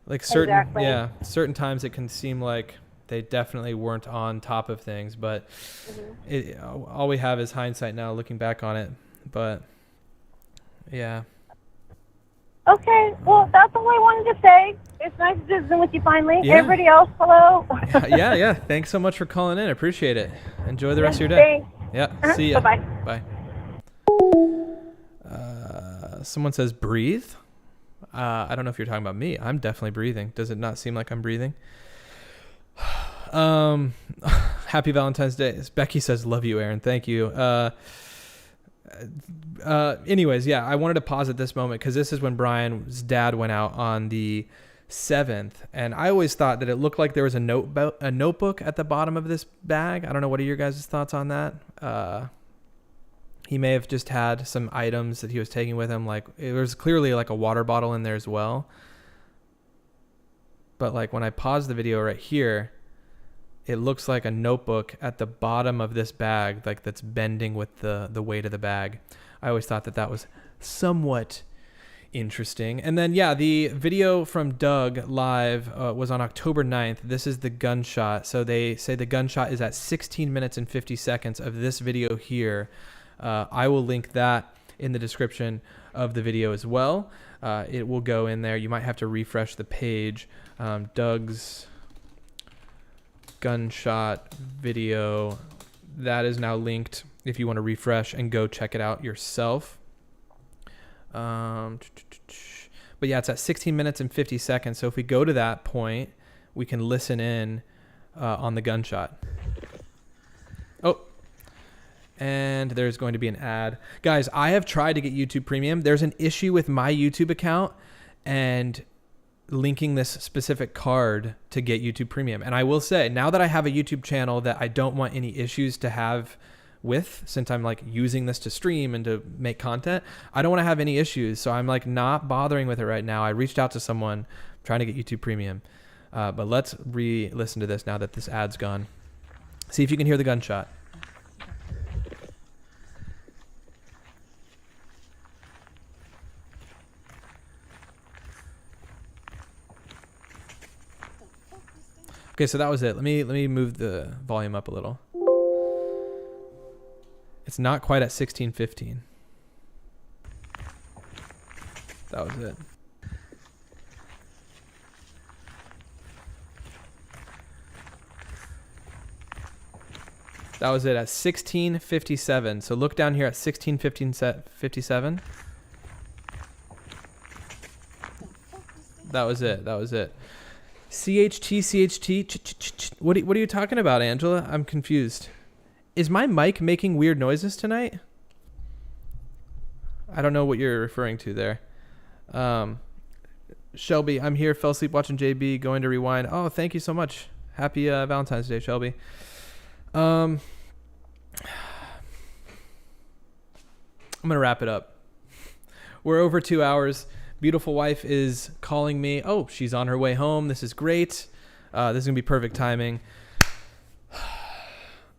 like certain times it can seem like they definitely weren't on top of things, but all we have is hindsight now looking back on it. But yeah. Okay, well, that's all I wanted to say. It's nice visiting with you finally. Yeah. Everybody else, hello. yeah. Thanks so much for calling in. I appreciate it. Enjoy the rest of your day. Thanks. Yeah. See ya. Bye-bye. Bye. Someone says breathe. I don't know if you're talking about me. I'm definitely breathing. Does it not seem like I'm breathing? Happy Valentine's Day. Becky says, love you, Aaron. Thank you. Anyways, I wanted to pause at this moment because this is when Brian's dad went out on the 7th. And I always thought that it looked like there was a notebook at the bottom of this bag. I don't know. What are your guys' thoughts on that? He may have just had some items that he was taking with him. Like it was clearly like a water bottle in there as well. But like when I pause the video right here, it looks like a notebook at the bottom of this bag, like that's bending with the weight of the bag. I always thought that was somewhat interesting. And then, the video from Doug live was on October 9th. This is the gunshot. So they say the gunshot is at 16 minutes and 50 seconds of this video here. I will link that in the description of the video as well. It will go in there. You might have to refresh the page. Doug's gunshot video, that is now linked if you want to refresh and go check it out yourself. But it's at 16 minutes and 50 seconds. So if we go to that point, we can listen in on the gunshot. Oh, and there's going to be an ad. Guys, I have tried to get YouTube Premium. There's an issue with my YouTube account and linking this specific card to get YouTube Premium. And I will say, now that I have a YouTube channel that I don't want any issues to have with, since I'm like using this to stream and to make content, I don't want to have any issues. So I'm like not bothering with it right now. I reached out to someone trying to get YouTube Premium. But let's re-listen to this now that this ad's gone. See if you can hear the gunshot. Okay, so that was it. Let me move the volume up a little. It's not quite at 16:15. That was it. That was it at 16:57. So look down here at 16:57. That was it. CHT. What are you talking about, Angela? I'm confused. Is my mic making weird noises tonight? I don't know what you're referring to there. Shelby, I'm here. Fell asleep watching JB. Going to rewind. Oh, thank you so much. Happy Valentine's Day, Shelby. I'm gonna wrap it up. We're over 2 hours. Beautiful wife is calling me. Oh, she's on her way home. This is great. This is going to be perfect timing.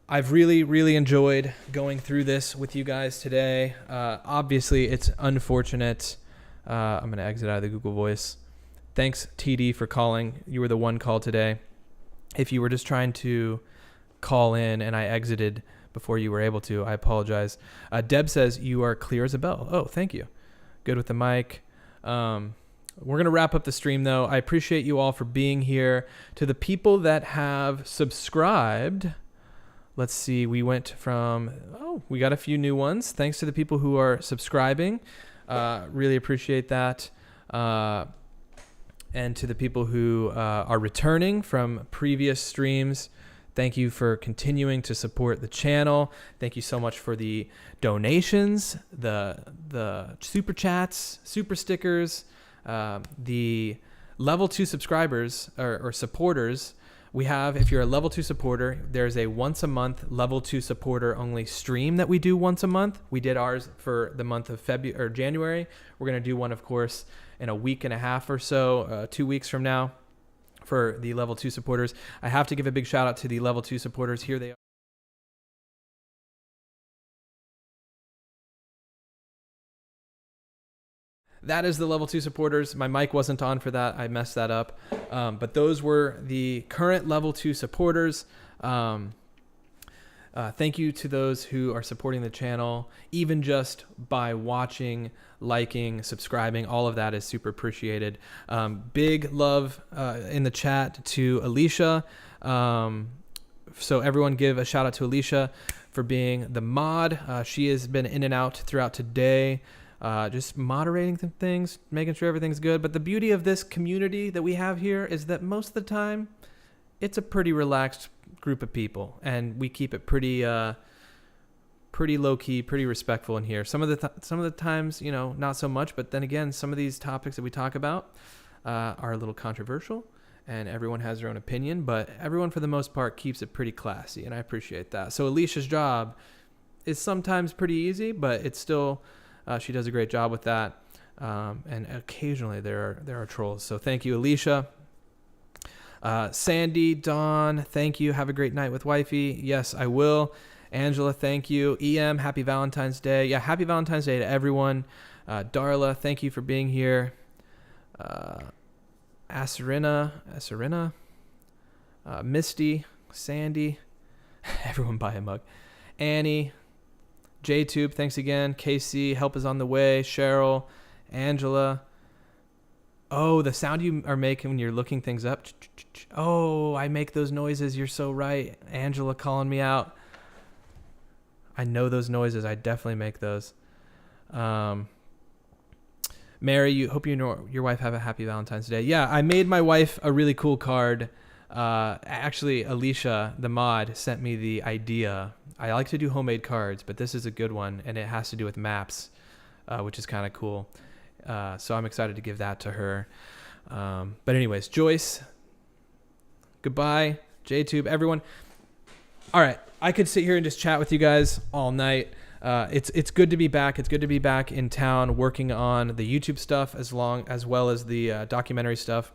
I've really, really enjoyed going through this with you guys today. Obviously, it's unfortunate. I'm going to exit out of the Google Voice. Thanks, TD, for calling. You were the one call today. If you were just trying to call in and I exited before you were able to, I apologize. Deb says you are clear as a bell. Oh, thank you. Good with the mic. We're going to wrap up the stream, though. I appreciate you all for being here. To the people that have subscribed, let's see, we got a few new ones. Thanks to the people who are subscribing. Really appreciate that. And to the people who are returning from previous streams, thank you for continuing to support the channel. Thank you so much for the donations, the super chats, super stickers, the level 2 subscribers or supporters. we have, if you're a level 2 supporter, there's a once a month level 2 supporter only stream that we do once a month. We did ours for the month of February or January. We're going to do one, of course, in a week and a half or so, 2 weeks from now for the level 2 supporters. I have to give a big shout out to the level 2 supporters. Here they are. That is the level 2 supporters. My mic wasn't on for that. I messed that up. But those were the current level 2 supporters. Thank you to those who are supporting the channel, even just by watching, liking, subscribing. All of that is super appreciated. Big love in the chat to Alicia. So everyone give a shout out to Alicia for being the mod. She has been in and out throughout today. Just moderating some things, making sure everything's good. But the beauty of this community that we have here is that most of the time, it's a pretty relaxed group of people, and we keep it pretty low key, pretty respectful in here. Some of the times, you know, not so much. But then again, some of these topics that we talk about are a little controversial, and everyone has their own opinion. But everyone, for the most part, keeps it pretty classy, and I appreciate that. So Alicia's job is sometimes pretty easy, but it's still she does a great job with that. And occasionally there are trolls. So thank you, Alicia. Sandy, Dawn, thank you. Have a great night with wifey. Yes, I will. Angela, thank you. EM, happy Valentine's Day. Yeah, happy Valentine's Day to everyone. Darla, thank you for being here. Asarina, Misty, Sandy, everyone buy a mug. Annie, JTube, thanks again. KC, help is on the way. Cheryl, Angela. Oh, the sound you are making when you're looking things up. Oh, I make those noises. You're so right. Angela calling me out. I know those noises. I definitely make those. Mary, you hope you know your wife have a happy Valentine's Day. Yeah, I made my wife a really cool card. Actually, Alicia, the mod, sent me the idea. I like to do homemade cards, but this is a good one, and it has to do with maps, which is kind of cool. So I'm excited to give that to her. But anyways, Joyce, goodbye. JTube, everyone. All right, I could sit here and just chat with you guys all night. It's good to be back. It's good to be back in town working on the YouTube stuff as well as the documentary stuff.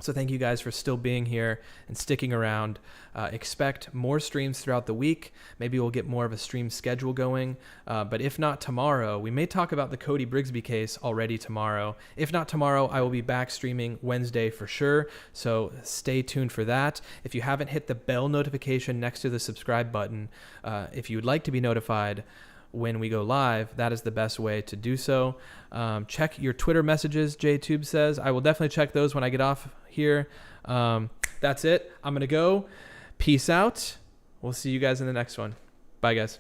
So thank you guys for still being here and sticking around. Expect more streams throughout the week. Maybe we'll get more of a stream schedule going. But if not tomorrow, we may talk about the Cody Brigsby case already tomorrow. If not tomorrow, I will be back streaming Wednesday for sure. So stay tuned for that. If you haven't hit the bell notification next to the subscribe button, if you would like to be notified when we go live, that is the best way to do so. Check your Twitter messages, JTube says. I will definitely check those when I get off here. That's it. I'm going to go. Peace out. We'll see you guys in the next one. Bye, guys.